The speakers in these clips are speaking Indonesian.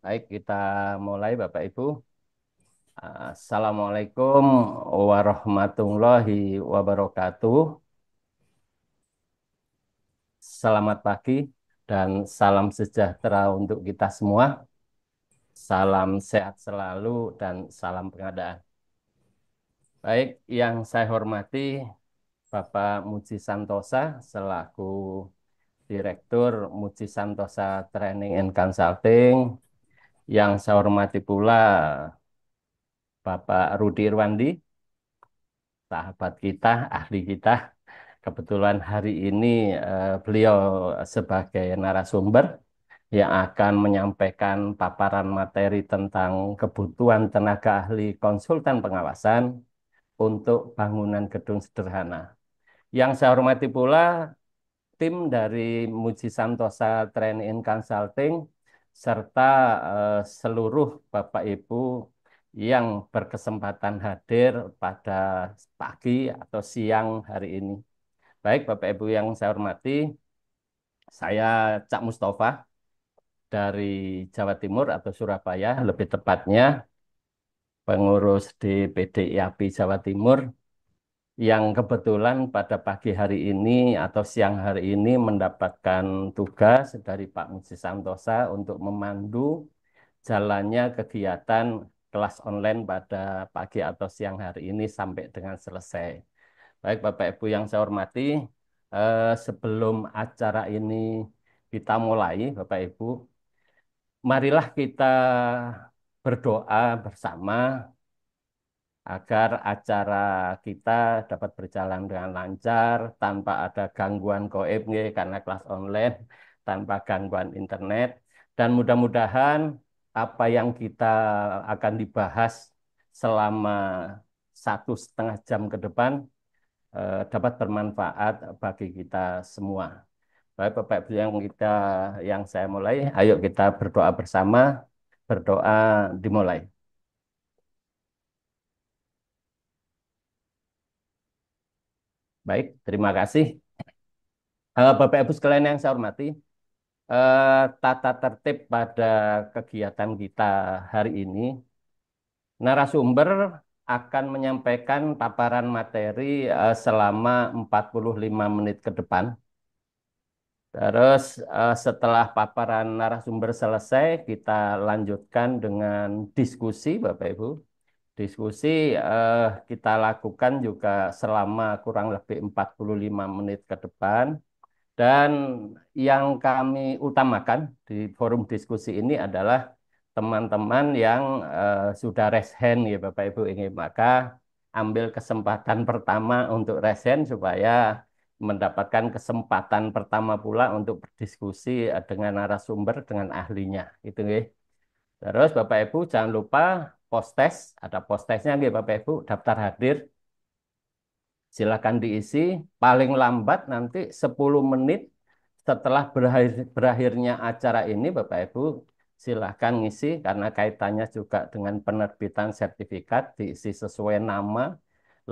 Baik, kita mulai Bapak Ibu. Assalamualaikum warahmatullahi wabarakatuh. Selamat pagi dan salam sejahtera untuk kita semua. Salam sehat selalu dan salam pengadaan. Baik, yang saya hormati Bapak Muji Santosa selaku Direktur Muji Santosa Training and Consulting. Yang saya hormati pula Bapak Rudi Irwandi, sahabat kita, ahli kita. Kebetulan hari ini beliau sebagai narasumber yang akan menyampaikan paparan materi tentang kebutuhan tenaga ahli konsultan pengawasan untuk bangunan gedung sederhana. Yang saya hormati pula tim dari Muji Santosa Training and Consulting serta seluruh Bapak Ibu yang berkesempatan hadir pada pagi atau siang hari ini. Baik, Bapak Ibu yang saya hormati, saya Cak Mustafa dari Jawa Timur atau Surabaya, lebih tepatnya pengurus di PDIAP Jawa Timur, yang kebetulan pada pagi hari ini atau siang hari ini mendapatkan tugas dari Pak Muji Santosa untuk memandu jalannya kegiatan kelas online pada pagi atau siang hari ini sampai dengan selesai. Baik, Bapak Ibu yang saya hormati, sebelum acara ini kita mulai, Bapak Ibu, marilah kita berdoa bersama agar acara kita dapat berjalan dengan lancar, tanpa ada gangguan goib, nggih, karena kelas online, tanpa gangguan internet, dan mudah-mudahan apa yang kita akan dibahas selama 1,5 jam ke depan dapat bermanfaat bagi kita semua. Baik, Bapak Ibu yang saya mulai, ayo kita berdoa bersama. Berdoa dimulai. Baik, terima kasih. Bapak Ibu sekalian yang saya hormati, tata tertib pada kegiatan kita hari ini, narasumber akan menyampaikan paparan materi selama 45 menit ke depan. Terus setelah paparan narasumber selesai, kita lanjutkan dengan diskusi, Bapak Ibu. Diskusi kita lakukan juga selama kurang lebih 45 menit ke depan. Dan yang kami utamakan di forum diskusi ini adalah teman-teman yang sudah raise hand ya Bapak Ibu ini. Maka ambil kesempatan pertama untuk raise hand supaya mendapatkan kesempatan pertama pula untuk berdiskusi dengan narasumber, dengan ahlinya. Itu nggih. Terus Bapak Ibu jangan lupa post test, ada post testnya nggih Bapak Ibu, daftar hadir. Silakan diisi paling lambat nanti 10 menit setelah berakhirnya acara ini Bapak Ibu silakan ngisi karena kaitannya juga dengan penerbitan sertifikat diisi sesuai nama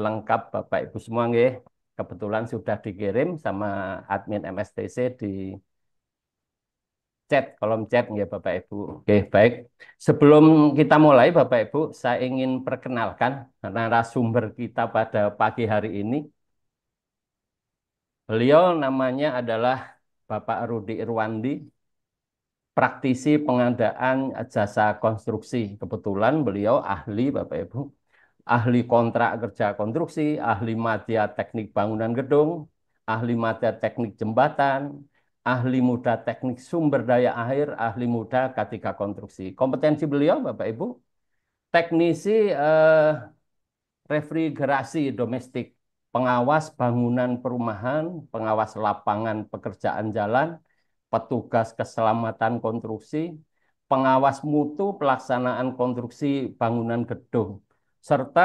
lengkap Bapak Ibu semua nggih. Kebetulan sudah dikirim sama admin MSTC di chat, kolom chat ya Bapak Ibu. Oke, baik. Sebelum kita mulai Bapak Ibu, saya ingin perkenalkan narasumber kita pada pagi hari ini. Beliau namanya adalah Bapak Rudi Irwandi, praktisi pengadaan jasa konstruksi. Kebetulan beliau ahli Bapak Ibu, ahli kontrak kerja konstruksi, ahli madya teknik bangunan gedung, ahli madya teknik jembatan, ahli muda teknik sumber daya air, ahli muda K3 konstruksi. Kompetensi beliau Bapak Ibu, teknisi refrigerasi domestik, pengawas bangunan perumahan, pengawas lapangan pekerjaan jalan, petugas keselamatan konstruksi, pengawas mutu pelaksanaan konstruksi bangunan gedung, serta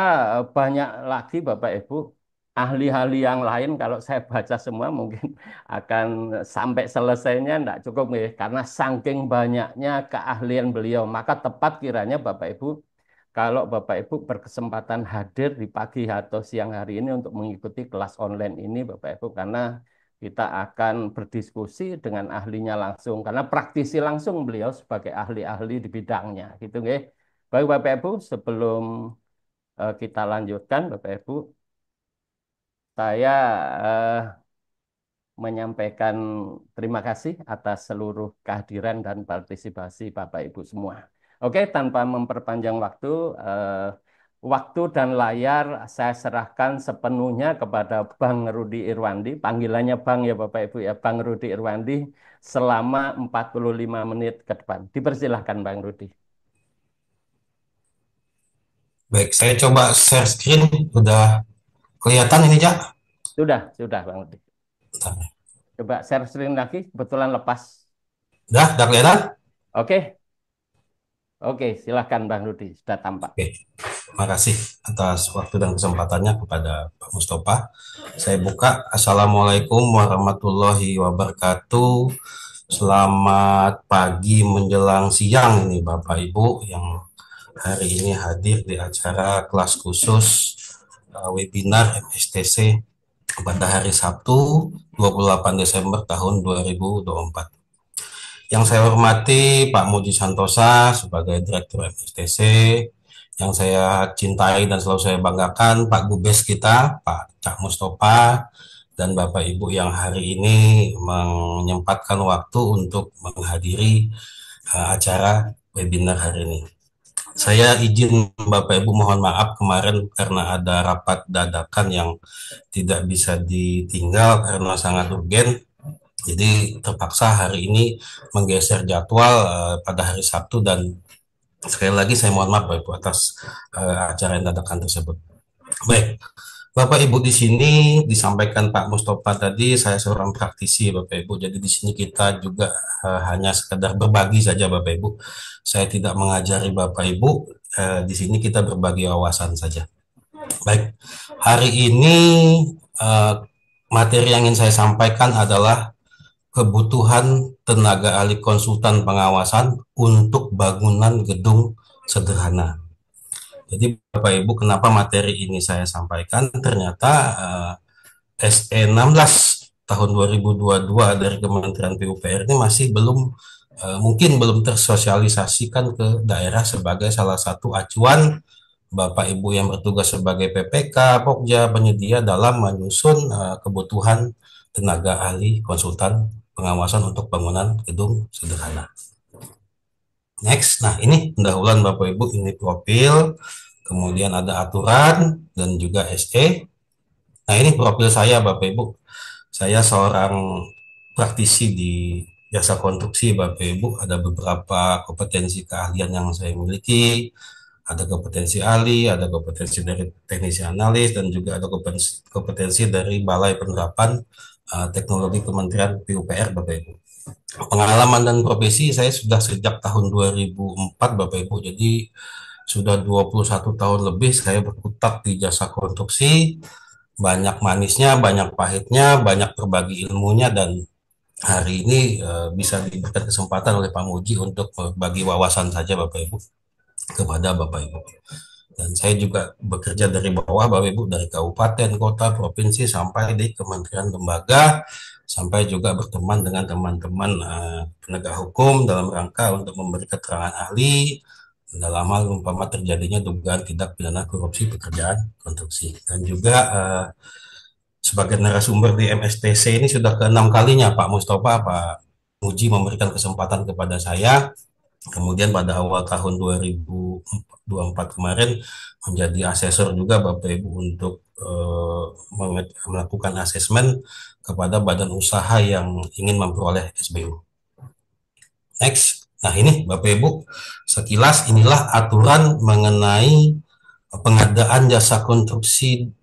banyak lagi Bapak Ibu ahli-ahli yang lain. Kalau saya baca semua mungkin akan sampai selesainya tidak cukup nih, karena saking banyaknya keahlian beliau. Maka tepat kiranya Bapak Ibu kalau Bapak Ibu berkesempatan hadir di pagi atau siang hari ini untuk mengikuti kelas online ini Bapak Ibu, karena kita akan berdiskusi dengan ahlinya langsung karena praktisi langsung beliau sebagai ahli-ahli di bidangnya gitu nggih. Baik Bapak Ibu, sebelum kita lanjutkan Bapak Ibu, saya eh, menyampaikan terima kasih atas seluruh kehadiran dan partisipasi Bapak Ibu semua. Oke, tanpa memperpanjang waktu, waktu dan layar saya serahkan sepenuhnya kepada Bang Rudi Irwandi. Panggilannya Bang ya Bapak Ibu ya, Bang Rudi Irwandi selama 45 menit ke depan. Dipersilahkan Bang Rudi. Baik, saya coba share screen. Udah kelihatan ini, Jak? Sudah Bang Rudi. Bentar ya. Coba share screen lagi, kebetulan lepas. Udah kelihatan? Oke, oke, silahkan Bang Rudi, sudah tampak. Oke, terima kasih atas waktu dan kesempatannya kepada Pak Mustafa. Saya buka. Assalamualaikum warahmatullahi wabarakatuh. Selamat pagi menjelang siang ini Bapak Ibu yang hari ini hadir di acara kelas khusus webinar MSTC pada hari Sabtu 28 Desember tahun 2024. Yang saya hormati Pak Muji Santosa sebagai Direktur FSTC, yang saya cintai dan selalu saya banggakan Pak Gubes kita, Pak Cak Mustafa, dan Bapak Ibu yang hari ini menyempatkan waktu untuk menghadiri acara webinar hari ini. Saya izin Bapak Ibu mohon maaf kemarin karena ada rapat dadakan yang tidak bisa ditinggal karena sangat urgen. Jadi terpaksa hari ini menggeser jadwal pada hari Sabtu dan sekali lagi saya mohon maaf Bapak Ibu atas acara yang dadakan tersebut. Baik, Bapak Ibu di sini disampaikan Pak Mustafa tadi saya seorang praktisi Bapak Ibu. Jadi di sini kita juga hanya sekedar berbagi saja Bapak Ibu. Saya tidak mengajari Bapak Ibu. Di sini kita berbagi wawasan saja. Baik, hari ini eh, materi yang ingin saya sampaikan adalah kebutuhan tenaga ahli konsultan pengawasan untuk bangunan gedung sederhana. Jadi Bapak Ibu kenapa materi ini saya sampaikan? Ternyata SE 16 tahun 2022 dari Kementerian PUPR ini masih belum mungkin belum tersosialisasikan ke daerah sebagai salah satu acuan Bapak Ibu yang bertugas sebagai PPK, Pokja, penyedia dalam menyusun kebutuhan tenaga ahli konsultan pengawasan untuk bangunan gedung sederhana. Next, nah ini pendahuluan Bapak Ibu, ini profil, kemudian ada aturan dan juga SE. Nah ini profil saya Bapak Ibu, saya seorang praktisi di jasa konstruksi Bapak Ibu, ada beberapa kompetensi keahlian yang saya miliki, ada kompetensi ahli, ada kompetensi dari teknisi analis, dan juga ada kompetensi dari Balai Penerapan Teknologi Kementerian PUPR Bapak Ibu. Pengalaman dan profesi saya sudah sejak tahun 2004 Bapak Ibu, jadi sudah 21 tahun lebih saya berkutat di jasa konstruksi, banyak manisnya, banyak pahitnya, banyak berbagi ilmunya, dan hari ini bisa diberikan kesempatan oleh Pak Muji untuk berbagi wawasan saja Bapak Ibu kepada Bapak Ibu. Dan saya juga bekerja dari bawah Bapak Ibu, dari kabupaten, kota, provinsi, sampai di kementerian lembaga, sampai juga berteman dengan teman-teman penegak hukum dalam rangka untuk memberi keterangan ahli dalam hal umpama terjadinya dugaan tindak pidana korupsi pekerjaan konstruksi. Dan juga sebagai narasumber di MSTC ini sudah keenam kalinya Pak Mustafa, Pak Muji memberikan kesempatan kepada saya. Kemudian pada awal tahun 2024 kemarin menjadi asesor juga Bapak Ibu untuk melakukan asesmen kepada badan usaha yang ingin memperoleh SBU. Next. Nah ini Bapak Ibu, sekilas inilah aturan mengenai pengadaan jasa konstruksi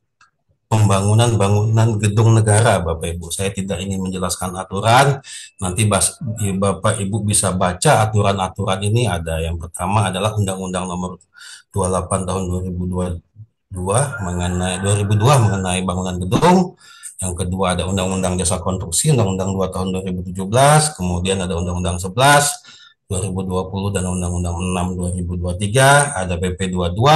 pembangunan bangunan gedung negara Bapak Ibu. Saya tidak ingin menjelaskan aturan, nanti Bapak Ibu bisa baca aturan-aturan ini. Ada yang pertama adalah Undang-Undang Nomor 28 tahun 2002 mengenai bangunan gedung. Yang kedua ada Undang-Undang Jasa Konstruksi, Undang-Undang 2 tahun 2017, kemudian ada Undang-Undang 11 2020 dan Undang-Undang 6 2023, ada PP 22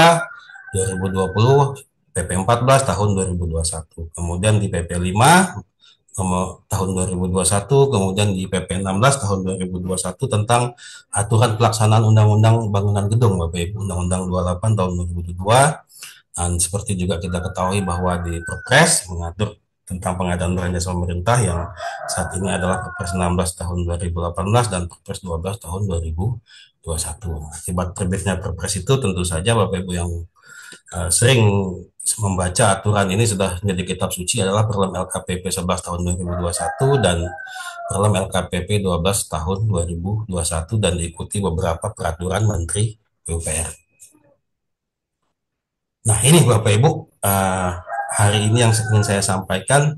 2020, PP 14 tahun 2021. Kemudian di PP 5 nomor tahun 2021, kemudian di PP 16 tahun 2021 tentang aturan pelaksanaan Undang-Undang Bangunan Gedung, Bapak Ibu, Undang-Undang 28 tahun 2022. Dan seperti juga kita ketahui bahwa di Perpres mengatur tentang pengadaan barang jasa pemerintah yang saat ini adalah Perpres 16 tahun 2018 dan Perpres 12 tahun 2021. Akibat terbitnya Perpres itu tentu saja Bapak Ibu yang sering membaca aturan ini sudah menjadi kitab suci adalah Perlem LKPP 11 tahun 2021 dan Perlem LKPP 12 tahun 2021 dan diikuti beberapa peraturan Menteri PUPR. Nah, ini Bapak Ibu, hari ini yang ingin saya sampaikan.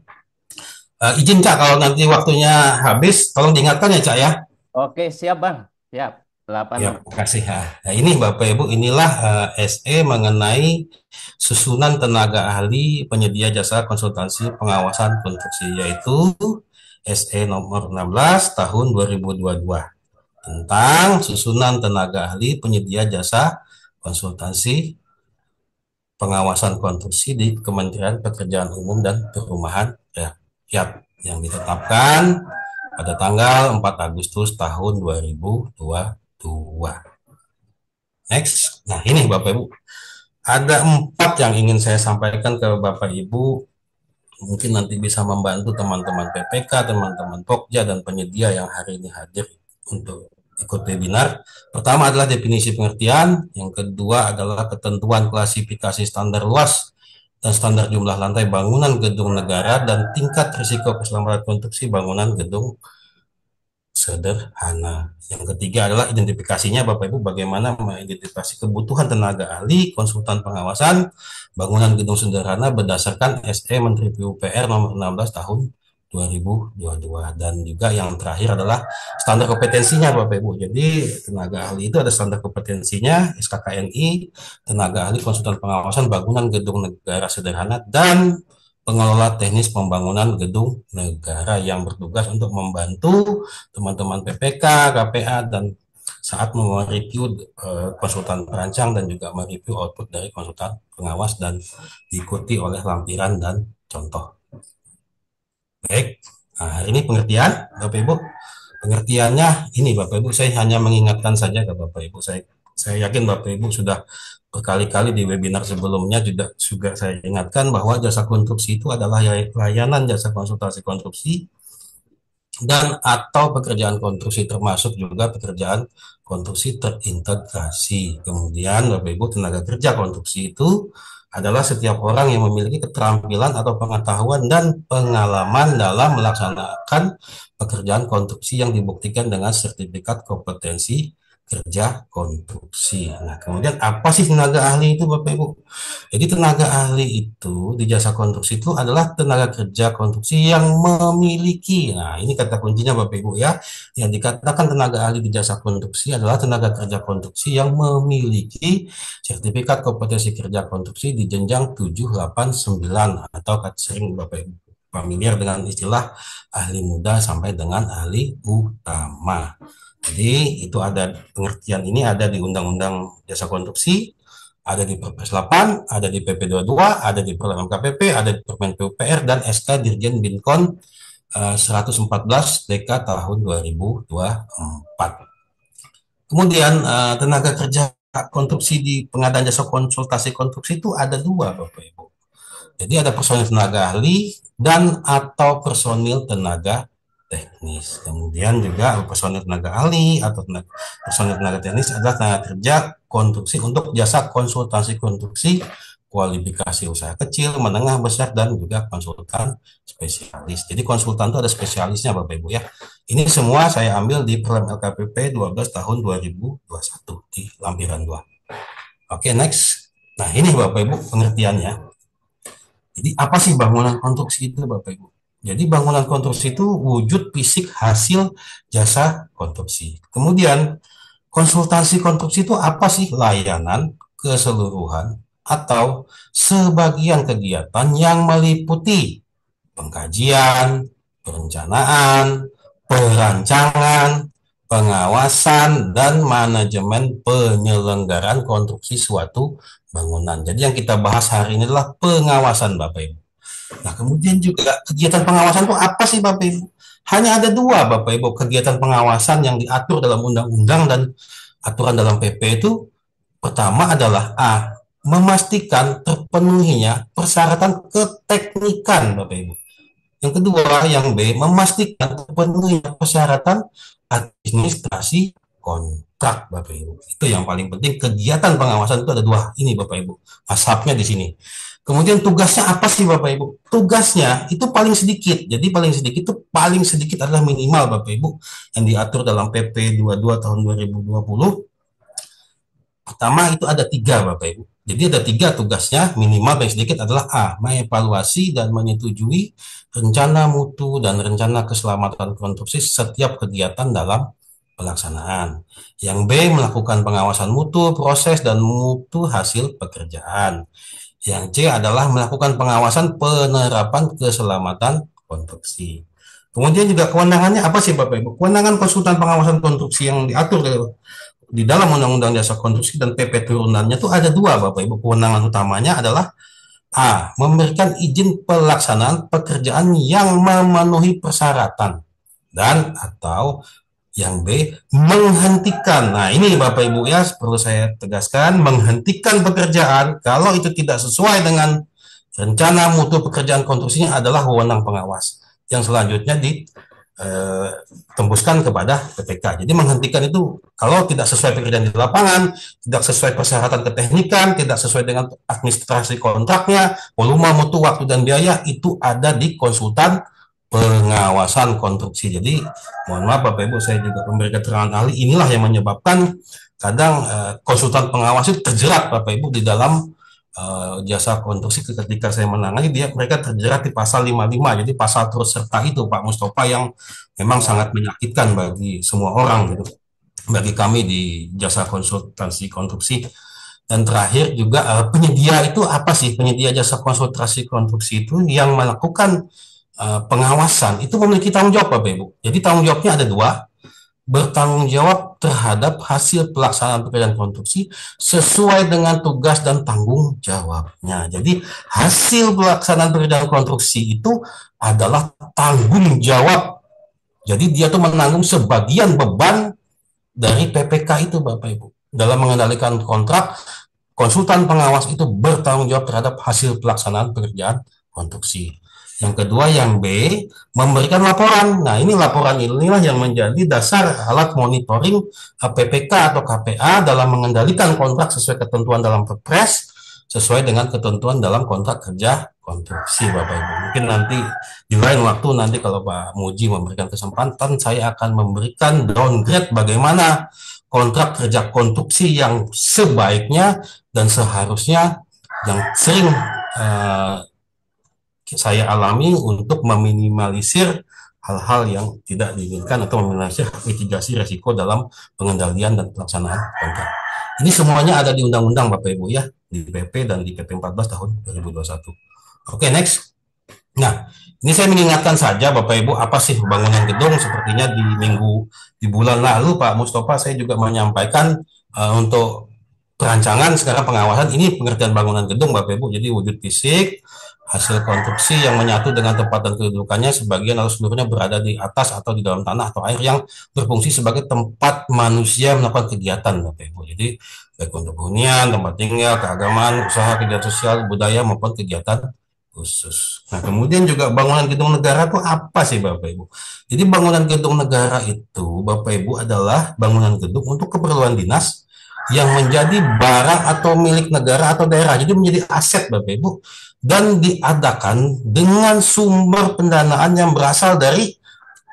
Izin Cak, kalau nanti waktunya habis, tolong diingatkan ya Cak ya. Oke, siap Bang. Siap. 8. Ya, terima kasih. Nah, ini Bapak Ibu, inilah SE mengenai susunan tenaga ahli penyedia jasa konsultansi pengawasan konstruksi, yaitu SE nomor 16 tahun 2022 tentang susunan tenaga ahli penyedia jasa konsultansi pengawasan konstruksi di Kementerian Pekerjaan Umum dan Perumahan Rakyat yang ditetapkan pada tanggal 4 Agustus tahun 2022. Next. Nah, ini Bapak Ibu. Ada 4 yang ingin saya sampaikan ke Bapak Ibu. Mungkin nanti bisa membantu teman-teman PPK, teman-teman Pokja, dan penyedia yang hari ini hadir untuk ikut webinar. Pertama adalah definisi pengertian, yang kedua adalah ketentuan klasifikasi standar luas dan standar jumlah lantai bangunan gedung negara dan tingkat risiko keselamatan konstruksi bangunan gedung sederhana. Yang ketiga adalah identifikasinya Bapak Ibu, bagaimana mengidentifikasi kebutuhan tenaga ahli konsultan pengawasan bangunan gedung sederhana berdasarkan SE Menteri PUPR nomor 16 tahun 2022. Dan juga yang terakhir adalah standar kompetensinya Bapak Ibu. Jadi tenaga ahli itu ada standar kompetensinya SKKNI, tenaga ahli konsultan pengawasan bangunan gedung negara sederhana, dan pengelola teknis pembangunan gedung negara yang bertugas untuk membantu teman-teman PPK, KPA, dan saat mereview konsultan perancang dan juga mereview output dari konsultan pengawas dan diikuti oleh lampiran dan contoh. Baik, nah, hari ini pengertian Bapak Ibu. Pengertiannya ini Bapak Ibu, saya hanya mengingatkan saja ke Bapak Ibu. Saya yakin Bapak Ibu sudah berkali-kali di webinar sebelumnya juga saya ingatkan bahwa jasa konstruksi itu adalah layanan jasa konsultasi konstruksi dan atau pekerjaan konstruksi, termasuk juga pekerjaan konstruksi terintegrasi. Kemudian Bapak Ibu, tenaga kerja konstruksi itu adalah setiap orang yang memiliki keterampilan atau pengetahuan dan pengalaman dalam melaksanakan pekerjaan konstruksi yang dibuktikan dengan sertifikat kompetensi kerja konstruksi. Nah, kemudian apa sih tenaga ahli itu Bapak Ibu? Jadi tenaga ahli itu di jasa konstruksi itu adalah tenaga kerja konstruksi yang memiliki, nah ini kata kuncinya Bapak Ibu ya, yang dikatakan tenaga ahli di jasa konstruksi adalah tenaga kerja konstruksi yang memiliki sertifikat kompetensi kerja konstruksi di jenjang 7, 8, 9 atau sering Bapak Ibu familiar dengan istilah ahli muda sampai dengan ahli utama. Jadi itu ada pengertian ini ada di Undang-Undang Jasa Konstruksi, ada di Perpres 8, ada di PP 22, ada di Perlem KPP, ada di Permen PUPR dan SK Dirjen Binkon 114 DK tahun 2024. Kemudian tenaga kerja konstruksi di pengadaan jasa konsultasi konstruksi itu ada 2 Bapak Ibu. Jadi ada personil tenaga ahli dan atau personil tenaga teknis. Kemudian juga personil tenaga ahli atau personil tenaga teknis adalah tenaga kerja konstruksi untuk jasa konsultasi konstruksi, kualifikasi usaha kecil, menengah, besar, dan juga konsultan spesialis. Jadi konsultan itu ada spesialisnya Bapak Ibu ya. Ini semua saya ambil di Perlem LKPP 12 tahun 2021 di lampiran 2. Oke, next. Nah, ini Bapak Ibu pengertiannya. Jadi apa sih bangunan konstruksi itu Bapak Ibu? Jadi bangunan konstruksi itu wujud fisik hasil jasa konstruksi. Kemudian konsultasi konstruksi itu apa sih? Layanan keseluruhan atau sebagian kegiatan yang meliputi pengkajian, perencanaan, perancangan, pengawasan, dan manajemen penyelenggaraan konstruksi suatu bangunan. Jadi yang kita bahas hari ini adalah pengawasan Bapak Ibu. Nah, kemudian juga kegiatan pengawasan itu apa sih Bapak Ibu? Hanya ada dua Bapak Ibu kegiatan pengawasan yang diatur dalam undang-undang dan aturan dalam PP itu. Pertama adalah A, memastikan terpenuhinya persyaratan keteknikan Bapak Ibu. Yang kedua, yang B, memastikan terpenuhinya persyaratan administrasi kontrak, Bapak Ibu. Itu yang paling penting. Kegiatan pengawasan itu ada dua ini, Bapak Ibu. Asapnya di sini. Kemudian tugasnya apa sih, Bapak Ibu? Tugasnya itu paling sedikit. Jadi paling sedikit adalah minimal, Bapak Ibu, yang diatur dalam PP 22 tahun 2020. Pertama itu ada tiga Bapak Ibu. Jadi ada tiga tugasnya, minimal paling sedikit adalah A, mengevaluasi dan menyetujui rencana mutu dan rencana keselamatan konstruksi setiap kegiatan dalam pelaksanaan. Yang B, melakukan pengawasan mutu, proses dan mutu hasil pekerjaan. Yang C adalah melakukan pengawasan penerapan keselamatan konstruksi. Kemudian juga kewenangannya apa sih Bapak Ibu? Kewenangan konsultan pengawasan konstruksi yang diatur di dalam Undang-Undang Jasa Konstruksi dan PP turunannya itu ada dua Bapak Ibu. Kewenangan utamanya adalah A, memberikan izin pelaksanaan pekerjaan yang memenuhi persyaratan dan atau yang B, menghentikan. Nah, ini Bapak Ibu ya, perlu saya tegaskan, menghentikan pekerjaan kalau itu tidak sesuai dengan rencana mutu pekerjaan konstruksinya adalah wewenang pengawas. Yang selanjutnya ditembuskan kepada PPK. Jadi menghentikan itu kalau tidak sesuai pekerjaan di lapangan, tidak sesuai persyaratan keteknikan, tidak sesuai dengan administrasi kontraknya, volume, mutu, waktu dan biaya itu ada di konsultan pengawasan konstruksi. Jadi mohon maaf Bapak Ibu, saya juga memberikan keterangan ahli. Inilah yang menyebabkan kadang konsultan pengawas itu terjerat Bapak Ibu di dalam jasa konstruksi ketika saya menangani mereka terjerat di pasal 55. Jadi pasal turut serta itu Pak Mustafa yang memang sangat menyakitkan bagi semua orang gitu. Bagi kami di jasa konsultasi konstruksi. Dan terakhir juga penyedia itu apa sih? Penyedia jasa konsultasi konstruksi itu yang melakukan pengawasan itu memiliki tanggung jawab Bapak Ibu. Jadi tanggung jawabnya ada dua, bertanggung jawab terhadap hasil pelaksanaan pekerjaan konstruksi sesuai dengan tugas dan tanggung jawabnya. Jadi hasil pelaksanaan pekerjaan konstruksi itu adalah tanggung jawab. Jadi dia tuh menanggung sebagian beban dari PPK itu Bapak Ibu. Dalam mengendalikan kontrak, konsultan pengawas itu bertanggung jawab terhadap hasil pelaksanaan pekerjaan konstruksi. Yang kedua, yang B, memberikan laporan. Nah, ini laporan inilah yang menjadi dasar alat monitoring PPK atau KPA dalam mengendalikan kontrak sesuai ketentuan dalam Perpres, sesuai dengan ketentuan dalam kontrak kerja konstruksi, Bapak Ibu. Mungkin nanti di lain waktu nanti kalau Pak Muji memberikan kesempatan, saya akan memberikan downgrade bagaimana kontrak kerja konstruksi yang sebaiknya dan seharusnya yang sering saya alami untuk meminimalisir hal-hal yang tidak diinginkan atau meminimalisir mitigasi resiko dalam pengendalian dan pelaksanaan kontrak. Ini semuanya ada di undang-undang Bapak Ibu ya, di PP dan di PP 14 tahun 2021. Oke, next. Nah, ini saya mengingatkan saja Bapak Ibu, apa sih bangunan gedung? Sepertinya di bulan lalu Pak Mustafa saya juga menyampaikan untuk perancangan sekarang pengawasan ini pengertian bangunan gedung Bapak Ibu. Jadi wujud fisik, hasil konstruksi yang menyatu dengan tempat dan kedudukannya sebagian atau seluruhnya berada di atas atau di dalam tanah atau air yang berfungsi sebagai tempat manusia melakukan kegiatan Bapak Ibu. Jadi baik untuk hunian, tempat tinggal, keagamaan, usaha, kegiatan sosial, budaya maupun kegiatan khusus. Nah, kemudian juga bangunan gedung negara itu apa sih Bapak Ibu? Jadi bangunan gedung negara itu Bapak Ibu adalah bangunan gedung untuk keperluan dinas yang menjadi barang atau milik negara atau daerah. Jadi menjadi aset Bapak Ibu dan diadakan dengan sumber pendanaan yang berasal dari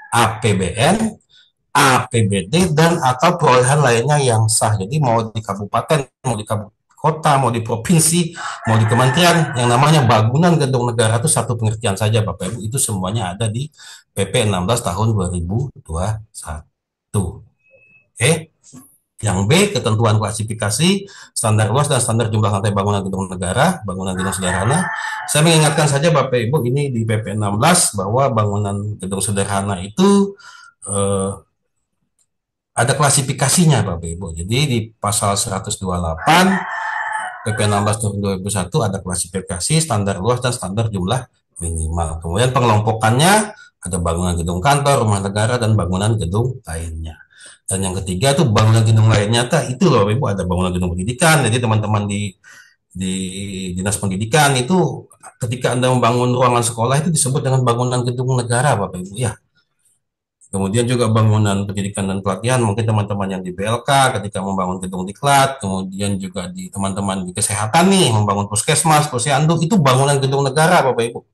APBN, APBD dan atau perolehan lainnya yang sah. Jadi mau di kabupaten, mau di kota, mau di provinsi, mau di kementerian, yang namanya bangunan gedung negara itu satu pengertian saja Bapak Ibu. Itu semuanya ada di PP 16 tahun 2021. Oke. Yang B, ketentuan klasifikasi, standar luas dan standar jumlah lantai bangunan gedung negara, bangunan gedung sederhana. Saya mengingatkan saja Bapak Ibu, ini di PP 16 bahwa bangunan gedung sederhana itu ada klasifikasinya Bapak Ibu. Jadi di pasal 128 PP 16 tahun 2001 ada klasifikasi, standar luas dan standar jumlah minimal. Kemudian pengelompokannya ada bangunan gedung kantor, rumah negara, dan bangunan gedung lainnya. Dan yang ketiga tuh bangunan gedung lainnya itu loh Ibu, ada bangunan gedung pendidikan. Jadi teman-teman di dinas pendidikan itu ketika Anda membangun ruangan sekolah itu disebut dengan bangunan gedung negara Bapak Ibu ya. Kemudian juga bangunan pendidikan dan pelatihan, mungkin teman-teman yang di BLK ketika membangun gedung diklat, kemudian juga di teman-teman di kesehatan nih, membangun puskesmas, posyandu, itu bangunan gedung negara Bapak Ibu,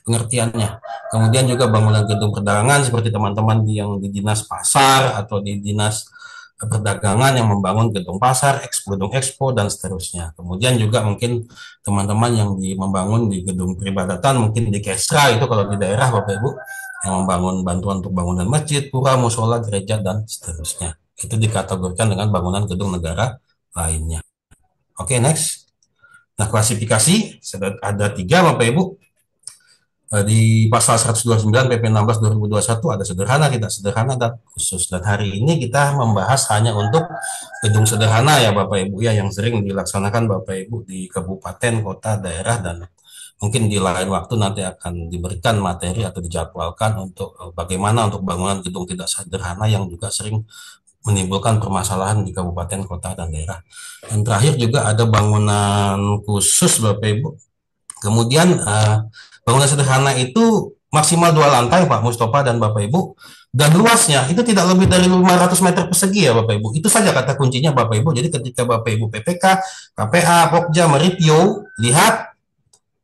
pengertiannya. Kemudian juga bangunan gedung perdagangan seperti teman-teman yang di dinas pasar atau di dinas perdagangan yang membangun gedung pasar, gedung expo, dan seterusnya. Kemudian juga mungkin teman-teman yang membangun di gedung peribadatan, mungkin di Kesra itu kalau di daerah Bapak Ibu, yang membangun bantuan untuk bangunan masjid, pura, musola, gereja, dan seterusnya. Itu dikategorikan dengan bangunan gedung negara lainnya. Oke, next. Nah, klasifikasi ada 3 Bapak Ibu. Di pasal 129 PP 16 2021 ada sederhana, tidak sederhana, dan khusus. Dan hari ini kita membahas hanya untuk gedung sederhana ya Bapak Ibu ya, yang sering dilaksanakan Bapak Ibu di kabupaten, kota, daerah, dan mungkin di lain waktu nanti akan diberikan materi atau dijadwalkan untuk bagaimana untuk bangunan gedung tidak sederhana yang juga sering menimbulkan permasalahan di kabupaten, kota, dan daerah. Dan terakhir juga ada bangunan khusus Bapak Ibu. Kemudian bangunan sederhana itu maksimal 2 lantai Pak Mustafa dan Bapak Ibu, dan luasnya itu tidak lebih dari 500 meter persegi ya Bapak Ibu. Itu saja kata kuncinya Bapak Ibu. Jadi ketika Bapak Ibu PPK, KPA, Pokja mereview, lihat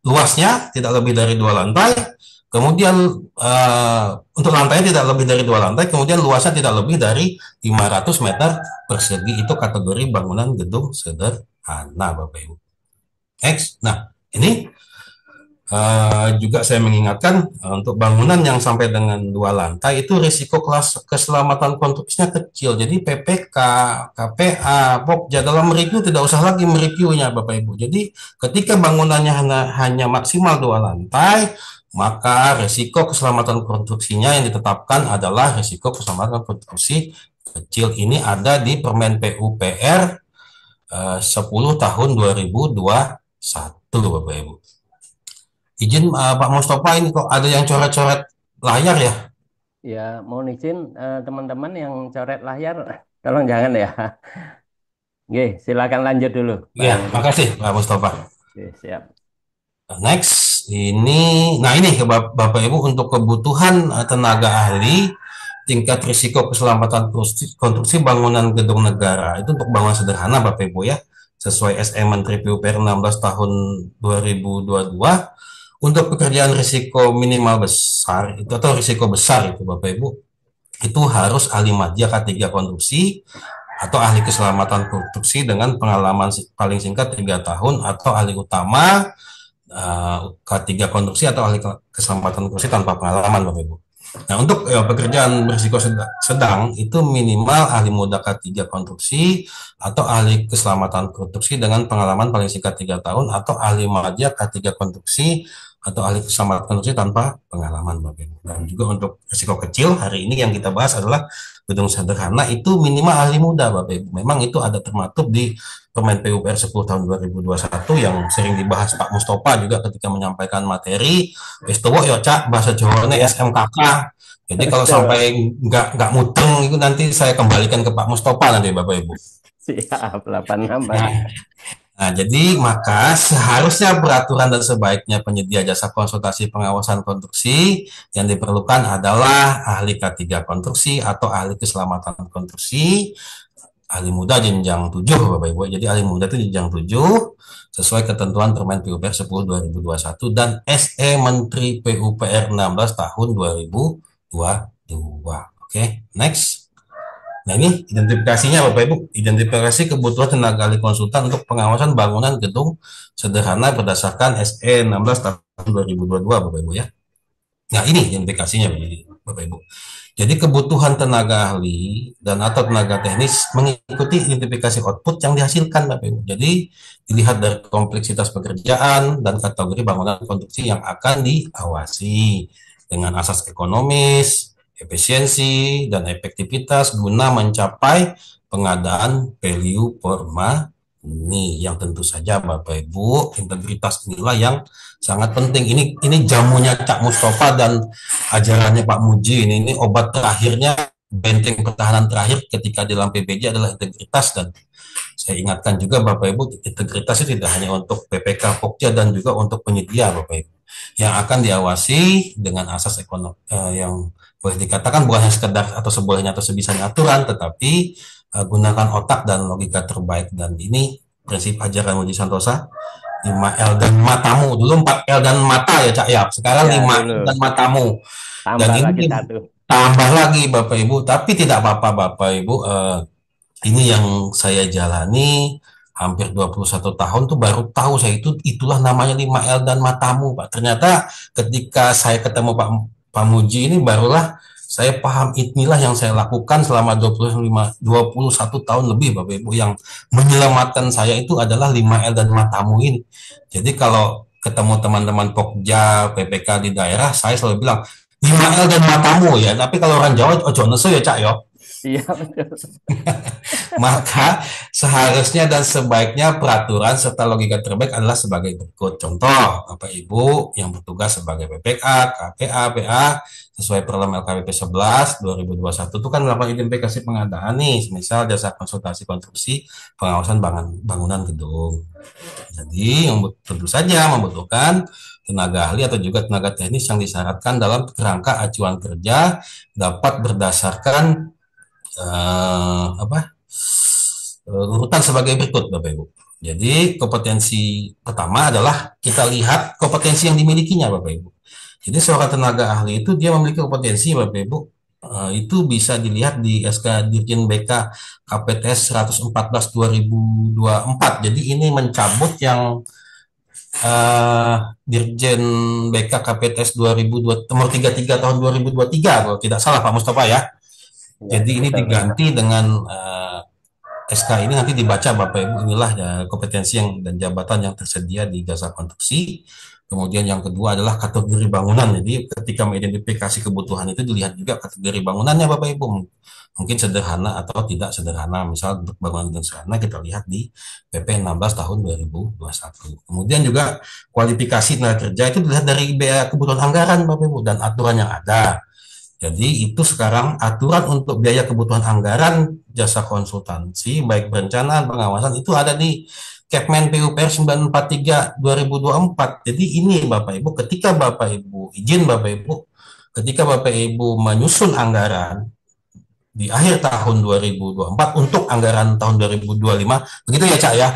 luasnya tidak lebih dari 2 lantai. Kemudian untuk lantainya tidak lebih dari 2 lantai, kemudian luasnya tidak lebih dari 500 meter persegi, itu kategori bangunan gedung sederhana Bapak Ibu. Next. Nah, ini juga saya mengingatkan untuk bangunan yang sampai dengan 2 lantai itu risiko keselamatan konstruksinya kecil. Jadi PPK, KPA, Pokja dalam mereview tidak usah lagi mereviewnya Bapak Ibu. Jadi ketika bangunannya hanya maksimal 2 lantai, maka risiko keselamatan konstruksinya yang ditetapkan adalah risiko keselamatan konstruksi kecil. Ini ada di Permen PUPR 10 tahun 2021 Bapak Ibu. Izin Pak Mustafa, ini kok ada yang coret-coret layar ya? Ya, mohon izin teman-teman yang coret layar, tolong jangan ya. Oke, silakan lanjut dulu, Ya, Bang. makasih Pak Mustafa. Oke, siap. Next, ini ke Bapak Ibu untuk kebutuhan tenaga ahli, tingkat risiko keselamatan konstruksi bangunan gedung negara. Itu untuk bangunan sederhana Bapak Ibu ya, sesuai SE Menteri PUPR 16 tahun 2022. Untuk pekerjaan risiko minimal besar itu atau risiko besar itu Bapak Ibu, itu harus ahli madya K3 konstruksi atau ahli keselamatan konstruksi dengan pengalaman paling singkat 3 tahun, atau ahli utama K3 konstruksi atau ahli keselamatan konstruksi tanpa pengalaman Bapak Ibu. Nah, untuk pekerjaan berisiko sedang itu minimal ahli muda K3 konstruksi atau ahli keselamatan konstruksi dengan pengalaman paling singkat 3 tahun, atau ahli madya K3 konstruksi atau ahli keselamatan konstruksi tanpa pengalaman Bapak Ibu. Dan juga untuk risiko kecil hari ini yang kita bahas adalah gedung sederhana, itu minimal ahli muda Bapak Ibu. Memang itu ada termaktub di Permen PUPR 10 tahun 2021 yang sering dibahas Pak Mustafa juga ketika menyampaikan materi. Wis tuwa ya Cak, bahasa Jawanya Ya, SMKK. Jadi kalau betul. sampai nggak muteng itu nanti saya kembalikan ke Pak Mustafa nanti Bapak Ibu. Siap, 86, Bang. Nah, Nah, jadi maka seharusnya peraturan dan sebaiknya penyedia jasa konsultasi pengawasan konstruksi yang diperlukan adalah ahli K3 konstruksi atau ahli keselamatan konstruksi, ahli muda jenjang 7 Bapak Ibu. Jadi ahli muda itu jenjang 7 sesuai ketentuan Permen PUPR 10 2021 dan SE Menteri PUPR 16 tahun 2022. Oke, next. Nah, ini identifikasinya Bapak Ibu, identifikasi kebutuhan tenaga ahli konsultan untuk pengawasan bangunan gedung sederhana berdasarkan SE 16 tahun 2022 Bapak Ibu ya. Nah, ini identifikasinya Bapak Ibu. Jadi kebutuhan tenaga ahli dan atau tenaga teknis mengikuti identifikasi output yang dihasilkan Bapak Ibu. Jadi dilihat dari kompleksitas pekerjaan dan kategori bangunan konstruksi yang akan diawasi dengan asas ekonomis, efisiensi, dan efektivitas guna mencapai pengadaan value for money. Ini yang tentu saja Bapak Ibu, integritas inilah yang sangat penting. Ini jamunya Cak Mustafa dan ajarannya Pak Muji. Ini obat terakhirnya, benteng pertahanan terakhir ketika dalam PBJ adalah integritas. Dan saya ingatkan juga Bapak Ibu, integritas itu tidak hanya untuk PPK Pokja dan juga untuk penyedia Bapak Ibu, yang akan diawasi dengan asas ekonomi yang boleh dikatakan bukan hanya sekedar atau sebolehnya atau sebisanya aturan, tetapi gunakan otak dan logika terbaik. Dan ini prinsip ajaran Muji Santosa, 5L dan matamu. Dulu 4L dan mata ya Cak Yap, sekarang Ya 5L dulu, dan matamu. Dan tambah lagi ini satu. tambah lagi Bapak Ibu, tapi tidak apa-apa Bapak Ibu, ini yang saya jalani hampir 21 tahun tuh baru tahu saya itulah namanya 5L dan matamu Pak. Ternyata ketika saya ketemu Pak Muji ini barulah saya paham, inilah yang saya lakukan selama 21 tahun lebih Bapak Ibu, yang menyelamatkan saya itu adalah 5L dan matamu ini. Jadi kalau ketemu teman-teman Pokja, PPK di daerah, saya selalu bilang 5L dan matamu ya. Tapi kalau orang Jawa ojo nesu ya Cak yo. Iya betul. Maka seharusnya dan sebaiknya peraturan serta logika terbaik adalah sebagai berikut. Contoh, Bapak Ibu yang bertugas sebagai PPK, KPA, PA, sesuai Perlem LKPP 11 2021 itu kan melakukan identifikasi pengadaan nih, misal jasa konsultasi konstruksi, pengawasan bangunan gedung. Jadi tentu saja membutuhkan tenaga ahli atau juga tenaga teknis yang disyaratkan dalam kerangka acuan kerja dapat berdasarkan apa urutan sebagai berikut Bapak Ibu. Jadi kompetensi pertama adalah kita lihat kompetensi yang dimilikinya Bapak Ibu. Jadi seorang tenaga ahli itu dia memiliki kompetensi Bapak Ibu, itu bisa dilihat di SK Dirjen BK KPTS 114 2024. Jadi ini mencabut yang Dirjen BK KPTS 2002 nomor 33 tahun 2023 kalau tidak salah Pak Mustafa ya. Ya Jadi ini betul betul. diganti dengan SK ini nanti dibaca Bapak Ibu, inilah ya, kompetensi yang dan jabatan yang tersedia di jasa konstruksi. Kemudian yang kedua adalah kategori bangunan. Jadi ketika mengidentifikasi kebutuhan itu dilihat juga kategori bangunannya Bapak Ibu. Mungkin sederhana atau tidak sederhana. Misal untuk bangunan sederhana kita lihat di PP 16 tahun 2021. Kemudian juga kualifikasi tenaga kerja itu dilihat dari biaya kebutuhan anggaran Bapak Ibu dan aturan yang ada. Jadi itu sekarang aturan untuk biaya kebutuhan anggaran jasa konsultansi baik perencanaan pengawasan itu ada di Kepmen PUPR 943 2024. Jadi ini Bapak Ibu, ketika Bapak Ibu izin Bapak Ibu, ketika Bapak Ibu menyusun anggaran di akhir tahun 2024 untuk anggaran tahun 2025, begitu ya Cak ya.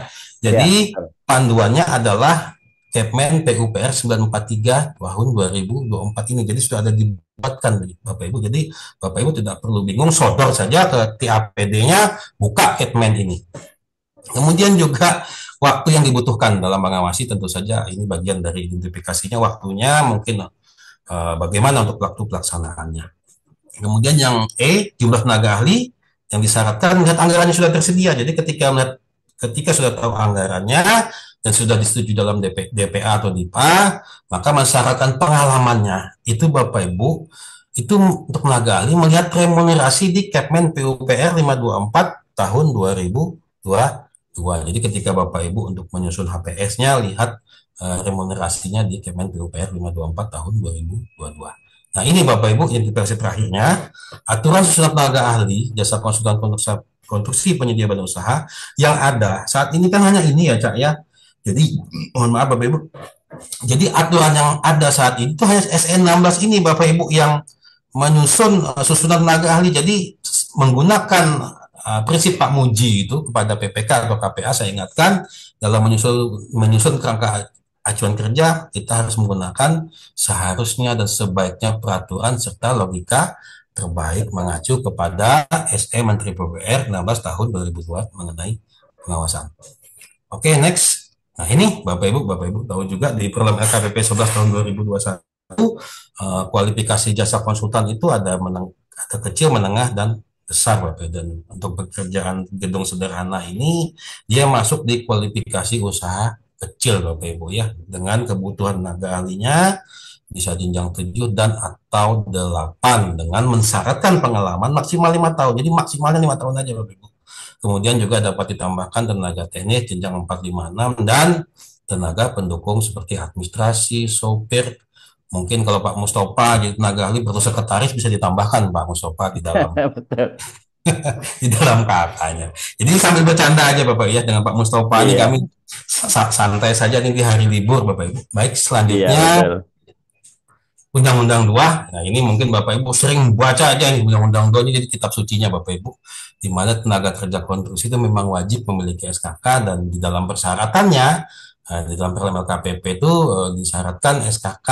Ya Jadi betul. panduannya adalah Kepmen PUPR 943 tahun 2024 ini. Jadi sudah ada dibuatkan Bapak Ibu. Jadi Bapak Ibu tidak perlu bingung, sodor saja ke TAPD-nya, buka Kepmen ini. Kemudian juga waktu yang dibutuhkan dalam mengawasi, tentu saja ini bagian dari identifikasinya, waktunya mungkin bagaimana untuk waktu pelaksanaannya. Kemudian yang jumlah tenaga ahli yang disyaratkan melihat anggarannya sudah tersedia. Jadi ketika sudah tahu anggarannya dan sudah disetujui dalam DPA atau DIPA, maka mensyaratkan pengalamannya. Itu Bapak Ibu, itu untuk tenaga ahli melihat remunerasi di Kepmen PUPR 524 tahun 2022. Jadi ketika Bapak Ibu untuk menyusun HPS-nya, lihat remunerasinya di Kepmen PUPR 524 tahun 2022. Nah ini Bapak Ibu identifikasi terakhirnya, aturan susunan tenaga ahli, jasa konsultan konstruksi penyedia badan usaha yang ada saat ini kan hanya ini ya Cak ya. Jadi mohon maaf Bapak Ibu, jadi aturan yang ada saat ini itu hanya SN 16 ini Bapak Ibu yang menyusun susunan tenaga ahli. Jadi menggunakan prinsip Pak Muji itu kepada PPK atau KPA, saya ingatkan dalam menyusun kerangka acuan kerja kita harus menggunakan seharusnya dan sebaiknya peraturan serta logika terbaik mengacu kepada SE Menteri PUPR 16 tahun 2002 mengenai pengawasan. Oke, next. Nah, ini Bapak Ibu tahu juga di Perlem LKPP 11 tahun 2021 kualifikasi jasa konsultan itu ada kecil, menengah dan besar Bapak. Dan untuk pekerjaan gedung sederhana ini dia masuk di kualifikasi usaha kecil Bapak Ibu ya, dengan kebutuhan tenaga ahlinya bisa jenjang 7 dan atau 8 dengan mensyaratkan pengalaman maksimal 5 tahun. Jadi maksimalnya 5 tahun aja Bapak Ibu. Kemudian juga dapat ditambahkan tenaga teknis jenjang 456 dan tenaga pendukung seperti administrasi, sopir. Mungkin kalau Pak Mustafa jadi tenaga ahli perlu sekretaris bisa ditambahkan Pak Mustafa Betul. di dalam kakaknya. Jadi sambil bercanda aja Bapak ya dengan Pak Mustafa ini kami Iya, santai saja nih di hari libur Bapak Ibu. Baik, iya selanjutnya betul. Undang-Undang 2. Nah, ini mungkin Bapak Ibu sering baca aja nih Undang-Undang 2 ini jadi kitab sucinya Bapak Ibu. Di mana tenaga kerja konstruksi itu memang wajib memiliki SKK dan di dalam persyaratannya di dalam perlem LKPP itu disyaratkan SKK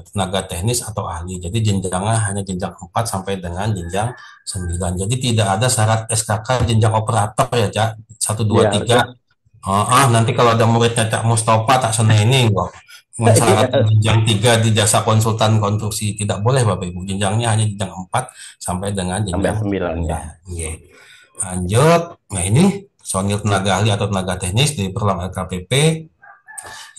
tenaga teknis atau ahli. Jadi jenjangnya hanya jenjang 4 sampai dengan jenjang 9. Jadi tidak ada syarat SKK jenjang operator ya, Cak. Satu Iya 2 3. betul. Nanti kalau ada muridnya Cak Mustafa tak seneni kok. Syarat Iya, jenjang 3 di jasa konsultan konstruksi tidak boleh Bapak Ibu. Jenjangnya hanya jenjang 4 sampai dengan sampai jenjang 9 ya. 9. Oke. Lanjut. Nah, ini personil tenaga ahli atau tenaga teknis di Perlam LKPP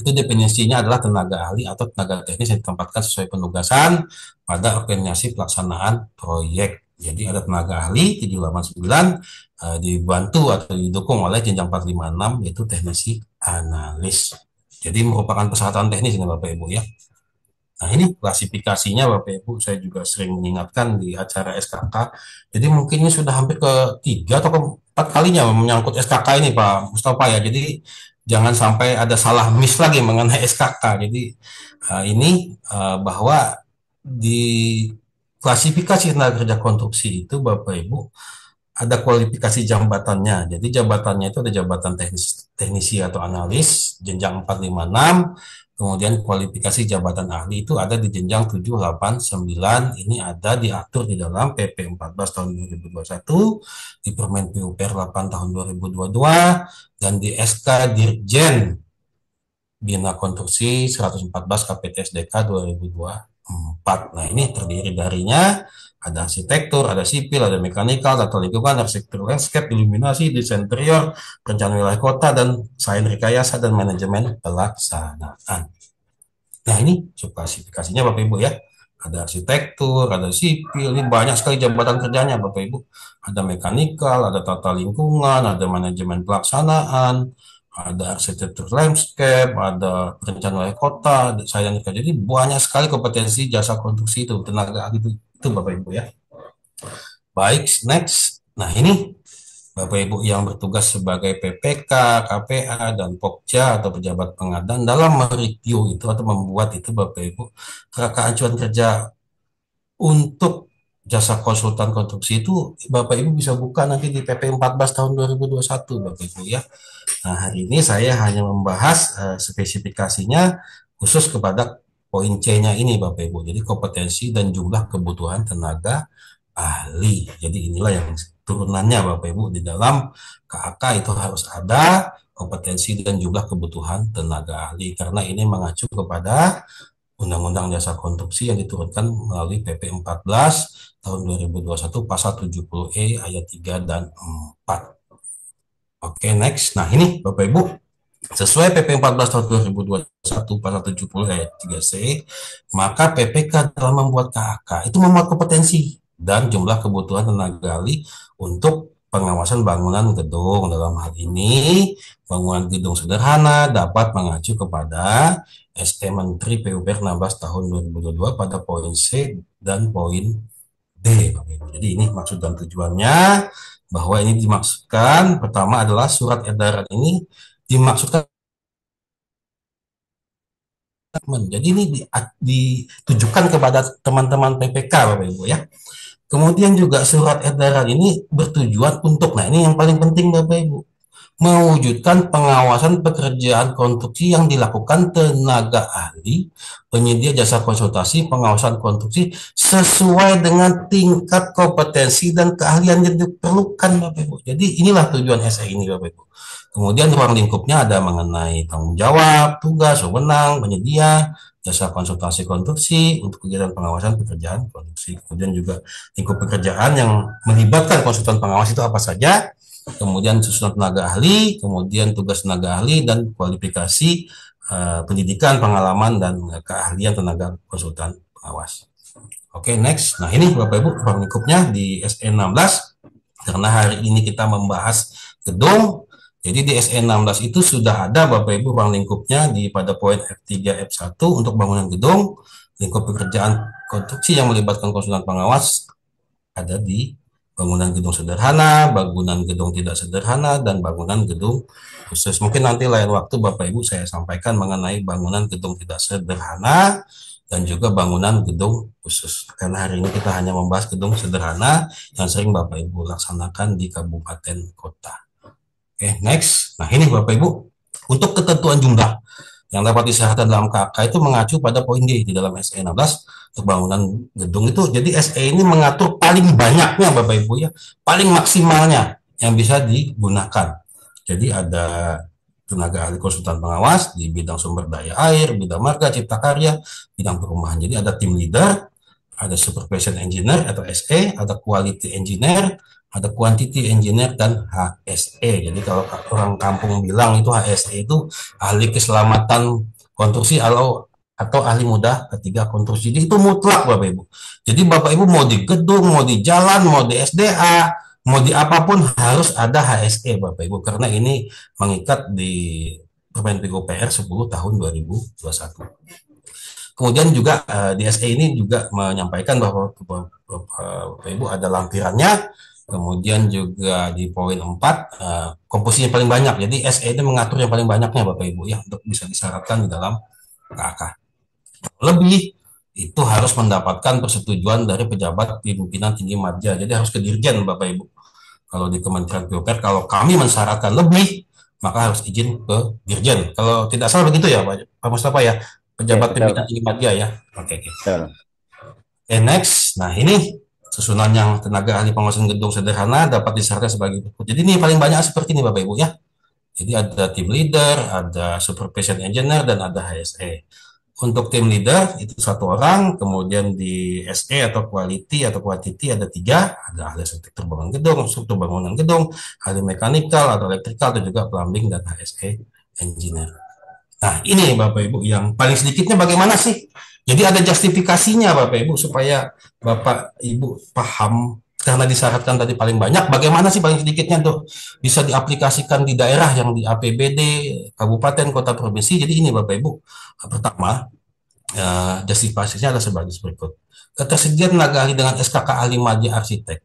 itu definisinya adalah tenaga ahli atau tenaga teknis yang ditempatkan sesuai penugasan pada organisasi pelaksanaan proyek. Jadi ada tenaga ahli 789 dibantu atau didukung oleh jenjang 456 yaitu teknisi analis. Jadi merupakan persyaratan teknis ini Bapak Ibu ya. Nah ini klasifikasinya Bapak Ibu saya juga sering mengingatkan di acara SKK. Jadi mungkin ini sudah hampir ketiga atau keempat kalinya menyangkut SKK ini Pak Mustafa ya. Jadi jangan sampai ada salah miss lagi mengenai SKK. Jadi bahwa di klasifikasi tenaga kerja konstruksi itu Bapak Ibu ada kualifikasi jabatannya. Jadi jabatannya itu ada jabatan teknisi atau analis jenjang 456. Kemudian kualifikasi jabatan ahli itu ada di jenjang 789. Ini ada diatur di dalam PP 14 tahun 2021, di Permen PUPR 8 tahun 2022, dan di SK Dirjen Bina Konstruksi 114 KPTSDK 2024. Nah, ini terdiri darinya ada arsitektur, ada sipil, ada mekanikal, tata lingkungan, arsitektur landscape, iluminasi, desain interior, perencanaan wilayah kota, dan sains rekayasa dan manajemen pelaksanaan. Nah, ini klasifikasinya Bapak Ibu ya. Ada arsitektur, ada sipil, ini banyak sekali jabatan kerjanya Bapak Ibu. Ada mekanikal, ada tata lingkungan, ada manajemen pelaksanaan, ada arsitektur landscape, ada perencanaan wilayah kota, ada sains. Jadi banyak sekali kompetensi jasa konstruksi itu, tenaga ahli itu Bapak Ibu ya. Baik, next. Nah, ini Bapak Ibu yang bertugas sebagai PPK, KPA, dan Pokja atau pejabat pengadaan dalam mereview itu atau membuat itu Bapak Ibu kerangka acuan kerja untuk jasa konsultan konstruksi itu Bapak Ibu bisa buka nanti di PP 14 tahun 2021 Bapak Ibu ya. Nah, hari ini saya hanya membahas spesifikasinya khusus kepada poin C-nya ini Bapak Ibu. Jadi kompetensi dan jumlah kebutuhan tenaga ahli. Jadi inilah yang turunannya Bapak Ibu di dalam KAK itu harus ada kompetensi dan jumlah kebutuhan tenaga ahli karena ini mengacu kepada Undang-Undang Jasa Konstruksi yang diturunkan melalui PP 14 tahun 2021 pasal 70E ayat 3 dan 4. Oke, next. Nah, ini Bapak Ibu sesuai PP 14 tahun 2021 pasal 70 ayat 3C, maka PPK dalam membuat KAK itu memuat kompetensi dan jumlah kebutuhan tenaga ahli untuk pengawasan bangunan gedung. Dalam hal ini, bangunan gedung sederhana dapat mengacu kepada ST Menteri PUPR 16 tahun 2022 pada poin C dan poin D. Jadi ini maksud dan tujuannya bahwa ini dimaksudkan pertama adalah surat edaran ini dimaksudkan jadi ini ditujukan kepada teman-teman PPK Bapak Ibu ya. Kemudian juga surat edaran ini bertujuan untuk, nah ini yang paling penting Bapak Ibu, mewujudkan pengawasan pekerjaan konstruksi yang dilakukan tenaga ahli, penyedia jasa konsultasi, pengawasan konstruksi sesuai dengan tingkat kompetensi dan keahlian yang diperlukan Bapak Ibu. Jadi inilah tujuan SE ini Bapak Ibu. Kemudian ruang lingkupnya ada mengenai tanggung jawab, tugas, wewenang, penyedia, jasa konsultasi konstruksi untuk kegiatan pengawasan pekerjaan konstruksi. Kemudian juga lingkup pekerjaan yang melibatkan konsultan pengawas itu apa saja, kemudian susunan tenaga ahli, kemudian tugas tenaga ahli, dan kualifikasi pendidikan, pengalaman, dan keahlian tenaga konsultan pengawas. Oke, next. Nah, ini Bapak Ibu ruang lingkupnya di SE 16 Karena hari ini kita membahas gedung, jadi di SE 16 itu sudah ada Bapak Ibu ruang lingkupnya di pada poin F3 F1 untuk bangunan gedung, lingkup pekerjaan konstruksi yang melibatkan konsultan pengawas ada di bangunan gedung sederhana, bangunan gedung tidak sederhana, dan bangunan gedung khusus. Mungkin nanti lain waktu Bapak Ibu saya sampaikan mengenai bangunan gedung tidak sederhana dan juga bangunan gedung khusus. Karena hari ini kita hanya membahas gedung sederhana yang sering Bapak Ibu laksanakan di kabupaten kota. Oke, next. Nah ini Bapak Ibu, untuk ketentuan jumlah yang dapat disyaratkan dalam KK itu mengacu pada poin D di dalam SE 16 untuk bangunan gedung itu. Jadi SE ini mengatur paling banyaknya Bapak Ibu ya, paling maksimalnya yang bisa digunakan. Jadi ada tenaga ahli konsultan pengawas di bidang sumber daya air, bidang marga, cipta karya, bidang perumahan. Jadi ada tim leader, ada supervision engineer atau SE, ada quality engineer, ada quantity engineer, dan HSE. Jadi kalau orang kampung bilang itu HSE itu ahli keselamatan konstruksi atau ahli muda ketiga konstruksi. Jadi itu mutlak Bapak Ibu. Jadi Bapak Ibu mau di gedung, mau di jalan, mau di SDA, mau di apapun harus ada HSE Bapak Ibu, karena ini mengikat di Permen PUPR 10 tahun 2021. Kemudian juga di SE ini juga menyampaikan bahwa Bapak Ibu ada lampirannya. Kemudian juga di poin 4 komposisinya paling banyak. Jadi SE ini mengatur yang paling banyaknya Bapak Ibu ya untuk bisa disyaratkan di dalam KK. Lebih itu harus mendapatkan persetujuan dari pejabat pimpinan tinggi madya. Jadi harus ke dirjen Bapak Ibu. Kalau di Kementerian PUPR kalau kami mensyaratkan lebih maka harus izin ke dirjen. Kalau tidak salah begitu ya Pak Mustafa ya, Ya, pejabat betul, pimpinan Pak. tinggi madya ya. Oke, oke. Betul. Next. Nah, ini susunan yang tenaga ahli pengawasan gedung sederhana dapat disyaratkan sebagai berikut. Jadi ini paling banyak seperti ini Bapak Ibu ya. Jadi ada tim leader, ada supervision engineer, dan ada HSE. Untuk tim leader itu satu orang, kemudian di SE atau quality atau quantity ada tiga, ada ahli arsitektur bangunan gedung, struktur bangunan gedung, ahli mekanikal atau elektrikal, dan juga plumbing dan HSE engineer. Nah, ini Bapak Ibu yang paling sedikitnya bagaimana sih? Jadi ada justifikasinya Bapak Ibu supaya Bapak Ibu paham karena disyaratkan tadi paling banyak, bagaimana sih paling sedikitnya tuh bisa diaplikasikan di daerah yang di APBD, kabupaten, kota, provinsi. Jadi ini Bapak Ibu, pertama, justifikasinya adalah sebagai berikut. Ketersediaan tenaga ahli dengan SKK ahli madya arsitek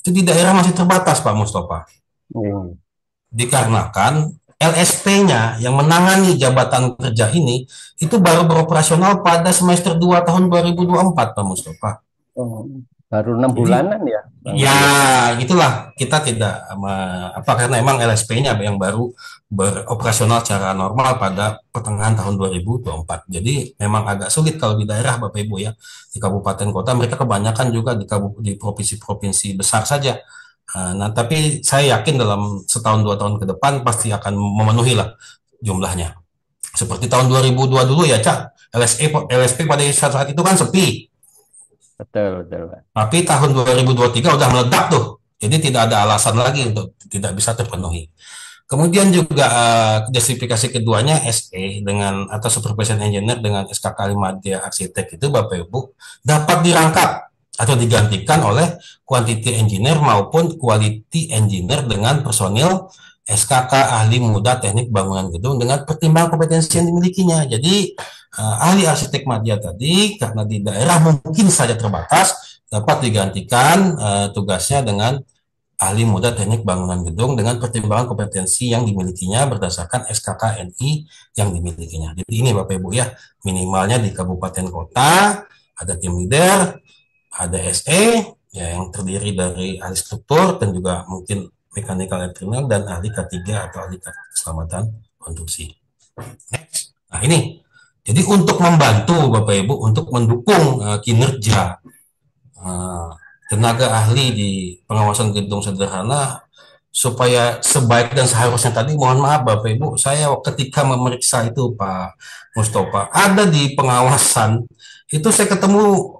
itu di daerah masih terbatas Pak Mustafa. Hmm. Dikarenakan LSP-nya yang menangani jabatan kerja ini itu baru beroperasional pada semester 2 tahun 2024 Pak Mustafa. Oh, baru 6 bulanan Jadi ya, Bang ya Leo. itulah kita tidak apa karena emang LSP-nya yang baru beroperasional secara normal pada pertengahan tahun 2024. Jadi memang agak sulit kalau di daerah Bapak Ibu ya, di kabupaten kota mereka kebanyakan juga di provinsi-provinsi besar saja. Nah, tapi saya yakin dalam setahun 2 tahun ke depan pasti akan memenuhi lah jumlahnya. Seperti tahun 2002 dulu ya, Cak. LSP pada saat itu kan sepi. Betul, betul, Pak. Tapi tahun 2023 udah meledak tuh. Jadi tidak ada alasan lagi untuk tidak bisa terpenuhi. Kemudian juga justifikasi keduanya SE dengan atau supervision engineer dengan SKK 5 dia arsitek itu Bapak Ibu dapat dirangkap atau digantikan oleh quantity engineer maupun quality engineer dengan personil SKK ahli muda teknik bangunan gedung dengan pertimbangan kompetensi yang dimilikinya. Jadi ahli arsitek media tadi karena di daerah mungkin saja terbatas dapat digantikan tugasnya dengan ahli muda teknik bangunan gedung dengan pertimbangan kompetensi yang dimilikinya berdasarkan SKKNI yang dimilikinya. Jadi ini Bapak Ibu ya, minimalnya di kabupaten kota ada tim leader, ada SE ya, yang terdiri dari ahli struktur dan juga mungkin mechanical engineer dan ahli K3 atau ahli keselamatan konstruksi. Nah ini, jadi untuk membantu Bapak Ibu untuk mendukung kinerja uh, tenaga ahli di pengawasan gedung sederhana supaya sebaik dan seharusnya tadi, mohon maaf Bapak Ibu, saya ketika memeriksa itu Pak Mustafa, ada di pengawasan itu saya ketemu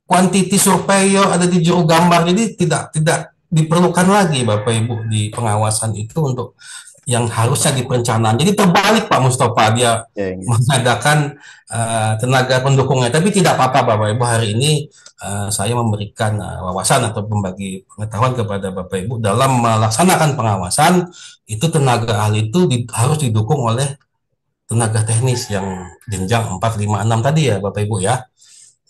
quantity surveyor ada di juru gambar, jadi tidak diperlukan lagi Bapak Ibu di pengawasan itu untuk yang harusnya di perencanaan. Jadi terbalik Pak Mustafa, dia Oke. mengadakan tenaga pendukungnya. Tapi tidak apa-apa Bapak Ibu, hari ini saya memberikan wawasan atau membagi pengetahuan kepada Bapak Ibu dalam melaksanakan pengawasan itu tenaga ahli itu harus didukung oleh tenaga teknis yang jenjang 4, 5, 6 tadi ya Bapak Ibu ya.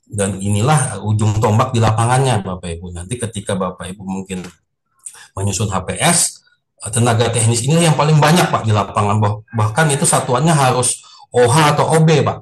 Dan inilah ujung tombak di lapangannya Bapak Ibu. Nanti ketika Bapak Ibu mungkin menyusun HPS, tenaga teknis ini yang paling banyak Pak di lapangan. Bahkan itu satuannya harus OH atau OB Pak.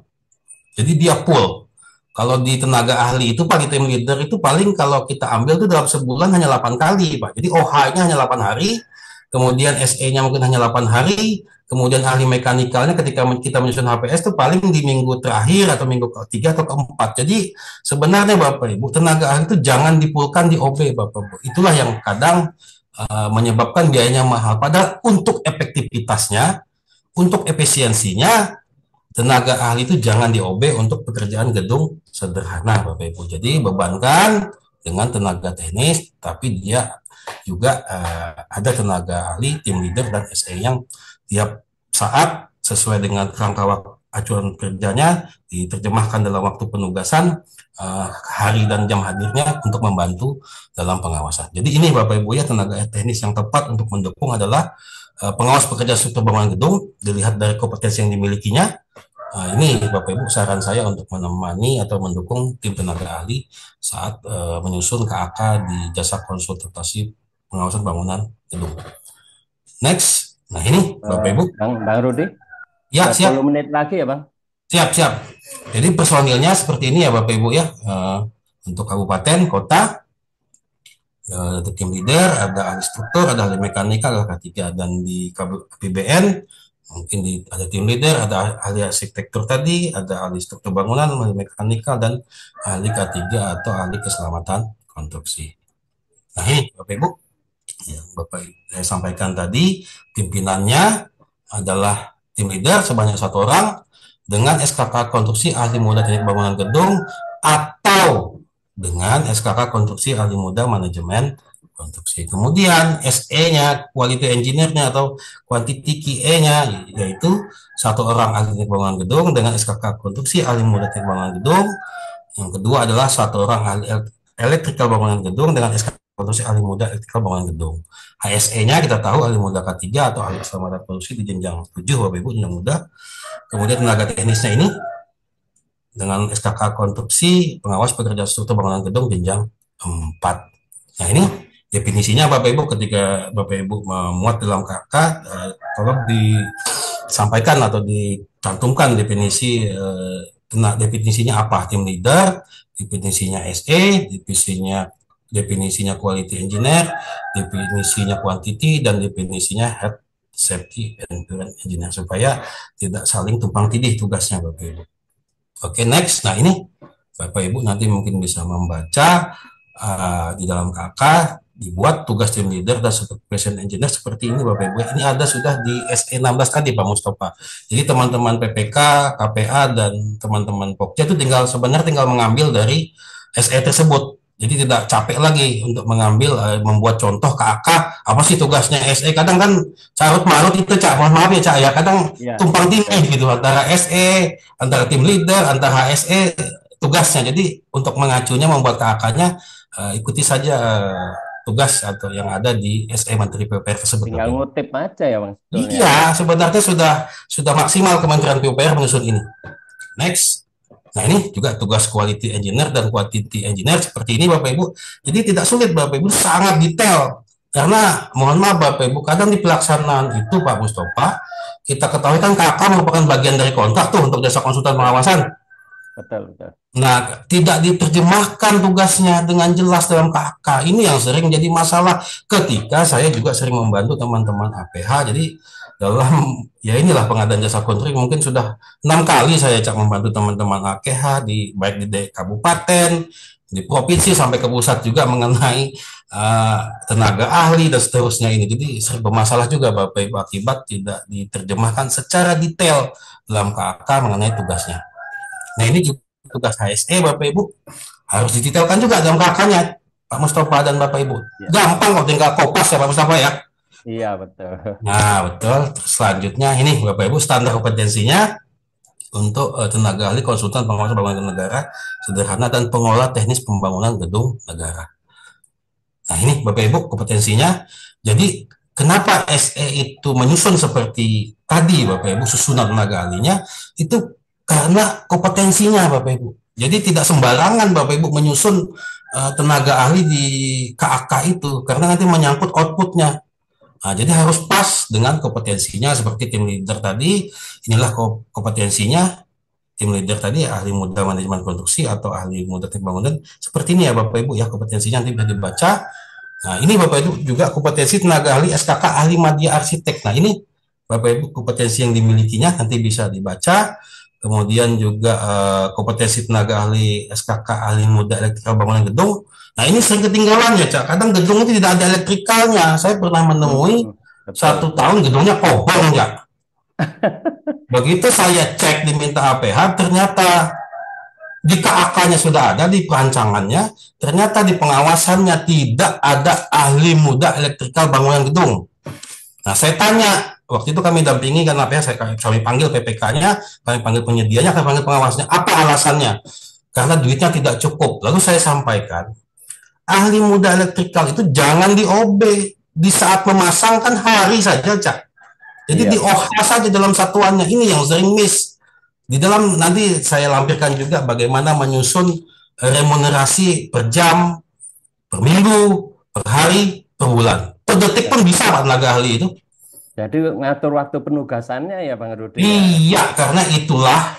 Jadi dia full. Kalau di tenaga ahli itu Pak, di tim leader itu paling kalau kita ambil itu dalam sebulan hanya 8 kali Pak. Jadi OH-nya hanya 8 hari, kemudian SE-nya mungkin hanya 8 hari, kemudian ahli mekanikalnya ketika kita menyusun HPS itu paling di minggu terakhir atau minggu ketiga atau keempat. Jadi sebenarnya Bapak Ibu, tenaga ahli itu jangan dipulkan di OB Bapak Ibu. Itulah yang kadang menyebabkan biayanya mahal. Padahal untuk efektivitasnya, untuk efisiensinya, tenaga ahli itu jangan di OB untuk pekerjaan gedung sederhana Bapak Ibu. Jadi bebankan dengan tenaga teknis, tapi dia juga ada tenaga ahli, tim leader dan SE yang tiap saat sesuai dengan kerangka acuan kerjanya diterjemahkan dalam waktu penugasan, hari dan jam hadirnya untuk membantu dalam pengawasan. Jadi ini Bapak Ibu ya, tenaga teknis yang tepat untuk mendukung adalah pengawas pekerja struktur bangunan gedung, dilihat dari kompetensi yang dimilikinya. Ini Bapak Ibu saran saya untuk menemani atau mendukung tim tenaga ahli saat menyusun KAK di jasa konsultasi pengawasan bangunan gedung. Next, nah ini Bapak Ibu, Bang Rudi, ya 10 siap, menit lagi ya Bang. siap, siap. Jadi personilnya seperti ini ya Bapak Ibu ya. Untuk kabupaten, kota, tim leader, ada ahli struktur, ada ahli mekanika, ada K3, dan di KPBN mungkin ada tim leader, ada ahli arsitektur tadi, ada ahli struktur bangunan, ahli mekanikal, dan ahli K3 atau ahli keselamatan konstruksi. Nah ini Bapak Ibu, yang Bapak saya sampaikan tadi, pimpinannya adalah tim leader sebanyak 1 orang dengan SKK konstruksi ahli muda teknik bangunan gedung atau dengan SKK konstruksi ahli muda manajemen konstruksi. Kemudian SE-nya, quality engineer-nya atau quantity QE-nya, yaitu 1 orang ahli teknik bangunan gedung dengan SKK konstruksi ahli muda teknik bangunan gedung. Yang kedua adalah 1 orang ahli elektrikal bangunan gedung dengan SKK konstruksi ahli muda elektrikal bangunan gedung. HSE-nya kita tahu ahli muda K3 atau ahli keselamatan konstruksi di jenjang 7 Bapak Ibu, jenjang muda. Kemudian tenaga teknisnya ini dengan SKK konstruksi pengawas pekerja struktur bangunan gedung jenjang 4. Nah ini definisinya Bapak Ibu, ketika Bapak Ibu memuat dalam KK, tolong disampaikan atau dicantumkan definisi, definisinya apa, tim leader, definisinya SE, definisinya quality engineer, definisinya quantity, dan definisinya health safety and engineer, supaya tidak saling tumpang tindih tugasnya Bapak Ibu. Oke, next. Nah ini Bapak Ibu nanti mungkin bisa membaca di dalam KK dibuat tugas tim leader dan supervision engineer seperti ini Bapak Ibu. Ini ada sudah di SE 16 tadi Pak Mustafa. Jadi teman-teman PPK, KPA dan teman-teman Pokja itu sebenarnya tinggal mengambil dari SE tersebut. Jadi tidak capek lagi untuk mengambil, membuat contoh KK apa sih tugasnya SE. Kadang kan carut marut itu Cak, mohon maaf ya Cak ya. Kadang Ya, tumpang tindih ya. gitu antara SE, antara tim leader, antara HSE tugasnya. Jadi untuk mengacunya membuat KK-nya, ikuti saja tugas atau yang ada di SE Menteri PUPR tersebut Tinggal Bapak Ibu. ngutip aja ya Bang sebetulnya Iya, ya. sebenarnya sudah maksimal Kementerian PUPR menyusun ini. Next. Nah ini juga tugas quality engineer dan quantity engineer seperti ini Bapak Ibu. Jadi tidak sulit Bapak Ibu, sangat detail. Karena mohon maaf Bapak Ibu, kadang di pelaksanaan itu Pak Mustafa, kita ketahui kan KK merupakan bagian dari kontrak tuh untuk jasa konsultan pengawasan. Betul, betul. Nah, tidak diterjemahkan tugasnya dengan jelas dalam KK. Ini yang sering jadi masalah ketika saya juga sering membantu teman-teman APH. Jadi dalam ya inilah pengadaan jasa kontrak mungkin sudah 6 kali saya cak membantu teman-teman APH baik di kabupaten, di provinsi sampai ke pusat juga mengenai tenaga ahli dan seterusnya ini. Jadi sering bermasalah juga Bapak Ibu akibat tidak diterjemahkan secara detail dalam KK mengenai tugasnya. Nah ini juga tugas HSE Bapak Ibu harus didetailkan juga dalam KK-nya Pak Mustafa dan Bapak Ibu. Ya, Gampang kok, tinggal kopas ya Pak Mustafa ya. Iya, betul. Nah, betul. Terus selanjutnya ini Bapak Ibu standar kompetensinya untuk tenaga ahli konsultan pengawas bangunan negara sederhana dan pengelola teknis pembangunan gedung negara. Nah, ini Bapak Ibu kompetensinya. Jadi, kenapa SE itu menyusun seperti tadi Bapak Ibu susunan tenaga ahlinya itu karena kompetensinya Bapak Ibu. Jadi tidak sembarangan Bapak Ibu menyusun tenaga ahli di KAK itu karena nanti menyangkut outputnya. Nah, jadi harus pas dengan kompetensinya seperti tim leader tadi. Inilah kompetensinya tim leader tadi ahli muda manajemen konstruksi atau ahli muda teknik bangunan. Seperti ini ya Bapak Ibu ya kompetensinya nanti bisa dibaca. Nah, ini Bapak Ibu juga kompetensi tenaga ahli SKK ahli media arsitek. Nah, ini Bapak Ibu kompetensi yang dimilikinya nanti bisa dibaca. Kemudian juga kompetensi tenaga ahli SKK ahli muda elektrikal bangunan gedung. Nah, ini sering ketinggalan ya, Cak. Kadang gedung itu tidak ada elektrikalnya. Saya pernah menemui Betul. 1 tahun gedungnya kobong ya. Begitu saya cek diminta APH, ternyata di KAK-nya sudah ada, di perancangannya, ternyata di pengawasannya tidak ada ahli muda elektrikal bangunan gedung. Nah, saya tanya, waktu itu kami dampingi kan apa ya, kami panggil PPK-nya, kami panggil penyedianya, kami panggil pengawasnya, apa alasannya? Karena duitnya tidak cukup. Lalu saya sampaikan, ahli muda elektrikal itu jangan di OB, di saat memasang kan hari saja, Cak. Jadi di Iya, OH saja dalam satuannya, ini yang sering miss. Di dalam nanti saya lampirkan juga bagaimana menyusun remunerasi per jam, per minggu, per hari, per bulan. Per detik pun bisa Pak tenaga ahli itu. jadi ngatur waktu penugasannya ya Bang Rudi ya. Iya, karena itulah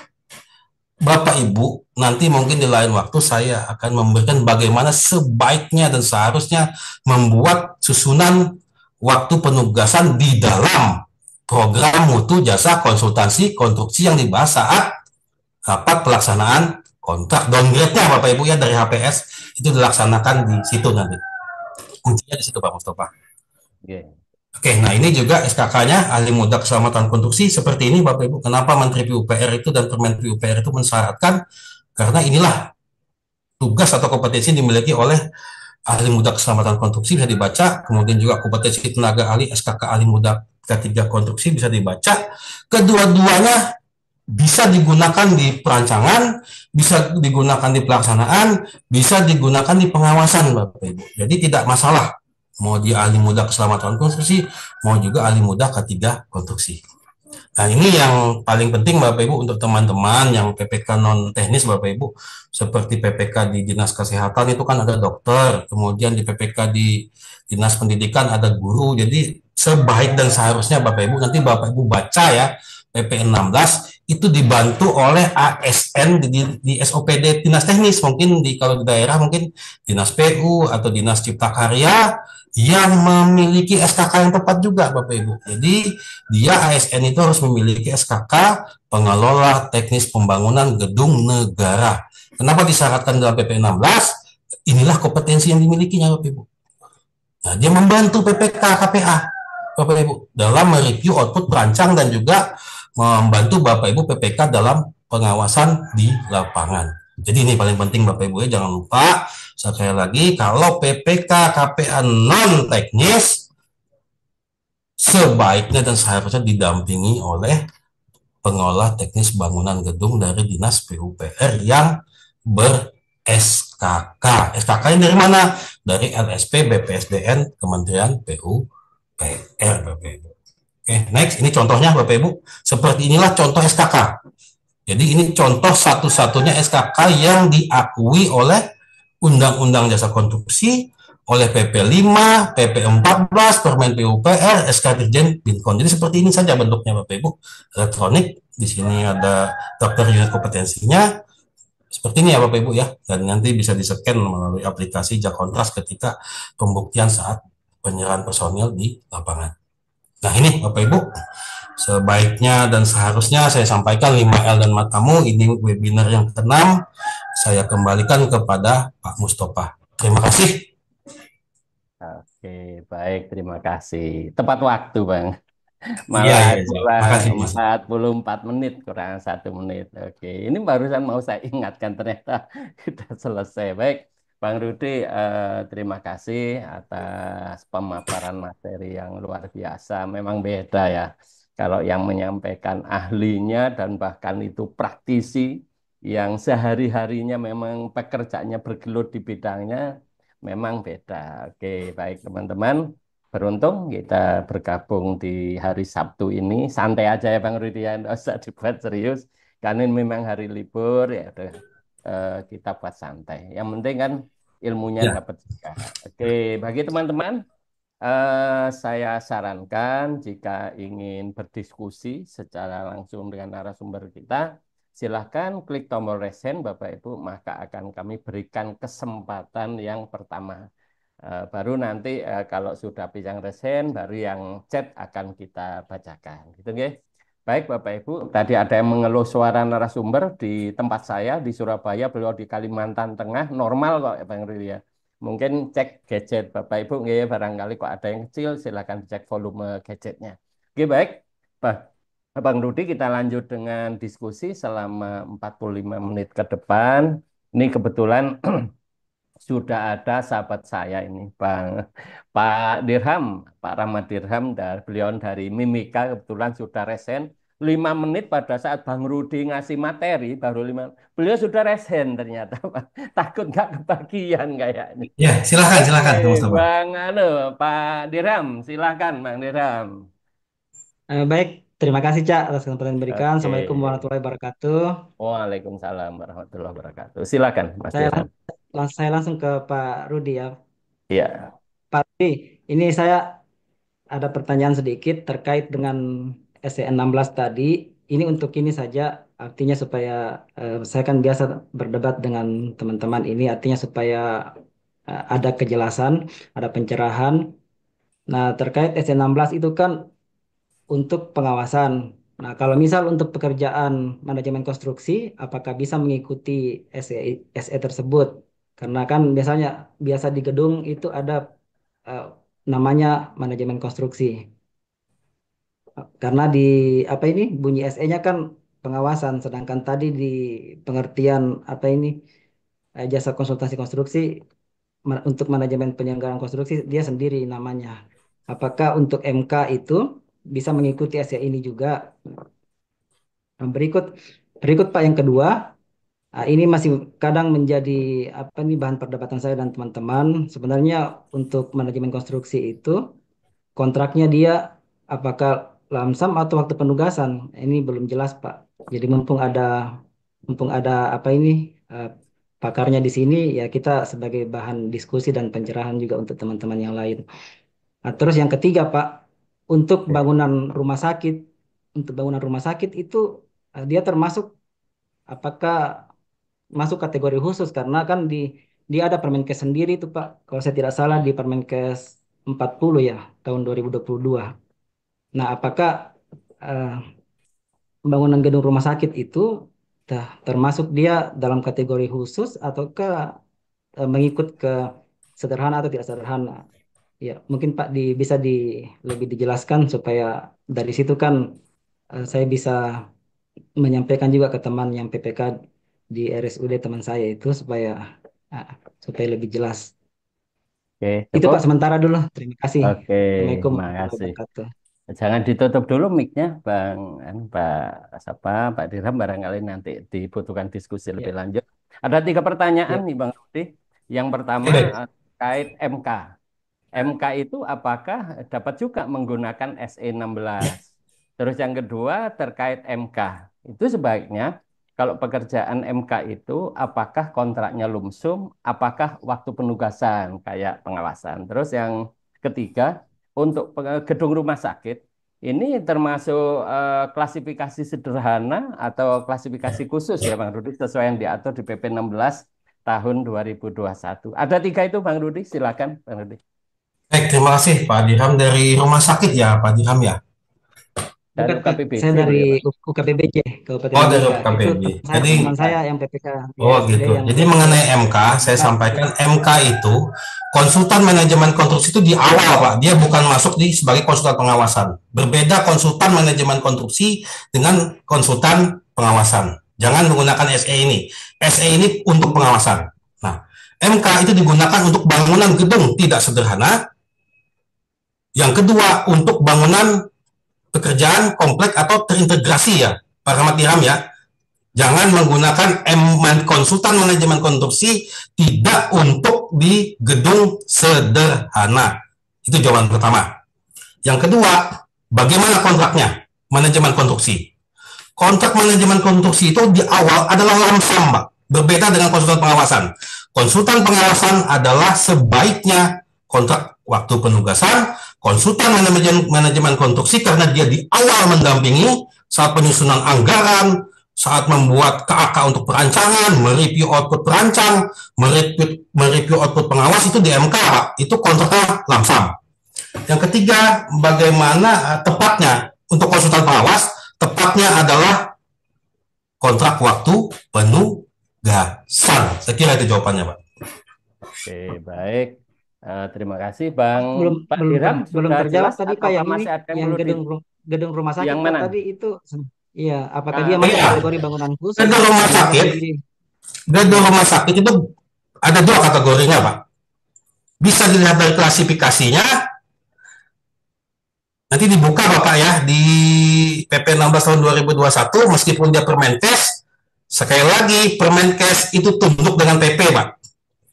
Bapak Ibu, nanti mungkin di lain waktu saya akan memberikan bagaimana sebaiknya dan seharusnya membuat susunan waktu penugasan di dalam program mutu jasa konsultansi konstruksi yang dibahas saat rapat pelaksanaan kontrak downgrade-nya Bapak Ibu ya dari HPS itu dilaksanakan di situ nanti. Kuncinya di situ Pak Mustafa. Oke. Oke, nah ini juga SKK-nya ahli muda keselamatan konstruksi seperti ini Bapak Ibu. Kenapa Menteri PUPR itu dan Permen PUPR itu mensyaratkan karena inilah tugas atau kompetensi yang dimiliki oleh ahli muda keselamatan konstruksi bisa dibaca, kemudian juga kompetensi tenaga ahli SKK ahli muda K3 konstruksi bisa dibaca. Kedua-duanya bisa digunakan di perancangan, bisa digunakan di pelaksanaan, bisa digunakan di pengawasan Bapak Ibu. Jadi tidak masalah mau di ahli muda keselamatan konstruksi, mau juga ahli muda K3 konstruksi. Nah, ini yang paling penting Bapak Ibu untuk teman-teman yang PPK non teknis Bapak Ibu, seperti PPK di Dinas Kesehatan itu kan ada dokter, kemudian di PPK di Dinas Pendidikan ada guru. Jadi sebaik dan seharusnya Bapak Ibu nanti Bapak Ibu baca ya PP 16 itu dibantu oleh ASN di SOPD Dinas Teknis, mungkin di kalau di daerah mungkin Dinas PU atau Dinas Cipta Karya yang memiliki SKK yang tepat juga Bapak Ibu. Jadi dia ASN itu harus memiliki SKK pengelola teknis pembangunan gedung negara. Kenapa disyaratkan dalam PP 16? Inilah kompetensi yang dimilikinya Bapak Ibu. Nah, dia membantu PPK KPA Bapak Ibu dalam mereview output perancang dan juga membantu Bapak Ibu PPK dalam pengawasan di lapangan. Jadi ini paling penting Bapak Ibu ya, jangan lupa sekali lagi kalau PPK KPA non teknis sebaiknya dan seharusnya didampingi oleh pengelola teknis bangunan gedung dari Dinas PUPR yang ber SKK. SKK-nya dari mana? Dari LSP BPSDN Kementerian PUPR Bapak Ibu. Oke, next ini contohnya Bapak Ibu. Seperti inilah contoh SKK. Jadi ini contoh satu-satunya SKK yang diakui oleh Undang-Undang Jasa Konstruksi, oleh PP 5, PP 14, Permen PUPR, SK Dirjen Binkon. Jadi seperti ini saja bentuknya Bapak Ibu. Elektronik, di sini ada daftar unit kompetensinya. Seperti ini ya Bapak Ibu ya. Dan nanti bisa di-scan melalui aplikasi Jakontras ketika pembuktian saat penyerahan personil di lapangan. Nah ini Bapak Ibu, sebaiknya dan seharusnya saya sampaikan 5L dan matamu, ini webinar yang ke-6, saya kembalikan kepada Pak Mustafa. Terima kasih. Oke, baik, terima kasih. Tepat waktu, Bang. Iya, Malah iya, iya. kurang Makasih Mas. 44 menit, kurang 1 menit. Oke, ini barusan mau saya ingatkan ternyata kita selesai. Baik, Bang Rudi, terima kasih atas pemaparan materi yang luar biasa. Memang beda ya. Kalau yang menyampaikan ahlinya dan bahkan itu praktisi yang sehari-harinya memang pekerjaannya bergelut di bidangnya, memang beda. Oke, baik teman-teman. Beruntung kita bergabung di hari Sabtu ini. Santai aja ya Bang Rudi ya, nggak usah dibuat serius. Karena ini memang hari libur ya udah kita buat santai. Yang penting kan ilmunya Ya, dapat juga. Oke, bagi teman-teman, saya sarankan jika ingin berdiskusi secara langsung dengan narasumber kita, silahkan klik tombol resen Bapak Ibu, maka akan kami berikan kesempatan yang pertama. Baru nanti kalau sudah pisang resen, baru yang chat akan kita bacakan. Gitu, nggih? Baik Bapak Ibu, tadi ada yang mengeluh suara narasumber di tempat saya di Surabaya, beliau di Kalimantan Tengah, normal kok ya Bang Rili ya. Mungkin cek gadget Bapak Ibu, nggih, barangkali kok ada yang kecil, silakan cek volume gadgetnya. Oke baik, Bang Rudi kita lanjut dengan diskusi selama 45 menit ke depan. Ini kebetulan sudah ada sahabat saya ini, Pak Dirham, Pak Rahmat Dirham, dari beliau dari Mimika kebetulan sudah resen 5 menit pada saat Bang Rudi ngasih materi baru 5, beliau sudah resen ternyata, Pak. Takut nggak kebagian kayaknya. ya, silakan, Oke, silakan, Mas Mustafa. Pak Dirham, silahkan Bang Dirham. Baik, terima kasih Cak atas kesempatan yang diberikan. Oke, Assalamualaikum warahmatullahi wabarakatuh. Waalaikumsalam warahmatullahi wabarakatuh. Silakan Mas Saya, Dirham. saya langsung ke Pak Rudi ya. Iya, Pak Rudi, ini saya ada pertanyaan sedikit terkait dengan SE16 tadi. Ini untuk ini saja, artinya supaya saya kan biasa berdebat dengan teman-teman ini, artinya supaya ada kejelasan, ada pencerahan. Nah, terkait SE16 itu kan untuk pengawasan. Nah, kalau misal untuk pekerjaan manajemen konstruksi, apakah bisa mengikuti SE tersebut? Karena kan biasa di gedung itu ada eh, namanya manajemen konstruksi. Karena di apa ini bunyi SE-nya kan pengawasan, sedangkan tadi di pengertian apa ini jasa konsultasi konstruksi untuk manajemen penyelenggaraan konstruksi dia sendiri namanya. Apakah untuk MK itu bisa mengikuti SE ini juga? Nah, berikut berikut Pak yang kedua, ini masih kadang menjadi apa nih bahan perdebatan saya dan teman-teman. Sebenarnya untuk manajemen konstruksi itu kontraknya dia apakah lamsam atau waktu penugasan? Ini belum jelas, Pak. Jadi mumpung ada apa ini eh, pakarnya di sini ya kita sebagai bahan diskusi dan pencerahan juga untuk teman-teman yang lain. Nah, terus yang ketiga, Pak, untuk bangunan rumah sakit, itu dia termasuk apakah masuk kategori khusus karena kan dia ada Permenkes sendiri itu Pak. Kalau saya tidak salah di Permenkes 40 ya tahun 2022. Nah, apakah eh, bangunan gedung rumah sakit itu termasuk dia dalam kategori khusus ataukah mengikut ke sederhana atau tidak sederhana? Ya, mungkin Pak bisa lebih dijelaskan supaya dari situ kan saya bisa menyampaikan juga ke teman yang PPK di RSUD teman saya itu ah, supaya lebih jelas. oke, Itu Pak cukup. sementara dulu. Terima kasih. Oke, Assalamualaikum warahmatullahi makasih. wabarakatuh. Jangan ditutup dulu mic-nya, Pak siapa, Pak Dirham barangkali nanti dibutuhkan diskusi Ya, lebih lanjut. Ada 3 pertanyaan ya. nih Bang Rudi. Yang pertama Baik. terkait MK. MK itu apakah dapat juga menggunakan SE16? Terus yang kedua terkait MK. Itu sebaiknya kalau pekerjaan MK itu apakah kontraknya lumsum, apakah waktu penugasan kayak pengawasan. Terus yang ketiga untuk gedung rumah sakit ini termasuk klasifikasi sederhana atau klasifikasi khusus ya Bang Rudi sesuai yang diatur di PP 16 tahun 2021. Ada 3 itu Bang Rudi, silakan Bang Rudi. Baik, terima kasih Pak Dirham dari rumah sakit ya, Pak Dirham ya. Dan Bukan Pak, UKPBC saya dari beliau Pak. UKPBJ Kabupaten Oh, dari Mimika. Itu KPB. Jadi, teman saya Ah, yang PPK di oh RSUD gitu. yang Jadi PPK mengenai MK, saya MK. Ya, sampaikan MK itu konsultan manajemen konstruksi itu di awal, Pak. Dia bukan masuk sebagai konsultan pengawasan. Berbeda konsultan manajemen konstruksi dengan konsultan pengawasan. Jangan menggunakan SE ini. SE ini untuk pengawasan. Nah, MK itu digunakan untuk bangunan gedung tidak sederhana. Yang kedua, untuk bangunan pekerjaan kompleks atau terintegrasi ya, Pak Rahmat Ilham ya. Jangan menggunakan konsultan manajemen konstruksi tidak untuk di gedung sederhana. Itu jawaban pertama. Yang kedua, bagaimana kontraknya? Manajemen konstruksi. Kontrak manajemen konstruksi itu di awal adalah lamsam, Pak. Berbeda dengan konsultan pengawasan. Konsultan pengawasan adalah sebaiknya kontrak waktu penugasan, konsultan manajemen konstruksi karena dia di awal mendampingi saat penyusunan anggaran, saat membuat KAK untuk perancangan, mereview output perancang, mereview output pengawas itu di MK, Pak. Itu kontraknya lamsam. Yang ketiga, bagaimana tepatnya untuk konsultan pengawas, tepatnya adalah kontrak waktu penugasan. Saya kira itu jawabannya, Pak. Oke, baik. Terima kasih Bang belum Pak belum Dirham. belum Sudah terjawab jelas tadi Pak atau yang ini, masih ada yang yang perlu di gedung rumah sakit yang Pak mana? tadi itu, iya, apakah dia Nah, masuk Iya, kategori bangunan khusus gedung rumah atau sakit, di gedung rumah sakit itu ada dua kategorinya, Pak. Bisa dilihat dari klasifikasinya. Nanti dibuka Bapak ya di PP 16 tahun 2021, meskipun dia Permenkes, sekali lagi Permenkes itu tunduk dengan PP, Pak.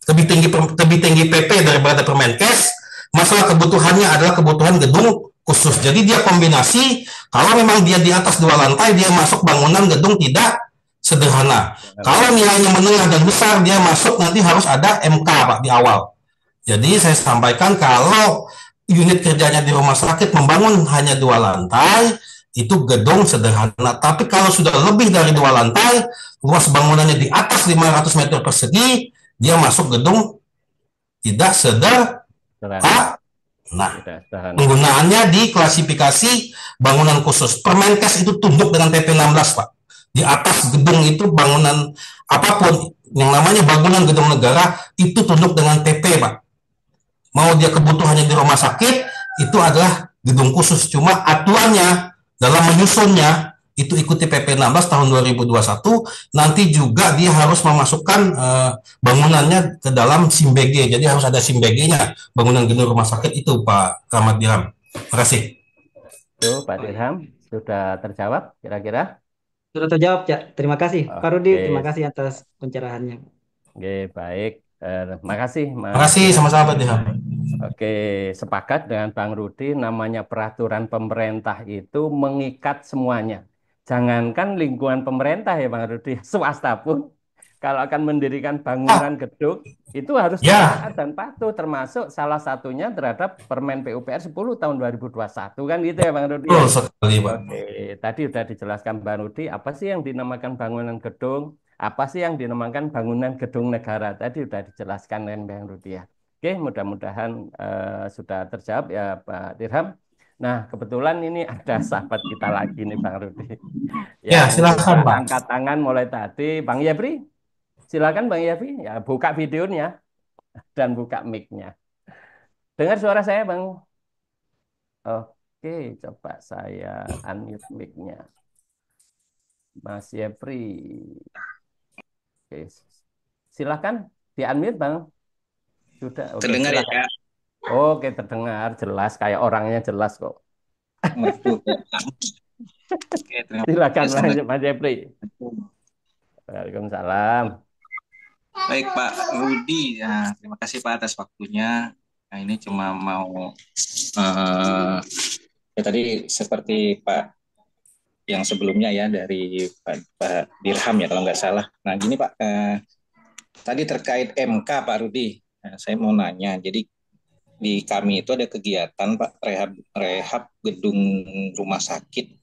Lebih tinggi PP daripada Permenkes. Masalah kebutuhannya adalah kebutuhan gedung khusus. Jadi dia kombinasi, kalau memang dia di atas 2 lantai, dia masuk bangunan gedung tidak sederhana. Kalau nilainya menengah dan besar, dia masuk nanti harus ada MK, Pak, di awal. Jadi saya sampaikan kalau unit kerjanya di rumah sakit membangun hanya 2 lantai, itu gedung sederhana. Tapi kalau sudah lebih dari 2 lantai, luas bangunannya di atas 500 meter persegi, dia masuk gedung tidak sederhana. Nah, penggunaannya di klasifikasi bangunan khusus. Permenkes itu tunduk dengan PP 16, Pak. Di atas gedung itu bangunan apapun yang namanya bangunan gedung negara itu tunduk dengan PP, Pak. Mau dia kebutuhannya di rumah sakit, itu adalah gedung khusus. Cuma aturannya dalam menyusunnya itu ikuti PP 16 tahun 2021. Nanti juga dia harus memasukkan bangunannya ke dalam SIM-BG. Jadi harus ada SIM-BG-nya bangunan gedung rumah sakit itu, Pak Rahmat Dirham. Terima kasih. Tuh, Pak Dirham sudah terjawab kira-kira? sudah terjawab ya. Terima kasih Pak Rudi, terima Oke, kasih atas pencerahannya. oke, baik. Makasih Terima Mas kasih Dirham. sama-sama, Pak Dirham. Oke, sepakat dengan Bang Rudi, namanya peraturan pemerintah itu mengikat semuanya. Jangankan lingkungan pemerintah ya Bang Rudi, swasta pun kalau akan mendirikan Ah, bangunan gedung itu harus ya, taat dan patuh, termasuk salah satunya terhadap Permen PUPR 10 tahun 2021 kan gitu ya Bang Rudi betul ya. sekali, Pak. Oke, tadi sudah dijelaskan Bang Rudi, apa sih yang dinamakan bangunan gedung, apa sih yang dinamakan bangunan gedung negara, tadi sudah dijelaskan kan Bang Rudi ya. Oke, mudah-mudahan sudah terjawab ya Pak Dirham. Nah, kebetulan ini ada sahabat kita lagi nih Bang Rudi Ya, yang silakan, sudah Pak. angkat tangan mulai tadi. Bang Yebri, silakan Bang Yebri, ya buka videonya dan buka mic-nya. Dengar suara saya Bang? Oke, coba saya unmute mic-nya. Mas Yebri. Oke, silakan di-unmute Bang. Sudah, oke Terdengar ya, silakan. Kak? Oke, terdengar jelas kayak orangnya jelas kok. Waduh. Oke, terima Silakan kasih. lanjut Mas Jepri. Waalaikumsalam. Baik, Pak Rudi. Ya, terima kasih Pak atas waktunya. Nah, ini cuma mau ya tadi seperti Pak yang sebelumnya ya dari Pak Dirham ya kalau nggak salah. Nah, gini Pak, tadi terkait MK Pak Rudi. Nah, saya mau nanya. Jadi di kami itu ada kegiatan Pak rehab gedung rumah sakit.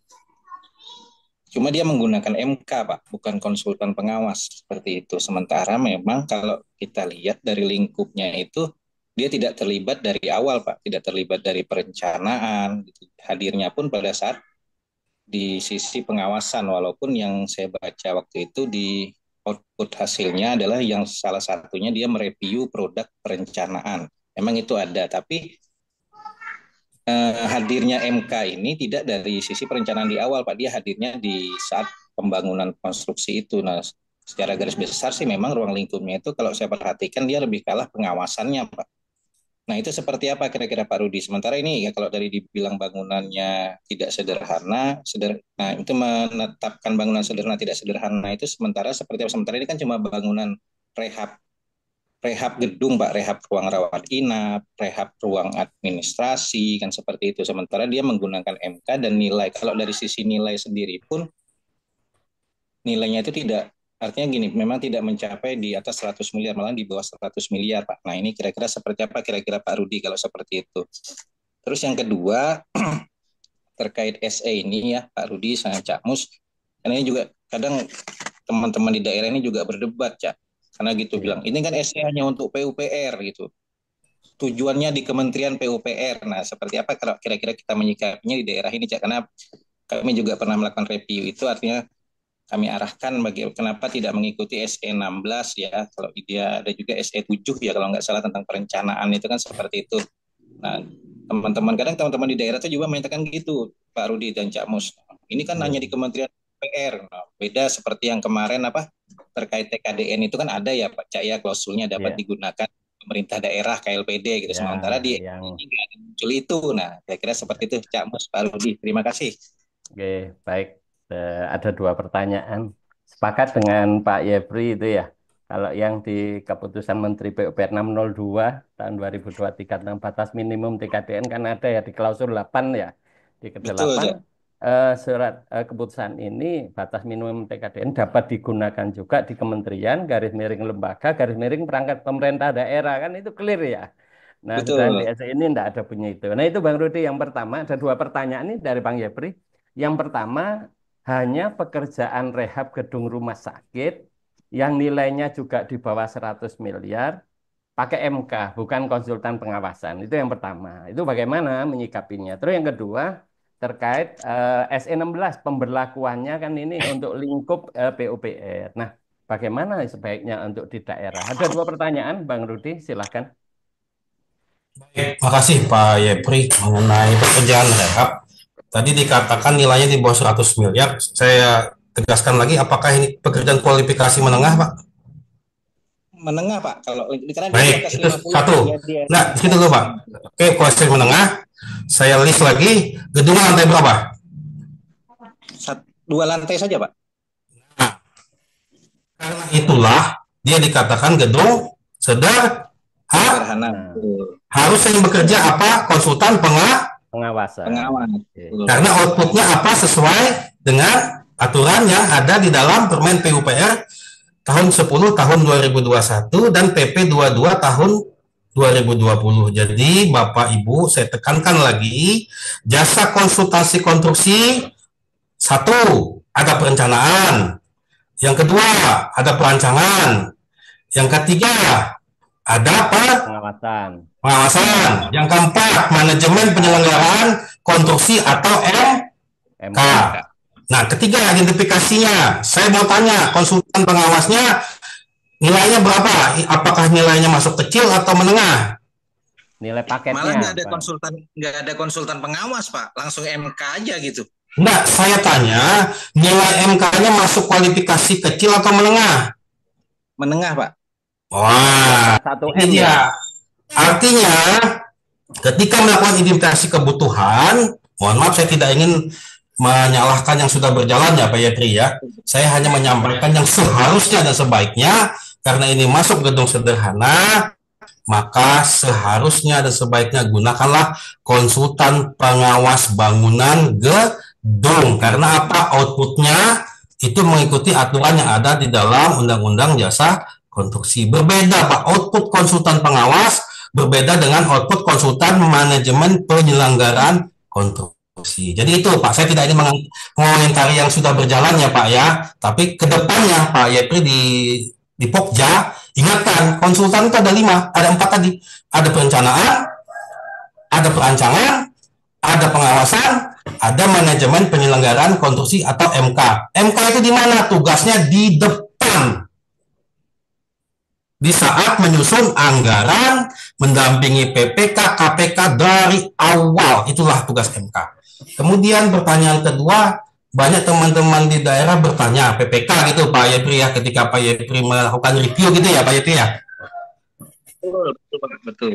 Cuma dia menggunakan MK, Pak, bukan konsultan pengawas seperti itu. Sementara memang kalau kita lihat dari lingkupnya itu, dia tidak terlibat dari awal, Pak. Tidak terlibat dari perencanaan. Gitu. Hadirnya pun pada saat di sisi pengawasan, walaupun yang saya baca waktu itu di output hasilnya adalah yang salah satunya dia mereview produk perencanaan. Memang itu ada, tapi hadirnya MK ini tidak dari sisi perencanaan di awal, Pak. Dia hadirnya di saat pembangunan konstruksi itu. Nah, secara garis besar sih memang ruang lingkupnya itu kalau saya perhatikan dia lebih kalah pengawasannya, Pak. Nah, itu seperti apa kira-kira Pak Rudi? Sementara ini ya kalau dari dibilang bangunannya tidak sederhana, nah itu menetapkan bangunan sederhana tidak sederhana itu sementara seperti apa? Sementara ini kan cuma bangunan rehab rehab gedung, Pak, rehab ruang rawat inap, rehab ruang administrasi, kan seperti itu. Sementara dia menggunakan MK dan nilai, kalau dari sisi nilai sendiri pun, nilainya itu tidak, artinya gini, memang tidak mencapai di atas 100 miliar, malah di bawah 100 miliar, Pak. Nah, ini kira-kira seperti apa kira-kira Pak Rudi kalau seperti itu. Terus yang kedua, terkait SE ini ya, Pak Rudi, saya Cak Mus, karena ini juga kadang teman-teman di daerah ini juga berdebat, Cak. Karena gitu bilang, ini kan SE hanya untuk PUPR gitu. Tujuannya di Kementerian PUPR. Nah, seperti apa kalau kira-kira kita menyikapinya di daerah ini, Cak? Karena kami juga pernah melakukan review itu, artinya kami arahkan kenapa tidak mengikuti SE 16 ya, kalau dia ada juga SE 7 ya kalau nggak salah tentang perencanaan itu kan seperti itu. Nah, kadang teman-teman di daerah itu juga menyatakan gitu, Pak Rudi dan Cak Mus. Ini kan hanya di Kementerian PUPR. Nah, beda seperti yang kemarin terkait TKDN itu kan ada ya Pak Cak ya, klausulnya dapat digunakan pemerintah daerah KLPD gitu. Sementara di yang ini nggak ada muncul itu. Nah, kira-kira seperti itu Cak Mus, Pak Rudi. Terima kasih. Oke, baik. Ada dua pertanyaan. Sepakat dengan Pak Yepri itu ya. Kalau yang di keputusan Menteri PUPR 602 tahun 2023 tentang batas minimum TKDN kan ada ya di klausul 8 ya. Di Betul, ke-8 Cak. surat keputusan ini batas minimum TKDN dapat digunakan juga di kementerian, garis miring lembaga, garis miring perangkat pemerintah daerah, kan itu clear ya. Nah, sedangkan di Betul. SE ini tidak ada punya itu. Nah, itu Bang Rudi yang pertama. Ada dua pertanyaan ini dari Bang Yepri. Yang pertama, hanya pekerjaan rehab gedung rumah sakit yang nilainya juga di bawah 100 miliar pakai MK, bukan konsultan pengawasan. Itu yang pertama. Itu bagaimana menyikapinya. Terus yang kedua, terkait SE 16, pemberlakuannya kan ini untuk lingkup PUPR. Nah, bagaimana sebaiknya untuk di daerah? Ada dua pertanyaan, Bang Rudi, silahkan. Terima kasih Pak Yepri mengenai pekerjaan rehab. Tadi dikatakan nilainya di bawah 100 miliar. Saya tegaskan lagi, apakah ini pekerjaan kualifikasi menengah, Pak? Menengah, Pak. Kalau karena dia di Baik, atas itu 50, satu. dia Nah, situ dulu, Pak. Oke, kualifikasi menengah. Saya list lagi, gedung lantai berapa? dua lantai saja, Pak. Nah, karena itulah dia dikatakan gedung sederhana. Sederhana. Harus yang bekerja apa? Konsultan Pengawasan. Pengawas. Karena outputnya apa sesuai dengan aturan yang ada di dalam Permen PUPR tahun 10 tahun 2021 dan PP 22 tahun 2020. Jadi Bapak Ibu, saya tekankan lagi, jasa konsultasi konstruksi, satu, ada perencanaan. Yang kedua, ada perancangan. Yang ketiga, ada Pengawasan. pengawasan. Yang keempat, manajemen penyelenggaraan konstruksi atau MK. Nah, ketiga, identifikasinya. Saya mau tanya, konsultan pengawasnya nilainya berapa? Apakah nilainya masuk kecil atau menengah? Nilai paketnya. Malah nggak ada konsultan pengawas, Pak. Langsung MK aja gitu. Enggak, saya tanya, nilai MK-nya masuk kualifikasi kecil atau menengah? Menengah, Pak. Wah, Satu ini dia. Artinya, ketika melakukan identifikasi kebutuhan, mohon maaf saya tidak ingin menyalahkan yang sudah berjalan ya Pak Yepri ya. Saya hanya menyampaikan yang seharusnya dan sebaiknya, karena ini masuk gedung sederhana, maka seharusnya dan sebaiknya gunakanlah konsultan pengawas bangunan gedung. Karena apa? Outputnya itu mengikuti aturan yang ada di dalam Undang-Undang Jasa Konstruksi. Berbeda Pak, output konsultan pengawas berbeda dengan output konsultan manajemen penyelenggaraan konstruksi. Jadi itu Pak, saya tidak ingin mengomentari yang sudah berjalan ya Pak ya, tapi kedepannya Pak Yepri di Pokja, ingatkan konsultan itu ada 5, ada 4 tadi, ada perencanaan, ada perancangan, ada pengawasan, ada manajemen penyelenggaraan konstruksi atau MK. MK itu di mana? Tugasnya di depan. Di saat menyusun anggaran, mendampingi PPK, KPK dari awal. Itulah tugas MK. Kemudian pertanyaan kedua, banyak teman-teman di daerah bertanya PPK gitu Pak Yepri ya, ketika Pak Yepri melakukan review gitu ya Pak Yepri ya. Betul, betul, Pak. Betul.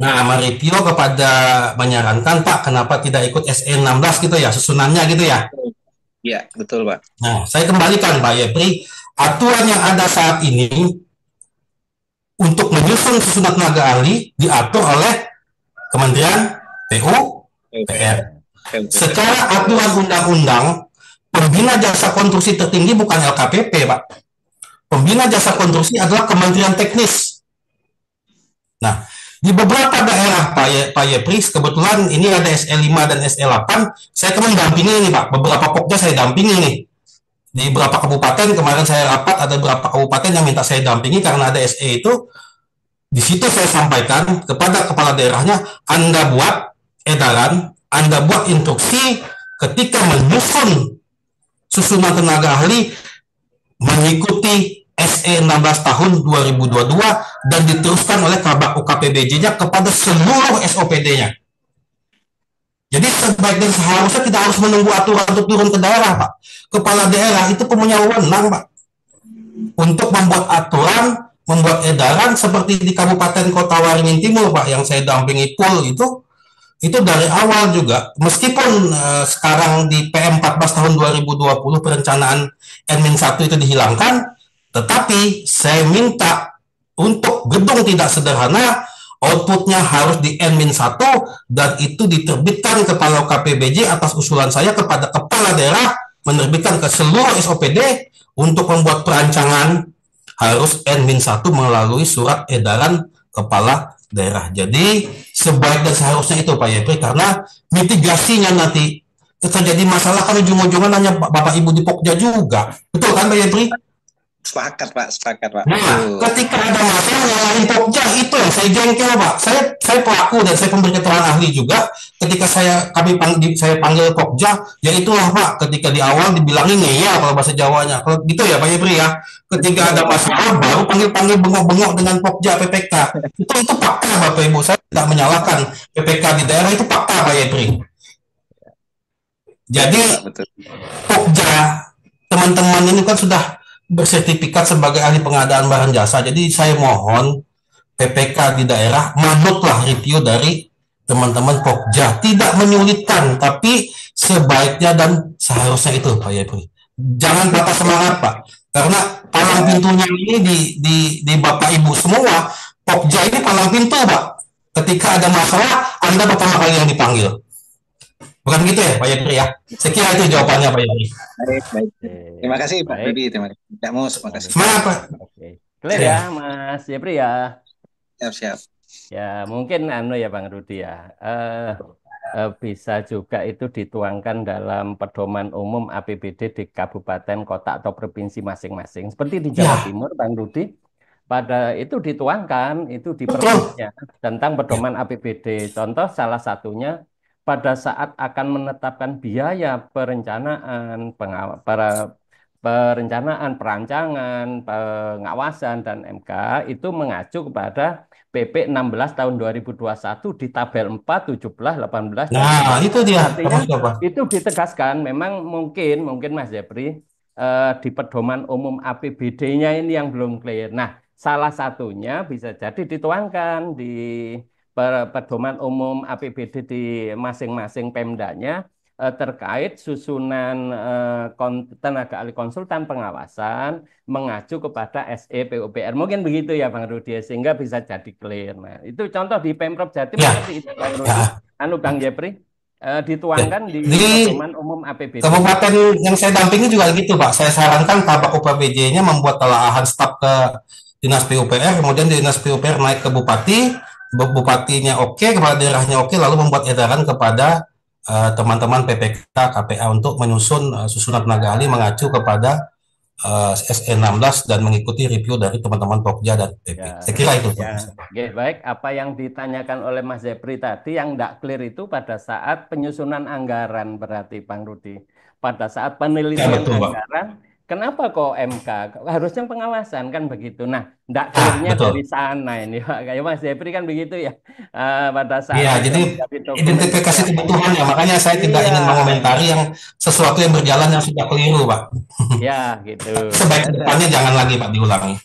Nah, mereview kepada menyarankan Pak kenapa tidak ikut SE 16 gitu ya, susunannya gitu ya. Iya, betul, Pak. Nah, saya kembalikan Pak Yepri, aturan yang ada saat ini untuk menyusun susunan tenaga ahli diatur oleh Kementerian PUPR. Secara aturan undang-undang, pembina jasa konstruksi tertinggi bukan LKPP, Pak. Pembina jasa konstruksi adalah Kementerian Teknis. Nah, di beberapa daerah Pak Yepris, kebetulan ini ada SE5 dan SE8, saya kan mendampingi ini Pak, beberapa pokja saya dampingi nih. Di beberapa kabupaten, kemarin saya rapat, ada beberapa kabupaten yang minta saya dampingi karena ada SE itu. Di situ saya sampaikan kepada kepala daerahnya, Anda buat edaran, Anda buat instruksi ketika menyusun susunan tenaga ahli mengikuti SE 16 tahun 2022 dan diteruskan oleh Kabak UKPBJ-nya kepada seluruh SOPD-nya. Jadi sebaik dan seharusnya tidak harus menunggu aturan untuk turun ke daerah, Pak. Kepala daerah itu punya wewenang, Pak, untuk membuat aturan, membuat edaran seperti di Kabupaten Kota Waringin Timur, Pak, yang saya dampingi PUL itu dari awal juga, meskipun sekarang di PM 14 tahun 2020 perencanaan N-1 itu dihilangkan, tetapi saya minta untuk gedung tidak sederhana, outputnya harus di N-1 dan itu diterbitkan kepala KPBJ atas usulan saya kepada kepala daerah menerbitkan ke seluruh SOPD untuk membuat perancangan harus N-1 melalui surat edaran kepala daerah. Jadi sebaik dan seharusnya itu Pak Yepri, karena mitigasinya nanti terjadi masalah kan ujung-ujungnya nanya Bapak Ibu di Pokja juga. Betul kan Pak Yepri? Sepakat, Pak. Sepakat, Pak. Nah, ketika ada masalah nyalahin Pokja itu yang saya jengkel, Pak. Saya pelaku dan saya pemberi keterangan ahli juga. Ketika saya panggil Pokja, ya itulah Pak. Ketika di awal dibilangin ya kalau bahasa Jawanya. Kalau gitu ya Pak Yebri ya. Ketika ada masalah baru panggil bengok-bengok dengan Pokja PPK. Itu fakta Bapak Ibu. Saya tidak menyalahkan PPK di daerah, itu fakta Pak Yebri. Jadi Pokja teman-teman ini kan sudah bersertifikat sebagai ahli pengadaan barang jasa. Jadi saya mohon PPK di daerah manutlah review dari teman-teman Pokja. Tidak menyulitkan, tapi sebaiknya dan seharusnya itu Pak Yepri. Jangan patah semangat Pak. Karena palang pintunya ini di Bapak Ibu semua. Pokja ini palang pintu Pak. Ketika ada masalah, Anda pertama kali yang dipanggil. Bukan gitu ya Pak Yepri ya? Saya kira itu jawabannya Pak Yepri. Baik, baik. Terima kasih Pak Rudi, terima kasih. Terima kasih. Semangat Pak. Oke. Clear ya Mas Yepri ya? Siap-siap. Ya mungkin ya Bang Rudi ya. Bisa juga itu dituangkan dalam pedoman umum APBD di kabupaten, kota atau provinsi masing-masing. Seperti di Jawa Timur, Bang Rudi, pada itu dituangkan itu di perpusnya tentang pedoman APBD. Contoh salah satunya pada saat akan menetapkan biaya perencanaan, perancangan, pengawasan dan MK itu mengacu kepada PP 16 tahun 2021 di tabel 4, 17, 18 dan Nah, itu dia. artinya itu ditegaskan memang mungkin Mas Jepri di pedoman umum APBD-nya ini yang belum clear. Nah, salah satunya bisa jadi dituangkan di pedoman umum APBD di masing-masing Pemdanya terkait susunan tenaga ahli konsultan pengawasan mengacu kepada SE PUPR. Mungkin begitu ya Bang Rudi, sehingga bisa jadi clear. Nah, itu contoh di Pemprov Jatim seperti itu Bang Rudi. Bang Jepri dituangkan di pedoman umum APBD. Kabupaten yang saya dampingi juga gitu Pak. Saya sarankan Kabak UPBJ-nya membuat telaahan staf ke Dinas PUPR, kemudian Dinas PUPR naik ke Bupati, Bupatinya oke, kepala daerahnya oke, lalu membuat edaran kepada teman-teman PPK KPA untuk menyusun susunan tenaga ahli mengacu kepada SE 16 dan mengikuti review dari teman-teman Pokja dan PP. Saya kira itu. Ya, baik, apa yang ditanyakan oleh Mas Jepri tadi yang tidak clear itu pada saat penyusunan anggaran berarti Bang Rudi. Pada saat penelitian anggaran, kenapa kok MK? Harusnya pengawasan kan begitu. Nah, enggak Nah, clear-nya betul. dari sana ini Pak. Kayak Mas Jepri kan begitu ya. Pada saat Iya, sudah jadi menjadi dokumen itu identifikasi apa kebutuhan ya, makanya saya tidak iya, ingin mengomentari yang sesuatu yang berjalan yang sudah keliru, Pak. ya gitu. Sebaik Ya, depannya jangan lagi, Pak, diulangi.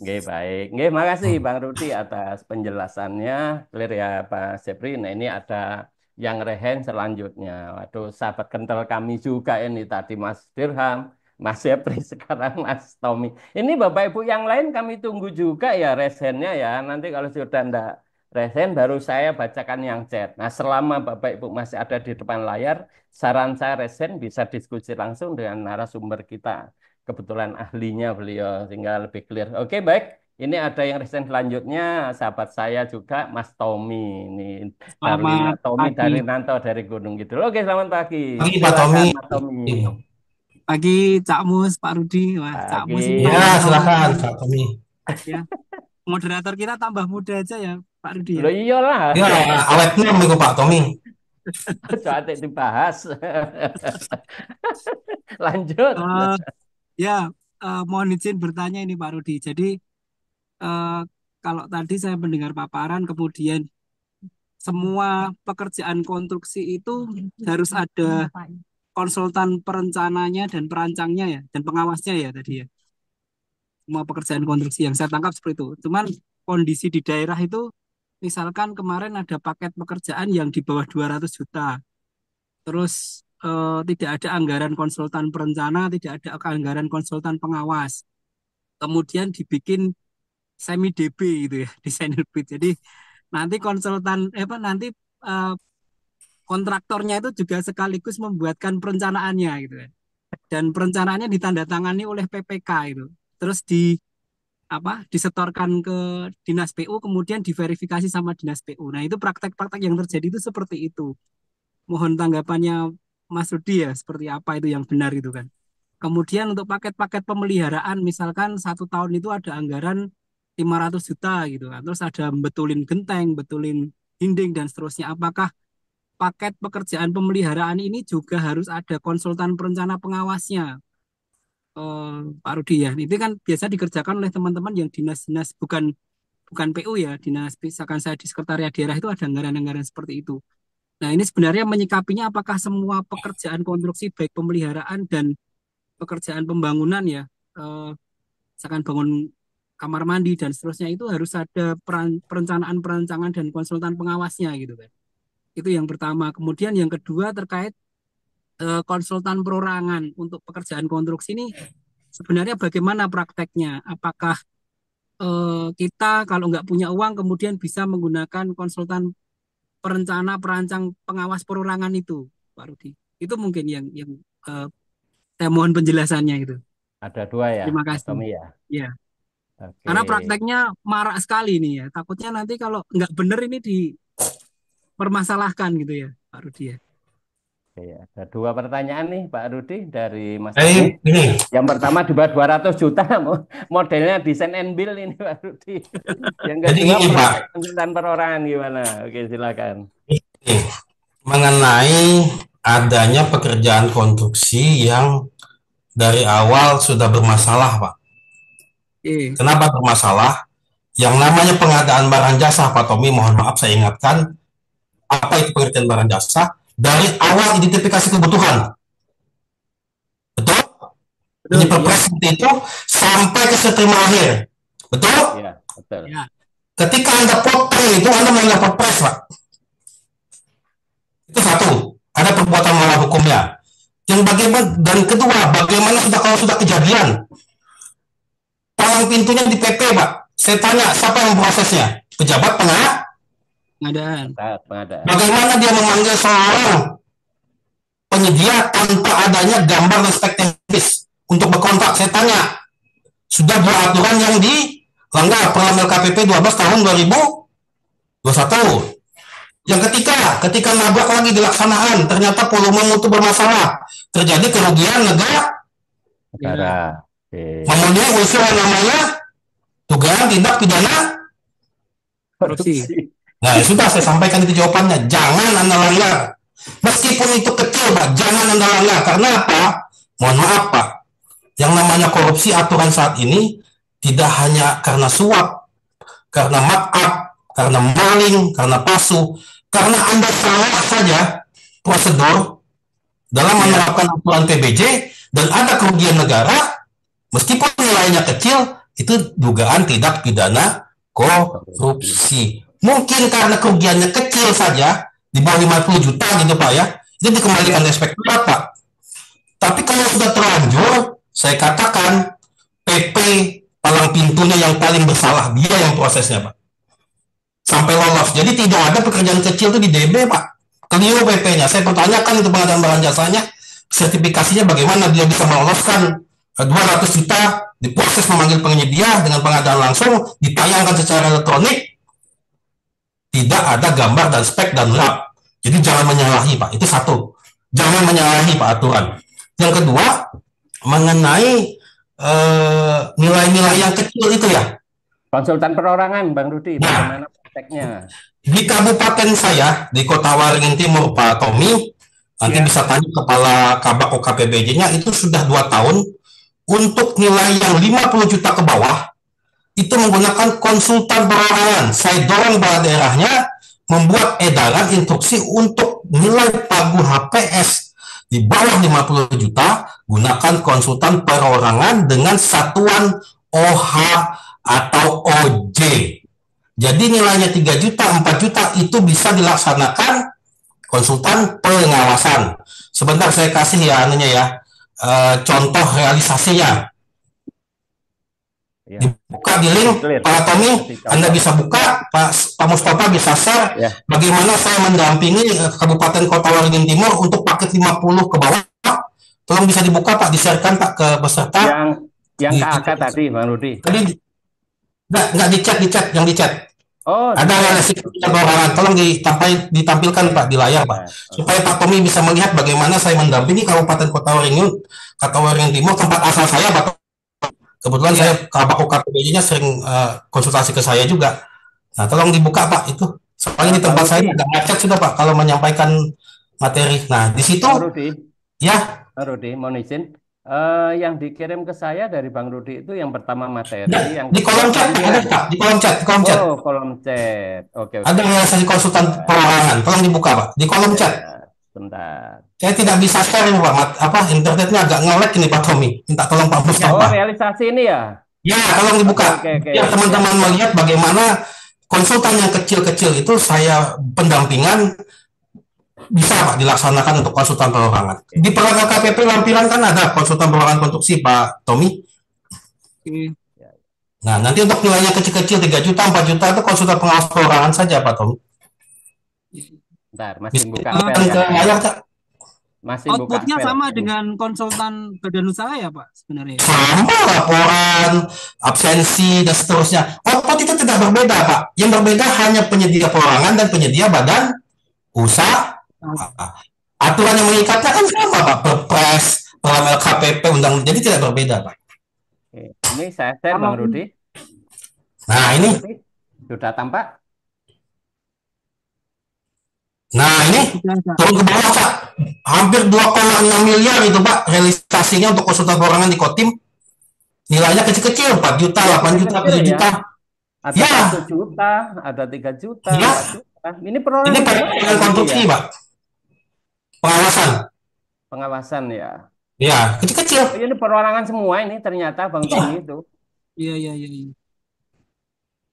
Oke, baik. Oke, makasih Hmm. Bang Rudi atas penjelasannya. Clear ya Pak Sepri. Nah, ini ada yang rehen selanjutnya. Waduh, sahabat kental kami juga ini tadi Mas Dirham, Mas Sepri, sekarang Mas Tommy. Ini Bapak Ibu yang lain kami tunggu juga ya resennya ya. Nanti kalau sudah enggak resen baru saya bacakan yang chat. Nah, selama Bapak Ibu masih ada di depan layar, saran saya resen bisa diskusi langsung dengan narasumber kita. Kebetulan ahlinya beliau sehingga lebih clear. Oke, baik. Ini ada yang resen selanjutnya, sahabat saya juga, Mas Tommy. Ini Darlina Selamat Tommy pagi. Darlinanto dari Gunung Kidul. Oke, selamat pagi. Pagi, Pak Silakan Tommy. Mas Tommy. Pagi Cak Mus, Pak Rudi. Wah, Cak Pagi. Mus ini Ya, tambah silakan, Pak Tommy. ya. Moderator kita tambah muda aja ya, Pak Rudi ya. Loh iyalah, Ya, awet nem itu Pak Tommy. coba dibahas. Lanjut. Eh, ya, mohon izin bertanya ini Pak Rudi. Jadi eh, kalau tadi saya mendengar paparan, kemudian semua pekerjaan konstruksi itu harus ada konsultan perencananya dan perancangnya ya, dan pengawasnya ya tadi ya. Semua pekerjaan konstruksi yang saya tangkap seperti itu. Cuman kondisi di daerah itu, misalkan kemarin ada paket pekerjaan yang di bawah 200 juta, terus tidak ada anggaran konsultan perencana, tidak ada anggaran konsultan pengawas, kemudian dibikin semi DB gitu ya, desainer bid. Jadi nanti konsultan, nanti eh, kontraktornya itu juga sekaligus membuatkan perencanaannya gitu kan. Dan perencanaannya ditandatangani oleh PPK itu. Terus disetorkan ke dinas PU kemudian diverifikasi sama dinas PU. Nah, itu praktek-praktek yang terjadi itu seperti itu. Mohon tanggapannya Mas Rudi ya, seperti apa itu yang benar itu kan. Kemudian untuk paket-paket pemeliharaan misalkan 1 tahun itu ada anggaran 500 juta gitu kan. Terus ada betulin genteng, betulin dinding dan seterusnya. Apakah paket pekerjaan pemeliharaan ini juga harus ada konsultan perencana pengawasnya? Pak Rudi ya. Itu kan biasa dikerjakan oleh teman-teman yang dinas-dinas bukan bukan PU ya, dinas misalkan saya di sekretariat daerah itu ada anggaran-anggaran seperti itu. Nah, ini sebenarnya menyikapinya apakah semua pekerjaan konstruksi baik pemeliharaan dan pekerjaan pembangunan ya, misalkan bangun kamar mandi dan seterusnya itu harus ada perencanaan perancangan dan konsultan pengawasnya gitu kan. Itu yang pertama. Kemudian yang kedua terkait konsultan perorangan untuk pekerjaan konstruksi ini sebenarnya bagaimana prakteknya? Apakah kita kalau nggak punya uang kemudian bisa menggunakan konsultan perencana, perancang, pengawas perorangan itu, Pak Rudi? Itu mungkin yang saya mohon penjelasannya itu. Ada dua ya, Terima Mas kasih. Tommy ya. Ya, Oke. karena prakteknya marak sekali nih ya. Takutnya nanti kalau nggak benar ini dipermasalahkan gitu ya, Pak Rudi ya. Oke, ada dua pertanyaan nih Pak Rudi dari Mas Ini, Tommy. ini, Yang pertama di bawah 200 juta modelnya desain and build ini Pak Rudi. Yang jadi kedua gini Pak, konsultan perorangan gimana? Oke, silakan. ini, mengenai adanya pekerjaan konstruksi yang dari awal sudah bermasalah Pak. Kenapa bermasalah? Yang namanya pengadaan barang jasa, Pak Tommy, mohon maaf saya ingatkan, apa itu pengertian barang jasa? Dari awal identifikasi kebutuhan. Betul? Ini perpres seperti itu sampai ke seterima akhir. Betul? Iya, betul. Ya. Ketika Anda potong itu, Anda melanggar perpres, Pak. Itu satu. Ada perbuatan melawan hukumnya. Yang bagaimana, dan kedua, bagaimana kalau sudah kejadian? Palang pintunya di PP, Pak. Saya tanya, siapa yang memprosesnya? Pejabat Pengadaan. Bagaimana dia memanggil seorang penyedia tanpa adanya gambar dan spek teknis untuk berkontrak? Saya tanya, sudah dua aturan yang dilanggar dalam LKPP 12 tahun 2021. Yang ketika nabrak lagi dilaksanaan, ternyata volume mutu bermasalah, terjadi kerugian negara. Memenuhi unsur yang namanya dugaan tindak pidana korupsi. Nah, sudah saya sampaikan itu jawabannya. Jangan Anda langgar. Meskipun itu kecil, Pak, jangan Anda langgar. Karena apa? Mohon maaf, Pak. Yang namanya korupsi aturan saat ini tidak hanya karena suap, karena markup, karena maling, karena palsu, karena Anda salah saja prosedur dalam menerapkan aturan PBJ dan ada kerugian negara, meskipun nilainya kecil, itu dugaan tindak pidana korupsi. Mungkin karena kerugiannya kecil saja, di bawah 50 juta gitu Pak ya, itu dikembalikan inspektorat Pak. Tapi kalau sudah terlanjur, saya katakan PP palang pintunya yang paling bersalah, dia yang prosesnya Pak. Sampai lolos. Jadi tidak ada pekerjaan kecil itu di DB Pak. Keliru PP-nya. Saya pertanyakan itu pengadaan barang jasanya, sertifikasinya bagaimana dia bisa meloloskan 200 juta diproses memanggil penyedia dengan pengadaan langsung, ditayangkan secara elektronik, tidak ada gambar dan spek dan lab. Jadi jangan menyalahi Pak. Itu satu. Jangan menyalahi Pak aturan. Yang kedua, mengenai nilai-nilai yang kecil itu ya. Konsultan perorangan, Bang Rudi, bagaimana prakteknya? Di kabupaten saya, di Kota Waringin Timur, Pak Tommy, nanti bisa tanya kepala Kabak OKPBJ-nya, itu sudah 2 tahun, untuk nilai yang 50 juta ke bawah, itu menggunakan konsultan perorangan. Saya dorong pada daerahnya, membuat edaran instruksi untuk nilai pagu HPS di bawah 50 juta, gunakan konsultan perorangan dengan satuan OH atau OJ. Jadi nilainya 3 juta, 4 juta itu bisa dilaksanakan konsultan pengawasan. Sebentar saya kasih ya anunya ya, contoh realisasinya. Ya. Dibuka di link Pak Tommy, Anda bisa buka, Pak Mustafa bisa share bagaimana saya mendampingi Kabupaten Kota Waringin Timur untuk paket 50 ke bawah. Tolong bisa dibuka Pak, di-sharekan Pak ke peserta. Yang KAK tadi, Bang Rudi. Tadi nggak di chat, yang di chat. Oh, ada realisasi perorangan. Tolong ditampilkan Pak di layar Pak, supaya Pak Tommy bisa melihat bagaimana saya mendampingi Kabupaten Kota Waringin Timur, tempat asal saya Pak. Kebetulan saya Kabak OKPBJ-nya sering konsultasi ke saya juga. Nah, tolong dibuka Pak itu. Soalnya di tempat saya ada macet sudah Pak kalau menyampaikan materi. Nah, di situ ya. Bang Rudi, mohon izin. Yang dikirim ke saya dari Bang Rudi itu yang pertama materi, yang di kolom chat ada Pak, di kolom chat. Oh, kolom chat. Oke. Ada realisasi konsultan perorangan. Tolong dibuka Pak, di kolom chat. Bentar. Saya tidak bisa share ini Pak, internetnya agak nge-lag ini Pak Tommy. Minta tolong Pak Mustafa. Oh, realisasi ini ya? Ya, tolong dibuka. Biar teman-teman melihat bagaimana konsultan yang kecil-kecil itu saya pendampingan bisa Pak dilaksanakan untuk konsultan perorangan. Di perangkat KPP lampiran kan ada konsultan perorangan konstruksi Pak Tommy. Nah, nanti untuk nilainya kecil-kecil 3 juta, 4 juta itu konsultan pengawas perorangan saja Pak Tommy. Bentar, masih buka Outputnya sama dengan konsultan badan usaha ya Pak sebenarnya? Sama, laporan, absensi, dan seterusnya. Output itu tidak berbeda Pak. Yang berbeda hanya penyedia perorangan dan penyedia badan usaha. Aturan yang mengikatnya kan sama Pak. Perpres, LKPP, undang-undang. Jadi tidak berbeda Pak. Ini saya share Bang Rudi. Nah ini. Sudah tampak? Nah ini turun ke bawah Pak, hampir 2,6 miliar itu Pak realisasinya untuk konsultan perorangan di Kotim. Nilainya kecil-kecil, 4 juta, 8 juta, 7 juta. Ada 1 juta, ada 3 juta, 4 juta. Ini perorangan. Ini konstruksi Pak. Pengawasan ya. Ya, kecil-kecil. Ini perorangan semua ini ternyata Bang Tommy itu. Iya.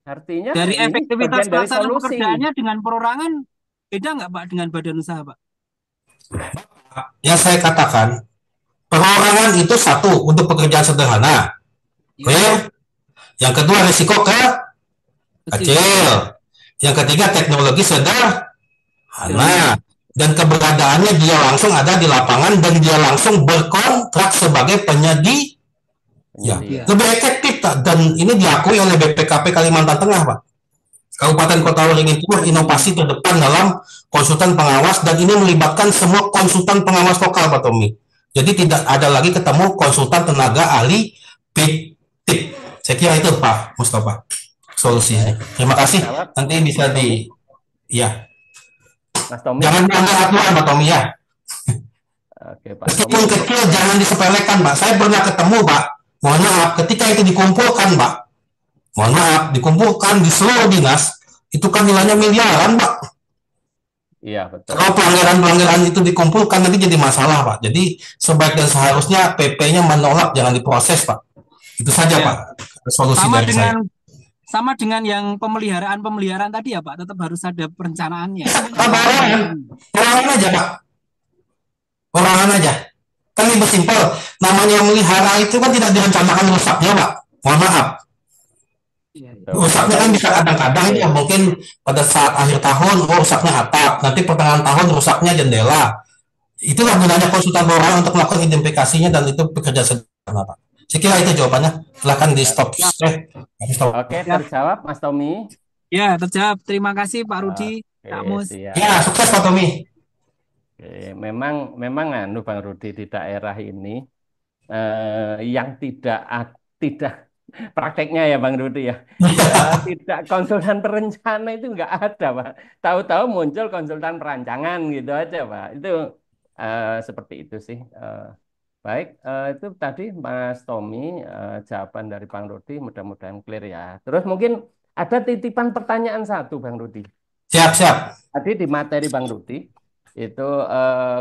Artinya dari efektivitas pelaksanaan pekerjaannya dengan perorangan beda nggak Pak dengan badan usaha Pak? Yang saya katakan, perorangan itu satu untuk pekerjaan sederhana. Oke. Yang kedua risiko kecil. Yang ketiga teknologi sederhana. Dan keberadaannya dia langsung ada di lapangan dan dia langsung berkontrak sebagai penyedia. Ya, lebih efektif dan ini diakui oleh BPKP Kalimantan Tengah Pak. Kabupaten Kota Waringin Timur inovasi terdepan dalam konsultan pengawas dan ini melibatkan semua konsultan pengawas lokal Pak Tommy. Jadi tidak ada lagi ketemu konsultan tenaga ahli fiktif. Saya kira itu Pak Mustafa solusinya. Terima kasih. Nanti bisa Mas Tommy. Jangan melanggar aturan Pak Tommy ya. Oke, Pak Meskipun Tommy. kecil jangan disepelekan, Pak. Saya pernah ketemu, Pak. Mohon maaf, ketika itu dikumpulkan, Pak. Mohon maaf, dikumpulkan di seluruh dinas, itu kan nilainya miliaran, Pak. Iya, betul. Kalau pelanggaran-pelanggaran itu dikumpulkan nanti jadi masalah, Pak. Jadi sebaik dan seharusnya PP-nya menolak, jangan diproses, Pak. Itu saja, Ya. Pak. Solusi Sama dari dengan saya. sama dengan yang pemeliharaan tadi ya Pak, tetap harus ada perencanaannya. Orangan aja, Pak. Orangan aja. Kan lebih simpel. Namanya melihara itu kan tidak direncanakan rusaknya, Pak. Mohon maaf. Iya, iya. Rusaknya kan bisa kadang-kadang ya mungkin pada saat akhir tahun rusaknya atap, nanti pertengahan tahun rusaknya jendela. Itulah gunanya konsultan keuangan untuk melakukan identifikasinya dan itu bekerja sederhana, Pak. Saya kira itu jawabannya. Silahkan di stop. Stop. Oke, terjawab Mas Tommy. Ya, terjawab. Terima kasih Pak Rudi, Kak Oke, Mus. siap. Ya, sukses Pak Tommy. Oke, memang anu Bang Rudi di daerah ini yang tidak prakteknya ya Bang Rudi ya. Tidak konsultan perencana itu nggak ada Pak. Tahu-tahu muncul konsultan perancangan gitu aja Pak. Itu seperti itu sih. Baik, itu tadi Mas Tommy jawaban dari Bang Rudi mudah-mudahan clear ya. Terus mungkin ada titipan pertanyaan satu Bang Rudi. Siap. Tadi di materi Bang Rudi itu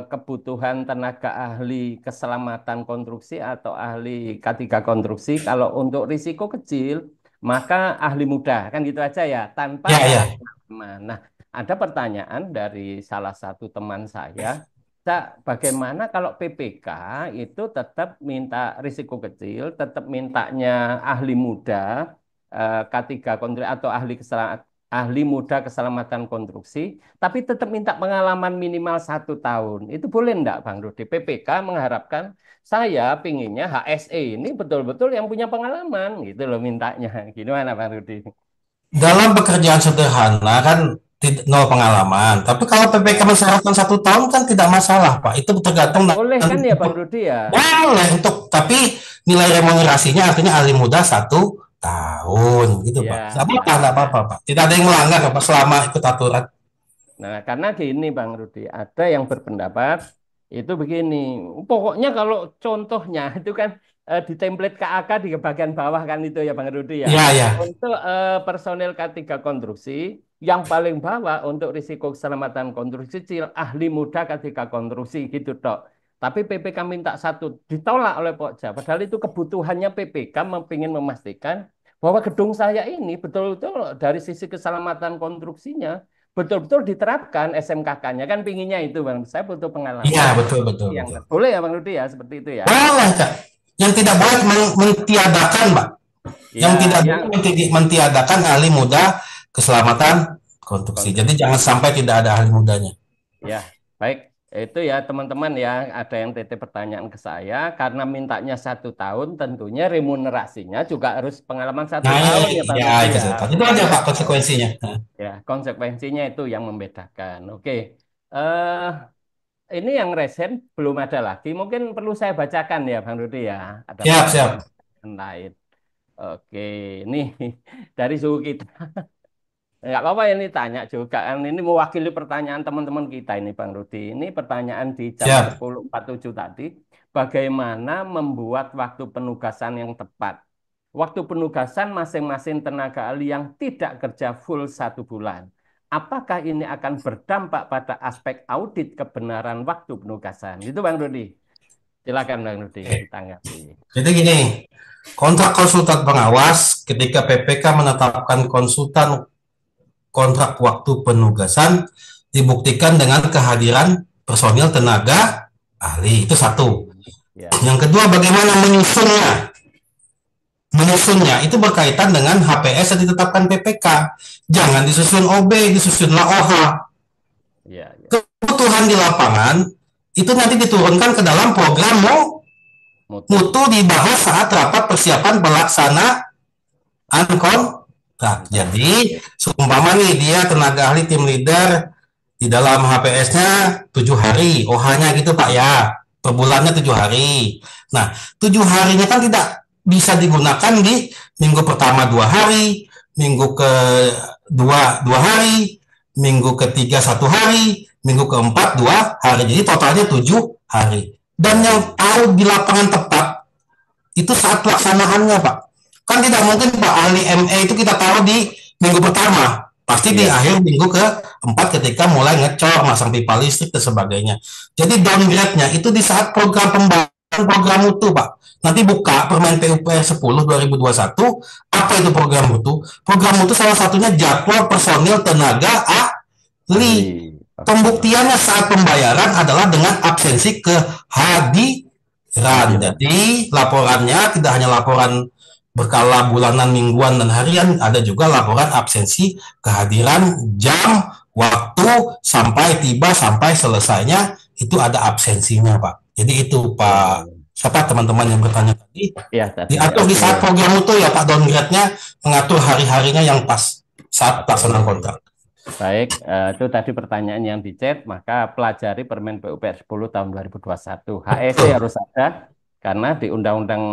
kebutuhan tenaga ahli keselamatan konstruksi atau ahli K3 konstruksi kalau untuk risiko kecil maka ahli muda kan gitu aja ya tanpa pengalaman. Nah, ada pertanyaan dari salah satu teman saya, Cak, bagaimana kalau PPK itu tetap minta risiko kecil, tetap mintanya ahli muda K3 konstruksi atau ahli muda keselamatan konstruksi, tapi tetap minta pengalaman minimal 1 tahun. Itu boleh enggak, Bang Rudi? PPK mengharapkan saya pinginnya HSE ini betul-betul yang punya pengalaman, gitu loh mintanya. Gimana, Bang Rudi? Dalam pekerjaan sederhana kan nol pengalaman. Tapi kalau PPK mensyaratkan 1 tahun kan tidak masalah, Pak. Itu tergantung. Boleh kan ya, Bang Rudi ya? Boleh tapi nilai remunerasinya artinya ahli muda 1 tahun gitu, Ya. Pak. Tidak apa-apa, Pak. Tidak ada yang melanggar, Pak, selama ikut aturan. Nah, karena gini Bang Rudi, ada yang berpendapat itu begini, pokoknya kalau contohnya itu kan di template KAK di bagian bawah kan itu ya Bang Rudi ya. Iya. Untuk personel K3 konstruksi, yang paling bawah untuk risiko keselamatan konstruksi kecil, ahli muda K3 konstruksi gitu dok. Tapi PPK minta 1, ditolak oleh Pokja. Padahal itu kebutuhannya PPK ingin memastikan bahwa gedung saya ini betul-betul dari sisi keselamatan konstruksinya betul-betul diterapkan SMKK-nya kan pinginnya itu Bang. Saya butuh pengalaman. Iya, betul. Boleh ya Bang Rudi ya seperti itu ya. Boleh, Kak. Yang tidak boleh mentiadakan, Pak. Yang tidak boleh mentiadakan ahli muda keselamatan konstruksi. Jadi jangan sampai tidak ada ahli mudanya. Ya, baik. Itu ya teman-teman ya, ada yang titip pertanyaan ke saya karena mintanya 1 tahun, tentunya remunerasinya juga harus pengalaman 1 tahun ya Pak. Itu aja Pak konsekuensinya. Ya, konsekuensinya itu yang membedakan. Oke, ini yang resen belum ada lagi, mungkin perlu saya bacakan ya Bang Rudi ya. Ada Siap. lain. Oke, ini dari suhu kita. Nggak apa-apa ini tanya juga kan ini mewakili pertanyaan teman-teman kita ini Bang Rudi. Ini pertanyaan di jam 10.47 tadi. Bagaimana membuat waktu penugasan yang tepat? Waktu penugasan masing-masing tenaga ahli yang tidak kerja full 1 bulan. Apakah ini akan berdampak pada aspek audit kebenaran waktu penugasan? Itu Bang Rudi. Silakan Bang Rudi ditanggapi. Jadi gini, kontrak konsultan pengawas ketika PPK menetapkan konsultan kontrak waktu penugasan dibuktikan dengan kehadiran personil tenaga ahli. Itu 1. Yang kedua, bagaimana menyusunnya? Menyusunnya itu berkaitan dengan HPS yang ditetapkan PPK. Jangan disusun OB, disusunlah OH. Kebutuhan di lapangan itu nanti diturunkan ke dalam program mutu dibahas saat rapat persiapan pelaksanaan kontrak. Jadi, seumpama nih dia tenaga ahli tim leader di dalam HPS-nya 7 hari, OH-nya gitu Pak ya, per bulannya 7 hari. Nah, 7 harinya kan tidak bisa digunakan di minggu pertama 2 hari, minggu ke-2 2 hari, minggu ketiga 1 hari, minggu keempat 2 hari, jadi totalnya 7 hari. Dan yang tahu di lapangan tepat itu saat pelaksanaannya, Pak. Kan tidak mungkin Pak ahli ME itu kita taruh di minggu pertama, pasti di Iya. akhir minggu keempat ketika mulai ngecor, masang pipa listrik dan sebagainya. Jadi downgrade-nya itu di saat program pembahasan program mutu, Pak. Nanti buka Permen PUPR 10 2021, apa itu program mutu? Program mutu salah satunya jadwal personil tenaga ahli. Ahli. Oke. Pembuktiannya saat pembayaran adalah dengan absensi kehadiran. Hadiran. Jadi laporannya tidak hanya laporan berkala bulanan, mingguan, dan harian, ada juga laporan absensi kehadiran, jam, waktu, sampai tiba, sampai selesainya, itu ada absensinya, Pak. Jadi itu Pak, Oke. siapa teman-teman yang bertanya tadi, Ya, tadi. diatur di saat Oke. program itu ya Pak, downgrade-nya mengatur hari-harinya yang pas saat pelaksanaan Oke. kontrak. Baik, itu tadi pertanyaan yang di chat, maka pelajari Permen PUPR 10 tahun 2021. HSE Betul. harus ada, karena di Undang-Undang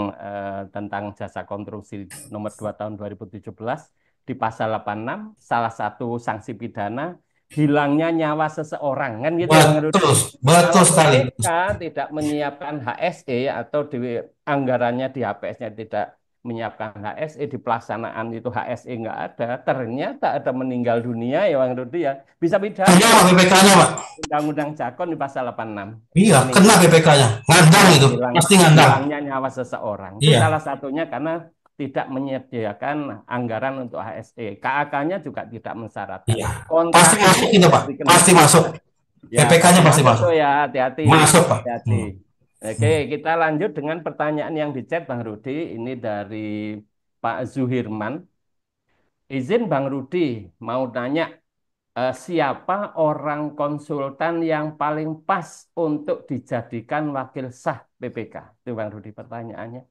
tentang Jasa Konstruksi nomor 2 tahun 2017, di pasal 86, salah satu sanksi pidana, hilangnya nyawa seseorang. Kan gitu ya, Bang Rudi? Betul, betul Kalau sekali. PPK tidak menyiapkan HSE atau di anggarannya di HPS-nya tidak menyiapkan HSE, di pelaksanaan itu HSE nggak ada, ternyata ada meninggal dunia ya Bang Rudi ya, bisa Ada pidana Pak PPK-nya, Pak. Undang-Undang Jakon di pasal 86. Iya, kena Meninggal PPK-nya. Ngandang itu, pasti ngandang. hilangnya nyawa seseorang. Itu Iya, salah satunya karena tidak menyediakan anggaran untuk HSE. KAK-nya juga tidak mensyaratkan. iya. Pasti Kontraktor masuk itu, Pak. dikenakan. Pasti masuk. Ya, PPK-nya pasti masuk masuk. tuh ya, hati-hati. Masuk, Pak. Hati-hati. Oke, kita lanjut dengan pertanyaan yang di chat Bang Rudi. Ini dari Pak Zuhirman. Izin Bang Rudi, mau tanya, siapa orang konsultan yang paling pas untuk dijadikan wakil sah PPK? Itu Bang Rudi pertanyaannya.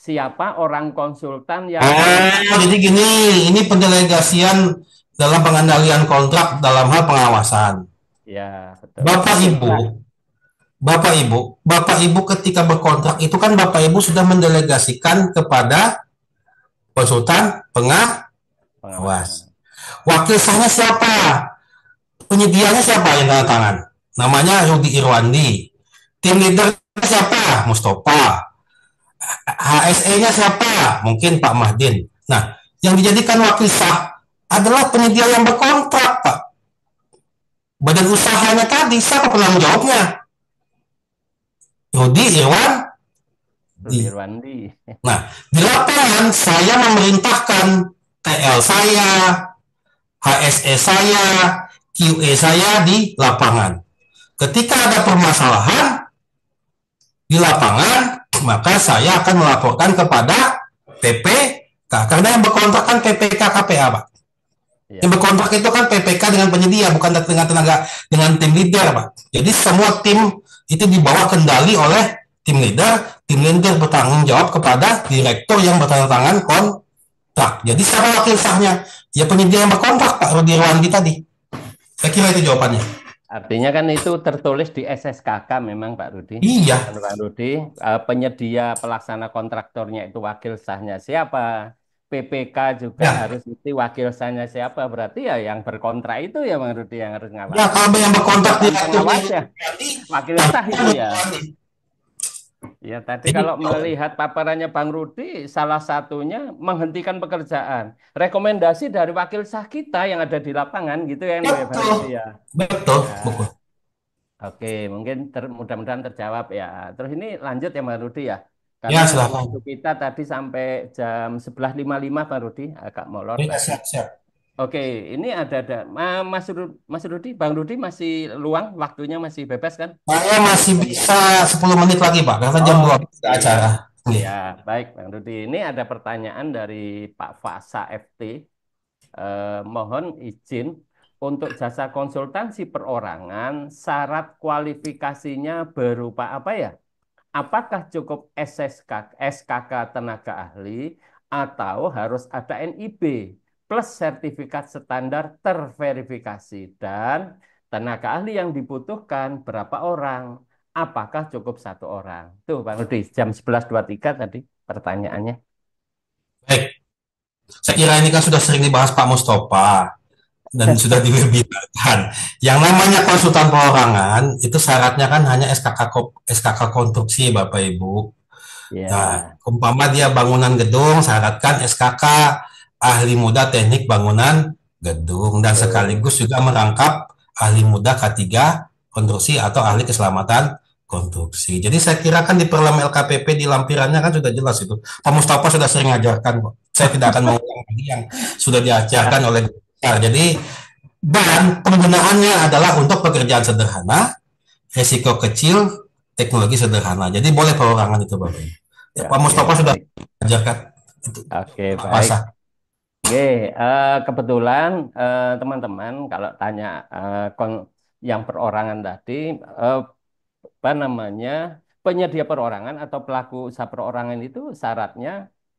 Siapa orang konsultan yang paling pas? Jadi gini, ini pendelegasian dalam pengendalian kontrak dalam hal pengawasan. Ya, betul. Bapak Wakil Ibu, sah Bapak Ibu ketika berkontrak itu kan Bapak Ibu sudah mendelegasikan kepada konsultan pengawas. pengawasan. Wakil sahnya siapa? Penyedianya siapa yang tanda tangan? Namanya Rudi Irwandi. Tim leader siapa? Mustafa. HSE-nya siapa? Mungkin Pak Mahdin. Nah, yang dijadikan wakil sah adalah penyedia yang berkontrak, Pak. Badan usahanya tadi, siapa penanggung jawabnya? Rudi Rudi Irwandi. Irwandi. Nah, di lapangan saya memerintahkan TL saya, HSE saya, QE saya di lapangan. Ketika ada permasalahan di lapangan, maka saya akan melaporkan kepada PPK. Karena yang berkontrak kan PPK KPA, Pak. Ya. Yang berkontrak itu kan PPK dengan penyedia, bukan dengan tenaga, dengan tim leader, Pak. Jadi semua tim itu dibawa kendali oleh tim leader bertanggung jawab kepada direktur yang bertanda tangan kontrak. Jadi siapa wakil sahnya? Ya penyedia yang berkontrak, Pak Rudi Irwandi tadi. Saya kira itu jawabannya. Artinya kan itu tertulis di SSKK memang Pak Rudi. Iya. Pak Rudi, penyedia pelaksana kontraktornya itu wakil sahnya siapa? PPK juga Ya. harus isi wakil sahnya siapa? Berarti ya yang berkontrak itu ya Bang Rudi yang harus ngawasi. Ya kalau yang berkontrak Bukan direkturnya pengawasnya, wakil sah itu ya. Ya tadi Jadi, kalau melihat paparannya Bang Rudi, salah satunya menghentikan pekerjaan. Rekomendasi dari wakil sah kita yang ada di lapangan gitu ya, Bang betul, Rudi ya. betul, Ya. betul. Oke, mungkin mudah-mudahan terjawab ya. Terus ini lanjut ya Bang Rudi ya. Ya, Karena silakan. waktu kita tadi sampai jam 11.55 Bang Rudi, agak molor Ya, tadi. siap. Oke, ini ada Mas Rudi, Bang Rudi masih luang, waktunya masih bebas kan? Saya masih bisa 10 menit lagi, Pak, karena jam 12 ada acara. Ya, baik Bang Rudi. Ini ada pertanyaan dari Pak Fasa FT. Mohon izin untuk jasa konsultansi perorangan, syarat kualifikasinya berupa apa ya? Apakah cukup SKK tenaga ahli atau harus ada NIB plus sertifikat standar terverifikasi, dan tenaga ahli yang dibutuhkan berapa orang? Apakah cukup 1 orang? Tuh Bang Rudi, jam 11.23 tadi pertanyaannya. Baik, saya kira ini kan sudah sering dibahas Pak Mustafa. dan sudah diwebinarkan. Yang namanya konsultan perorangan itu syaratnya kan hanya SKK konstruksi Bapak Ibu. Nah, Ya, umpama dia bangunan gedung, syaratkan SKK ahli muda teknik bangunan gedung dan betul. sekaligus juga merangkap ahli muda K3 konstruksi atau ahli keselamatan konstruksi. Jadi saya kira kan di Perlem LKPP di lampirannya kan sudah jelas itu. Pak Mustafa sudah sering ajarkan kok. Saya tidak akan mengulang lagi yang sudah diajarkan oleh jadi dan penggunaannya adalah untuk pekerjaan sederhana, resiko kecil, teknologi sederhana. Jadi boleh perorangan itu Bapak. Ya, Ya, Pak oke, Mustafa sudah baik. ajarkan itu Oke, apa baik. sah. Oke, kebetulan teman-teman kalau tanya yang perorangan tadi, eh, apa namanya, penyedia perorangan atau pelaku usaha perorangan itu syaratnya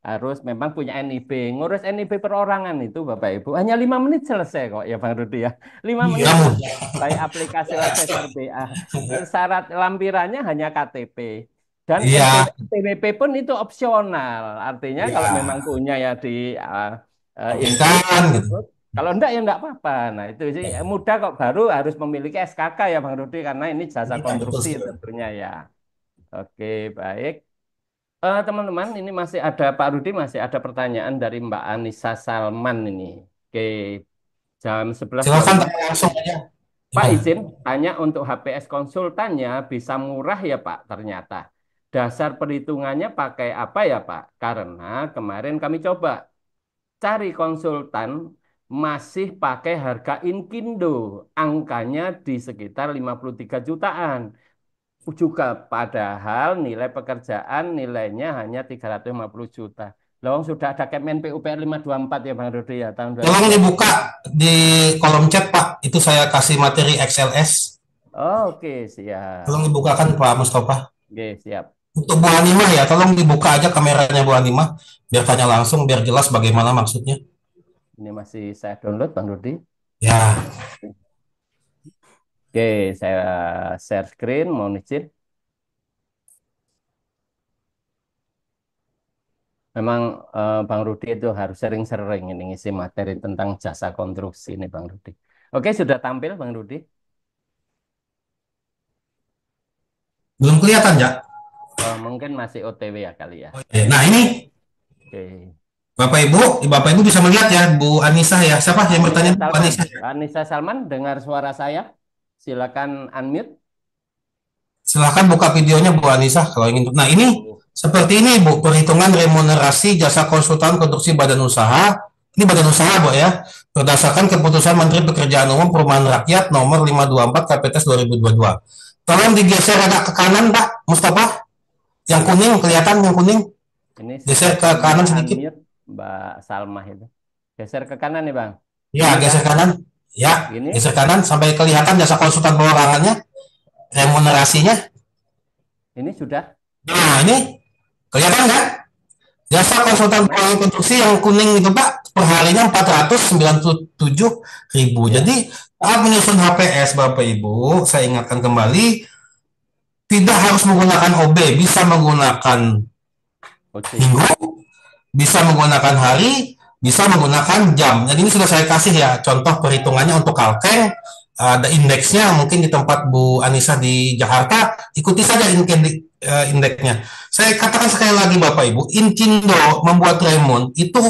harus memang punya NIB. Ngurus NIB perorangan itu Bapak Ibu hanya 5 menit selesai kok ya Bang Rudi ya. lima Iya menit selesai. mudah. Baik aplikasi Laseser BA. Syarat lampirannya hanya KTP. Dan Iya, NPWP pun itu opsional. Artinya kalau memang iya. punya ya di input, Sampaikan gitu. input. Kalau enggak ya enggak apa-apa. Nah itu sih mudah kok, baru harus memiliki SKK ya Bang Rudi karena ini jasa Iya, betul konstruksi sekali. tentunya ya. Oke, baik. Teman-teman, ini masih ada Pak Rudi, masih ada pertanyaan dari Mbak Anissa Salman ini. Oke, jam 11.25. Silakan tanya langsung aja. Pak Gimana? izin tanya, untuk HPS konsultannya bisa murah ya Pak ternyata. Dasar perhitungannya pakai apa ya Pak? Karena kemarin kami coba cari konsultan masih pakai harga Inkindo. Angkanya di sekitar 53 jutaan. Juga padahal nilai pekerjaan nilainya hanya 350 juta. Loh, sudah ada Kemen PUPR 524 ya Bang Rudi ya tahun Tolong 2020. dibuka di kolom chat Pak. Itu saya kasih materi XLS. Oke, siap. Tolong dibukakan Pak Mustafa. Oke, siap. Untuk Bu Hanimah ya, tolong dibuka aja kameranya Bu Hanimah. Biar tanya langsung, biar jelas bagaimana maksudnya. Ini masih saya download, Bang Rudi. Ya, Oke, saya share screen, mohon izin. Memang Bang Rudi itu harus sering-sering ini ngisi materi tentang jasa konstruksi ini, Bang Rudi. Oke, sudah tampil, Bang Rudi. belum kelihatan ya. Mungkin masih OTW ya kali ya. Nah ini Oke. Bapak Ibu bisa melihat ya, Bu Anissa ya. Siapa yang Anissa bertanya? Bu Salman. Anissa. Anissa Salman, dengar suara saya? Silakan unmute. Silahkan buka videonya Bu Anissa kalau ingin. Nah ini Oh, seperti ini Bu, perhitungan remunerasi jasa konsultan konstruksi badan usaha. Ini badan usaha Bu ya, berdasarkan keputusan Menteri Pekerjaan Umum Perumahan Rakyat nomor 524 KPTS 2022. Tolong digeser agak ke kanan Pak Mustafa. Yang iya. kuning kelihatan yang kuning. Ini Geser ke sepertinya kanan sedikit. unmute Mbak Salma itu. Geser ke kanan nih, Bang. Ya, Ini kah? geser kanan. Ya, Ini? geser kanan sampai kelihatan jasa konsultan perorangannya, remunerasinya. Ini sudah? Nah, ini kelihatan kan? Jasa konsultan Naik? proyek konstruksi yang kuning itu Pak, perharinya 497.000. Ya. Jadi saat menyusun HPS Bapak Ibu, saya ingatkan kembali, tidak harus menggunakan OB, bisa menggunakan OC. minggu, bisa menggunakan hari, bisa menggunakan jam. Jadi ini sudah saya kasih ya contoh perhitungannya untuk kalkeng, ada indeksnya mungkin di tempat Bu Anissa di Jakarta, ikuti saja indeksnya. Saya katakan sekali lagi Bapak Ibu, Inkindo membuat Remon itu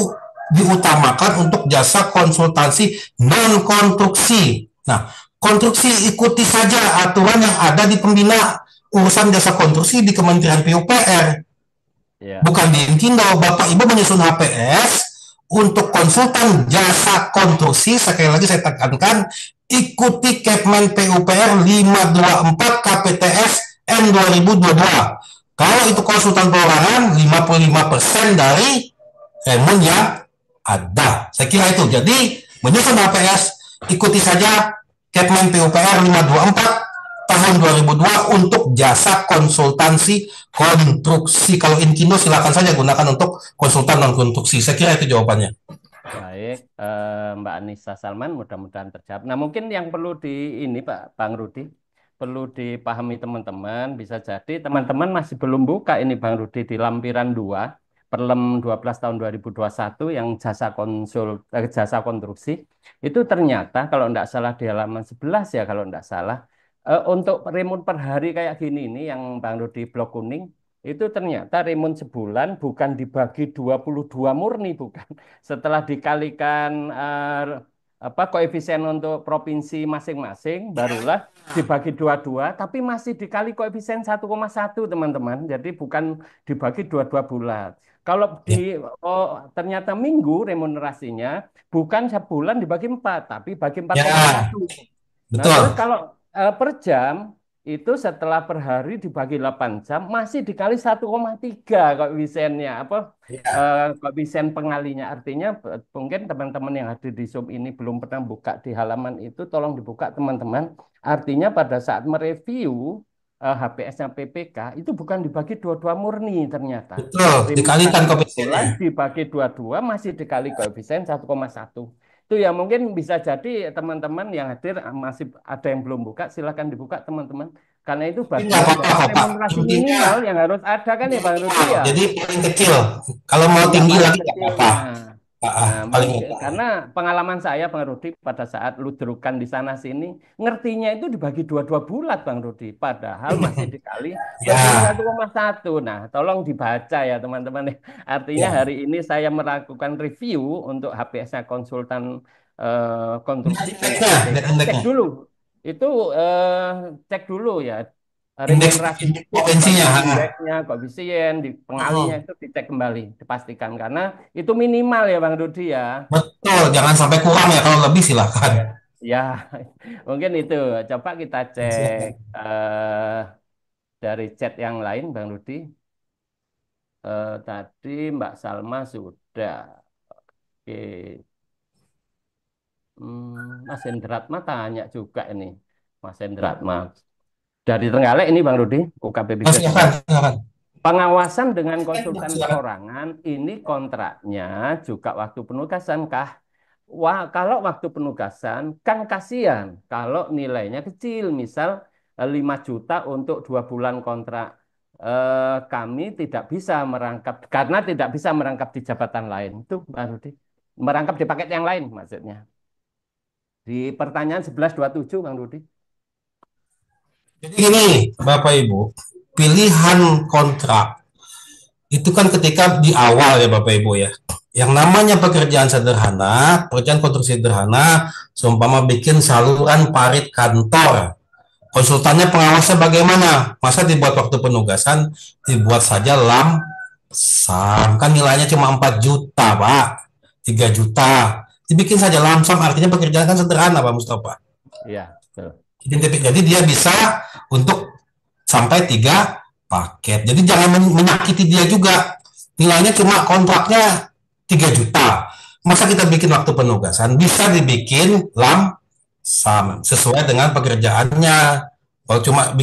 diutamakan untuk jasa konsultansi non konstruksi. Nah, konstruksi ikuti saja aturan yang ada di pembina urusan jasa konstruksi di Kementerian PUPR, Ya. bukan di Inkindo. Bapak Ibu menyusun HPS untuk konsultan jasa konstruksi, sekali lagi saya tekankan, ikuti Kepmen PUPR 524 KPTS N 2022. Kalau itu konsultan perorangan, 55% dari remun yang ada. Saya kira itu. Jadi, menyusun HPS, ikuti saja Kepmen PUPR 524 tahun 2002 untuk jasa konsultansi konstruksi. Kalau Inkindo silakan saja gunakan untuk konsultan non konstruksi. Saya kira itu jawabannya. Baik, Mbak Anissa Salman, mudah-mudahan terjawab. Nah, mungkin yang perlu di ini Pak Bang Rudi, perlu dipahami teman-teman, bisa jadi teman-teman masih belum buka ini Bang Rudi di lampiran 2 Perlem 12 tahun 2021 yang jasa konstruksi itu ternyata kalau enggak salah di halaman 11 ya kalau enggak salah untuk remun per hari kayak gini ini yang Bang Rudi blok kuning itu ternyata remun sebulan bukan dibagi 22 murni bukan. Setelah dikalikan koefisien untuk provinsi masing-masing barulah dibagi dua-dua tapi masih dikali koefisien 1,1 teman-teman. Jadi bukan dibagi dua-dua bulan. Kalau Ya, ternyata minggu remunerasinya bukan sebulan dibagi 4, tapi bagi empat koma ya, satu. Nah, terus betul. kalau per jam itu setelah per hari dibagi 8 jam masih dikali 1,3 koefisiennya Ya, koefisien pengalinya. Artinya mungkin teman-teman yang hadir di Zoom ini belum pernah buka di halaman itu tolong dibuka teman-teman. Artinya pada saat mereview HPS-nya PPK itu bukan dibagi dua-dua murni ternyata. betul. Dikalikan Remunerasi sebulan koefisiennya. dibagi dua-dua masih dikali koefisien 1,1. Itu ya mungkin bisa jadi teman-teman yang hadir masih ada yang belum buka, silakan dibuka teman-teman. Karena itu Tapi nggak bagian apa-apa dari kok, Pak. remunerasi Intinya minimal yang harus ada kan ya Bang Rudi minimal. ya. Jadi paling kecil. Kalau mau Iya tinggi paling lagi nggak apa-apa. kecilnya. Pak, Nah, paling rendah. karena pengalaman saya Bang Rudi pada saat ludrukan di sana sini, ngertinya itu dibagi dua-dua bulat Bang Rudi. Padahal masih dikali koefisien Ya, 1,1. Nah, tolong dibaca ya teman-teman. Artinya ya. hari ini saya melakukan review untuk HPS-nya konsultan Lihat konstruksi indeksnya, PPK. lihat Cek indeksnya. dulu. Itu cek dulu ya. Indeks Remunerasi itu potensinya. dibagi Ha. indeksnya, koefisien, di pengalinya Mm-mm. itu dicek kembali, dipastikan karena itu minimal ya Bang Rudi ya. Betul, jangan sampai kurang ya. Kalau lebih silakan. Ya, mungkin itu. Coba kita cek Silakan. dari chat yang lain Bang Rudi. Tadi Mbak Salma sudah. Oke. Mas Hendratma tanya juga ini. Mas Hendratma. Dari Trenggalek ini Bang Rudi, UKP Nah, Bisnis silakan, Trenggalek. silakan. Pengawasan dengan konsultan Silakan. perorangan ini kontraknya juga waktu penugasan kah? Wah, kalau waktu penugasan kan kasihan kalau nilainya kecil, misal 5 juta untuk 2 bulan kontrak. Kami tidak bisa merangkap karena tidak bisa merangkap di jabatan lain. Itu Mbak Rudi. Merangkap di paket yang lain maksudnya. Di pertanyaan 1127 Bang Rudi. Jadi gini, Bapak Ibu, pilihan kontrak itu kan ketika di awal ya Bapak Ibu ya. Yang namanya pekerjaan sederhana, pekerjaan konstruksi sederhana, seumpama bikin saluran parit kantor. Konsultannya pengawasnya bagaimana? Masa dibuat waktu penugasan, dibuat saja lamsam. Kan nilainya cuma 4 juta, Pak. 3 juta. Dibikin saja lamsam, artinya pekerjaan kan sederhana, Pak Mustafa. Iya, betul. Jadi dia bisa untuk sampai 3 paket. Jadi jangan menyakiti dia juga. Nilainya cuma kontraknya 3 juta. Masa kita bikin waktu penugasan, bisa dibikin sesuai dengan pekerjaannya. Kalau cuma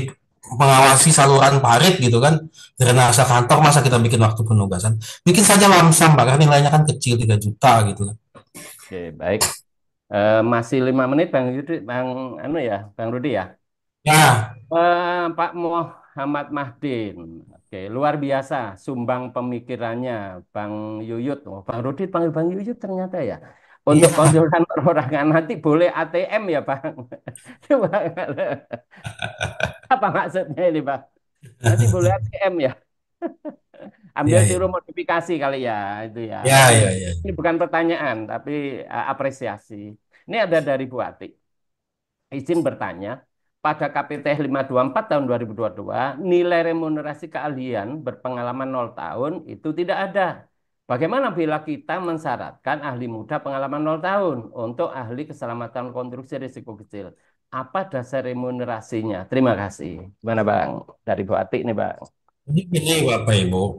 mengawasi saluran parit gitu kan, drainase kantor, masa kita bikin waktu penugasan, bikin saja lamsam, bahkan nilainya kan kecil 3 juta gitu. Oke, baik. Masih 5 menit Bang Rudi ya. Ya, Pak Muhammad Mahdin, oke, luar biasa sumbang pemikirannya Bang Yuyut. Oh, Bang Rudi panggil Bang Yuyut ternyata ya. Untuk iya. konsultan perorangan nanti boleh ATM ya Bang. Coba, apa maksudnya ini Bang? Nanti boleh ATM ya. Ambil Iya, iya. tiru modifikasi kali ya itu ya. Iya, Tapi iya, iya. ini bukan pertanyaan, tapi apresiasi. Ini ada dari Bu Ati. Izin bertanya, pada KPT 524 tahun 2022, nilai remunerasi keahlian berpengalaman 0 tahun itu tidak ada. Bagaimana bila kita mensyaratkan ahli muda pengalaman 0 tahun untuk ahli keselamatan konstruksi risiko kecil? Apa dasar remunerasinya? Terima kasih. Gimana Bang? Dari Bu Ati nih Bang. Jadi gini Bapak Ibu,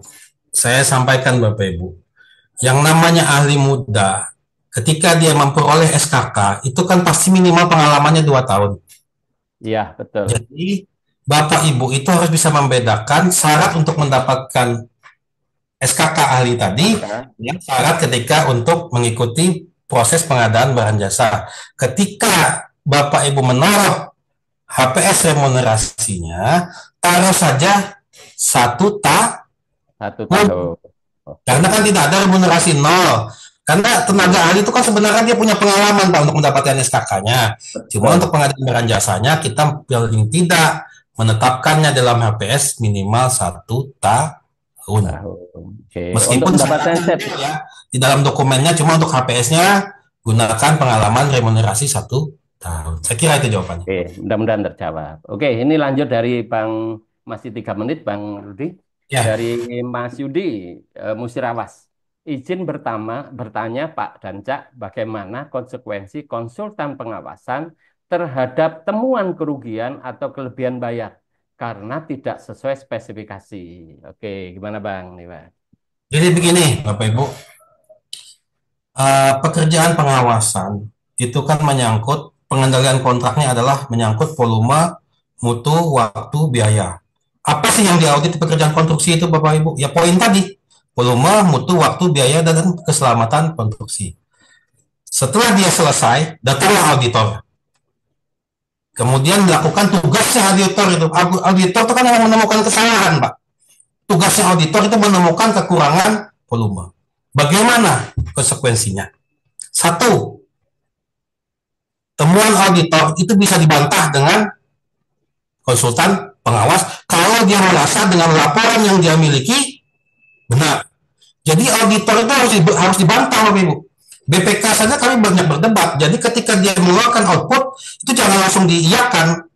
saya sampaikan Bapak Ibu, yang namanya ahli muda, ketika dia memperoleh SKK, itu kan pasti minimal pengalamannya 2 tahun. Iya, betul. Jadi Bapak Ibu itu harus bisa membedakan syarat untuk mendapatkan SKK ahli tadi, Ya. yang syarat ketika untuk mengikuti proses pengadaan barang jasa. Ketika Bapak Ibu menaruh HPS remunerasinya, taruh saja 1 tahun. 1 tahun. Karena kan tidak ada remunerasi nol. Karena tenaga ahli itu kan sebenarnya dia punya pengalaman Pak untuk mendapatkan SKK-nya. Cuma untuk Betul. pengadaan barang jasanya kita paling tidak menetapkannya dalam HPS minimal 1 tahun. Oke. Untuk Meskipun mendapatkan syaratnya itu ya di dalam dokumennya cuma untuk HPS-nya gunakan pengalaman remunerasi 1 tahun. Saya kira itu jawabannya. Oke, mudah-mudahan terjawab. Oke, ini lanjut dari Bang, masih 3 menit, Bang Rudi. Ya, Dari Mas Yudi Musirawas. Izin bertanya Pak dan Cak, bagaimana konsekuensi konsultan pengawasan terhadap temuan kerugian atau kelebihan bayar karena tidak sesuai spesifikasi. Oke, gimana Bang? Nih, Bang. jadi begini Bapak Ibu, pekerjaan pengawasan itu kan menyangkut pengendalian kontraknya adalah menyangkut volume, mutu, waktu, biaya. Apa sih yang diaudit di pekerjaan konstruksi itu Bapak Ibu? Ya poin tadi, volume, mutu, waktu, biaya, dan keselamatan konstruksi. Setelah dia selesai, datanglah auditor. Kemudian melakukan tugasnya auditor itu. Auditor itu kan yang menemukan kesalahan, Pak. Tugasnya auditor itu menemukan kekurangan volume. Bagaimana konsekuensinya? Satu, temuan auditor itu bisa dibantah dengan konsultan pengawas kalau dia merasa dengan laporan yang dia miliki benar. Jadi auditor itu harus dibantah, Bapak Ibu. BPK saja kami banyak berdebat. Jadi ketika dia mengeluarkan output itu jangan langsung diiyakan.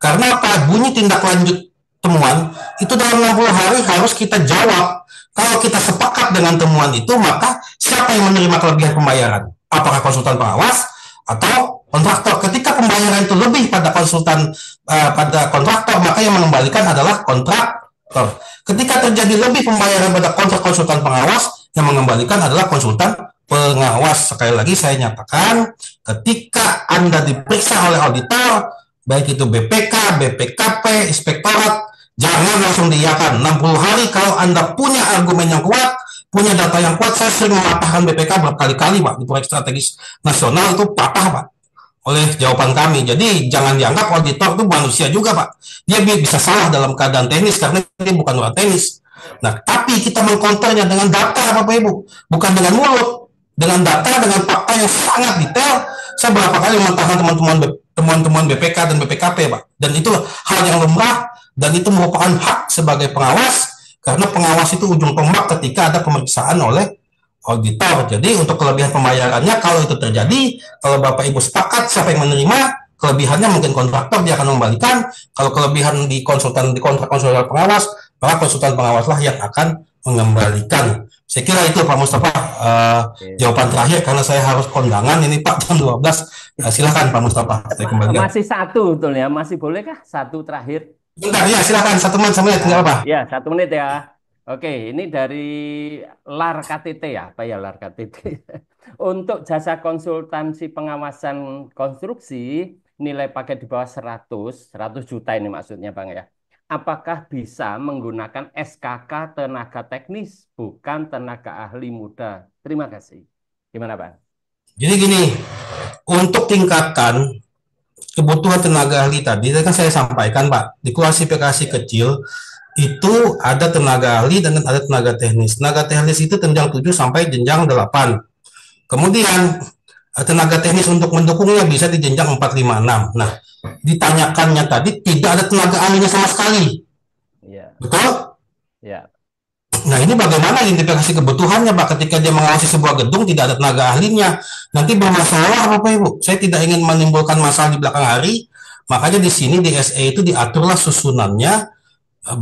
Karena apa? Bunyi tindak lanjut temuan itu dalam 60 hari harus kita jawab. Kalau kita sepakat dengan temuan itu, maka siapa yang menerima kelebihan pembayaran? Apakah konsultan pengawas atau kontraktor? Ketika pembayaran itu lebih pada pada kontraktor, maka yang mengembalikan adalah kontraktor. Ketika terjadi lebih pembayaran pada kontrak konsultan pengawas, yang mengembalikan adalah konsultan pengawas. Sekali lagi saya nyatakan, ketika Anda diperiksa oleh auditor, baik itu BPK, BPKP, inspektorat, jangan langsung diiyakan. 60 hari kalau Anda punya argumen yang kuat, punya data yang kuat. Saya sering mematahkan BPK berkali-kali, Pak, di proyek strategis nasional itu patah, Pak, oleh jawaban kami. Jadi jangan dianggap auditor itu manusia juga, Pak. Dia bisa salah dalam keadaan teknis karena dia bukan orang teknis. Nah, tapi kita mengkonternya dengan data, Bapak Ibu, bukan dengan mulut. Dengan data, dengan fakta yang sangat detail. Saya berapa kali mematahkan temuan-temuan BPK dan BPKP, Pak. Dan itu hal yang lumrah dan itu merupakan hak sebagai pengawas karena pengawas itu ujung tombak ketika ada pemeriksaan oleh auditor. Jadi untuk kelebihan pembayarannya kalau itu terjadi, kalau Bapak Ibu sepakat siapa yang menerima, kelebihannya mungkin kontraktor dia akan membalikan. Kalau kelebihan di kontrak konsultan pengawas, maka konsultan pengawaslah yang akan mengembalikan. Saya kira itu Pak Mustafa jawaban terakhir karena saya harus kondangan ini Pak jam 12. Silakan Pak Mustafa, saya kembalikan. Masih satu betul ya, masih bolehkah satu terakhir? Bentar ya, silakan 1 menit tinggal apa? Ya, 1 menit ya. Oke, ini dari LAR KTT ya, apa ya LAR KTT? Untuk jasa konsultansi pengawasan konstruksi, nilai paket di bawah 100 juta ini maksudnya Bang ya. Apakah bisa menggunakan SKK tenaga teknis, bukan tenaga ahli muda? Terima kasih. Gimana Bang? Jadi gini, untuk tingkatkan kebutuhan tenaga ahli tadi kan saya sampaikan Pak, di klasifikasi kecil itu ada tenaga ahli dan ada tenaga teknis. Tenaga teknis itu jenjang 7 sampai jenjang 8. Kemudian tenaga teknis untuk mendukungnya bisa di jenjang 4, 5, 6. Nah, ditanyakannya tadi tidak ada tenaga ahlinya sama sekali. Ya. Betul? Ya. Nah, ini bagaimana identifikasi kebutuhannya, Pak? Ketika dia mengawasi sebuah gedung tidak ada tenaga ahlinya, nanti bermasalah, Bapak Ibu. Saya tidak ingin menimbulkan masalah di belakang hari, makanya di sini di SE itu diaturlah susunannya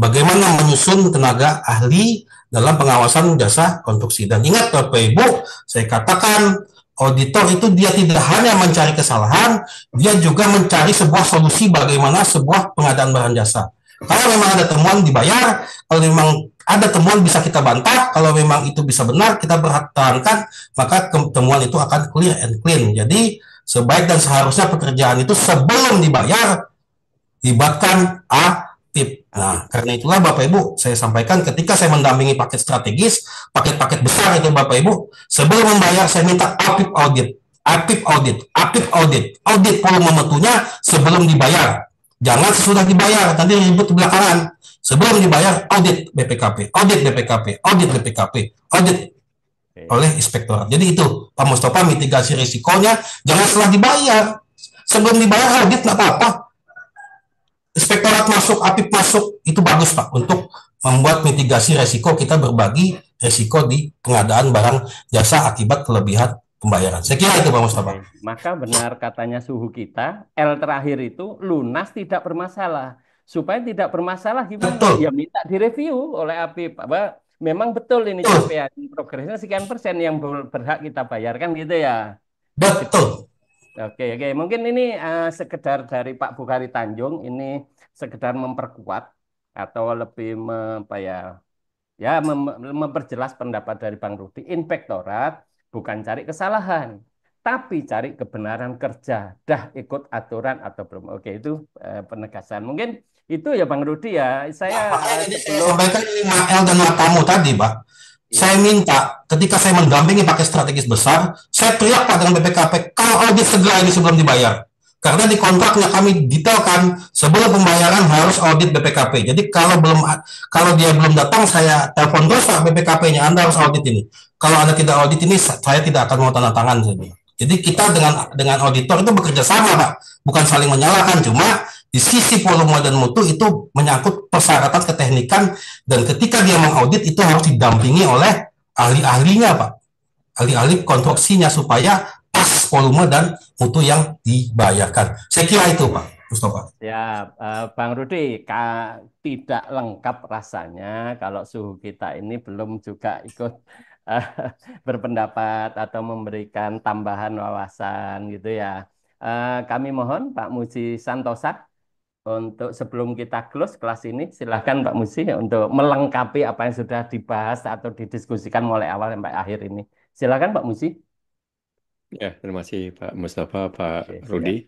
bagaimana menyusun tenaga ahli dalam pengawasan jasa konstruksi. Dan ingat, Bapak Ibu, saya katakan auditor itu dia tidak hanya mencari kesalahan, dia juga mencari sebuah solusi bagaimana sebuah pengadaan barang jasa. Kalau memang ada temuan dibayar, kalau memang ada temuan bisa kita bantah, kalau memang itu bisa benar kita bertahankan, maka temuan itu akan clear and clean. Jadi sebaik dan seharusnya pekerjaan itu sebelum dibayar libatkan aktif. Nah, karena itulah Bapak Ibu, saya sampaikan ketika saya mendampingi paket strategis, paket-paket besar itu Bapak Ibu, sebelum membayar saya minta aktif audit volume mutunya sebelum dibayar. Jangan sesudah dibayar, nanti ribut belakangan. Sebelum dibayar, audit BPKP, audit BPKP, audit BPKP, audit oleh inspektorat. Jadi itu Pak Mustafa, mitigasi risikonya jangan setelah dibayar. Sebelum dibayar audit nggak apa-apa. Inspektorat masuk, APIP masuk, itu bagus Pak untuk membuat mitigasi risiko, kita berbagi risiko di pengadaan barang jasa akibat kelebihan pembayaran. Saya kira itu Pak Mustafa. Maka benar katanya suhu kita, L terakhir itu lunas tidak bermasalah. Supaya tidak bermasalah gimana? Betul. Ya minta direview oleh APIP. Memang betul ini capaian progresnya sekian persen yang berhak kita bayarkan gitu ya. Betul. Oke. Mungkin ini sekedar dari Pak Bukhari Tanjung, ini sekedar memperkuat atau lebih memperjelas pendapat dari Bang Rudi. Inspektorat bukan cari kesalahan, tapi cari kebenaran kerja. Dah ikut aturan atau belum? Oke, itu penegasan. Mungkin itu ya Bang Rudi ya. Saya sampaikan 5L dan matamu tadi, Pak. Saya minta ketika saya mendampingi pakai strategis besar, saya teriak Pak dengan BPKP, kalau audit segera ini sebelum dibayar. Karena di kontraknya kami detailkan sebelum pembayaran harus audit BPKP. Jadi kalau dia belum datang, saya telepon terus Pak BPKP-nya, Anda harus audit ini. Kalau Anda tidak audit ini, saya tidak akan mau tanda tangan. Jadi kita dengan auditor itu bekerja sama Pak, bukan saling menyalahkan. Cuma di sisi volume dan mutu itu menyangkut persyaratan keteknikan, dan ketika dia mengaudit itu harus didampingi oleh ahli-ahlinya Pak, ahli-ahli konstruksinya supaya pas volume dan mutu yang dibayarkan. Saya kira itu Pak Mustafa. Ya, Bang Rudi, tidak lengkap rasanya kalau suhu kita ini belum juga ikut berpendapat atau memberikan tambahan wawasan gitu ya. Kami mohon Pak Muji Santosa untuk sebelum kita close kelas ini, silakan Pak Muji untuk melengkapi apa yang sudah dibahas atau didiskusikan mulai awal sampai akhir ini. Silakan Pak Muji. Ya, terima kasih Pak Mustafa, Pak Oke, Rudi.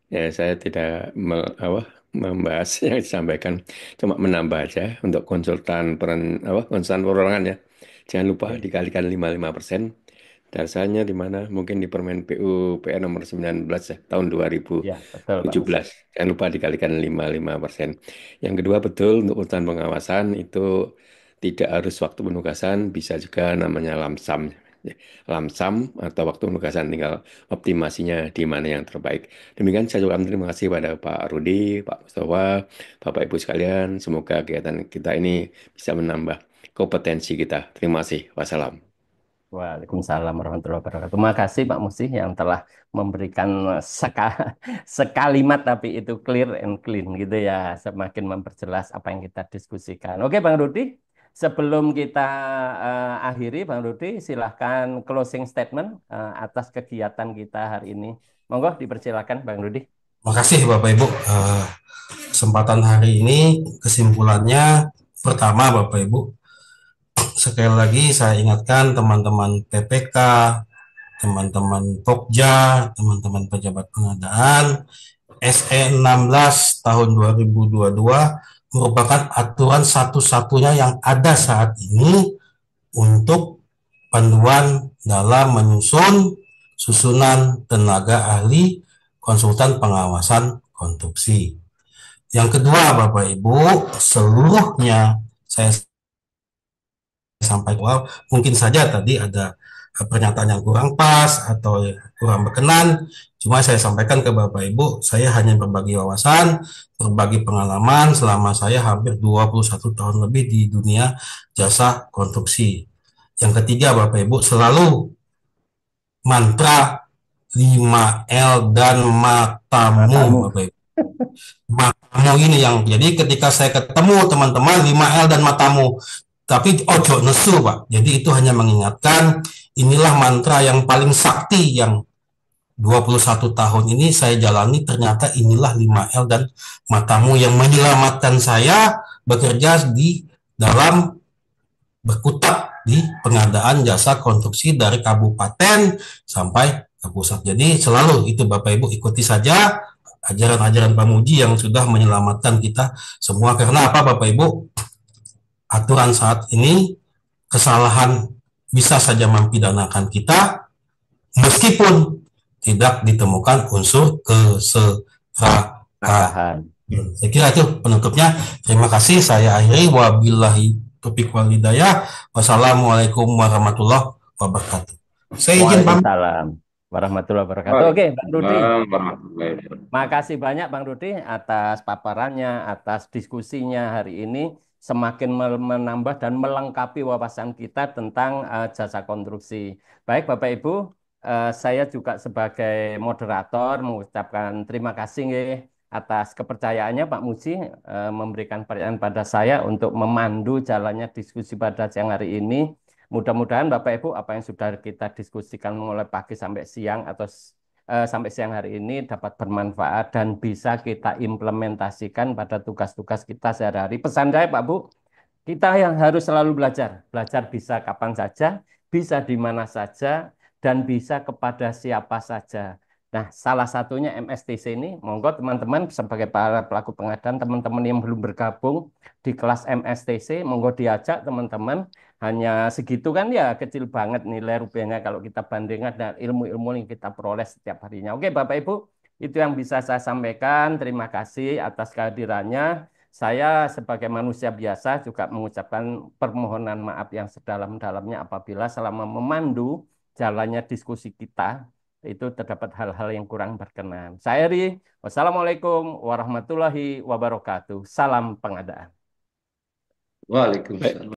Ya, saya tidak membahas yang disampaikan, cuma menambah aja untuk konsultan perorangan ya. Jangan lupa dikalikan 55%. Dasarnya di mana? Mungkin di Permen PUPR nomor 19 ya, tahun Ya, betul, Pak 2017. Jangan lupa dikalikan 55%. Yang kedua betul untuk urusan pengawasan itu tidak harus waktu penugasan, bisa juga namanya lamsam. Lamsam atau waktu penugasan, tinggal optimasinya di mana yang terbaik. Demikian saya ucapkan terima kasih pada Pak Rudi, Pak Mustafa, Bapak Ibu sekalian. Semoga kegiatan kita ini bisa menambah kompetensi kita. Terima kasih. Wassalam. Waalaikumsalam warahmatullahi wabarakatuh. Terima kasih Pak Musi yang telah memberikan sekalimat tapi itu clear and clean gitu ya, semakin memperjelas apa yang kita diskusikan. Oke Bang Rudi, sebelum kita akhiri Bang Rudi, silahkan closing statement atas kegiatan kita hari ini. Monggo dipersilakan Bang Rudi. Terima kasih Bapak Ibu. Kesempatan hari ini kesimpulannya pertama Bapak Ibu, sekali lagi saya ingatkan teman-teman PPK, teman-teman Pokja, teman-teman pejabat pengadaan, SE 16 tahun 2022 merupakan aturan satu-satunya yang ada saat ini untuk panduan dalam menyusun susunan tenaga ahli konsultan pengawasan konstruksi. Yang kedua Bapak Ibu, seluruhnya saya sampaikan, mungkin saja tadi ada pernyataan yang kurang pas atau kurang berkenan, cuma saya sampaikan ke Bapak Ibu, saya hanya berbagi wawasan, berbagi pengalaman selama saya hampir 21 tahun lebih di dunia jasa konstruksi. Yang ketiga Bapak Ibu, selalu mantra 5L dan matamu Bapak Ibu. Matamu ini yang, jadi ketika saya ketemu teman-teman 5L dan matamu, tapi ojo nesu Pak. Jadi itu hanya mengingatkan, inilah mantra yang paling sakti yang 21 tahun ini saya jalani, ternyata inilah 5L dan matamu yang menyelamatkan saya bekerja di dalam berkutat di pengadaan jasa konstruksi dari kabupaten sampai ke pusat. Jadi selalu itu Bapak Ibu ikuti saja ajaran-ajaran Pak Muji yang sudah menyelamatkan kita semua. Karena apa Bapak Ibu? Aturan saat ini, kesalahan bisa saja mempidanakan kita meskipun tidak ditemukan unsur keserahan. Saya kira itu penutupnya. Terima kasih. Saya akhiri. Wabillahi taufiq wal hidayah. Wassalamualaikum warahmatullahi wabarakatuh. Saya izin pamit. Waalaikumsalam warahmatullahi wabarakatuh. Oke, Bang Rudi. Waalaikumsalam warahmatullahi wabarakatuh. Makasih banyak Bang Rudi atas paparannya, atas diskusinya hari ini. Semakin menambah dan melengkapi wawasan kita tentang jasa konstruksi. Baik Bapak Ibu, saya juga sebagai moderator mengucapkan terima kasih nggih, atas kepercayaannya Pak Muji memberikan pertanyaan pada saya untuk memandu jalannya diskusi pada siang hari ini. Mudah-mudahan Bapak Ibu apa yang sudah kita diskusikan mulai pagi sampai siang atau sampai siang hari ini dapat bermanfaat dan bisa kita implementasikan pada tugas-tugas kita sehari-hari. Pesan saya Pak Bu, kita yang harus selalu belajar. Belajar bisa kapan saja, bisa di mana saja, dan bisa kepada siapa saja. Nah, salah satunya MSTC ini, monggo teman-teman sebagai para pelaku pengadaan, teman-teman yang belum bergabung di kelas MSTC, monggo diajak teman-teman. Hanya segitu kan ya kecil banget nilai rupiahnya kalau kita bandingkan dengan ilmu-ilmu yang kita peroleh setiap harinya. Oke, Bapak Ibu, itu yang bisa saya sampaikan. Terima kasih atas kehadirannya. Saya sebagai manusia biasa juga mengucapkan permohonan maaf yang sedalam-dalamnya apabila selama memandu jalannya diskusi kita itu terdapat hal-hal yang kurang berkenan. Saya Ri, wassalamualaikum warahmatullahi wabarakatuh. Salam pengadaan. Waalaikumsalam.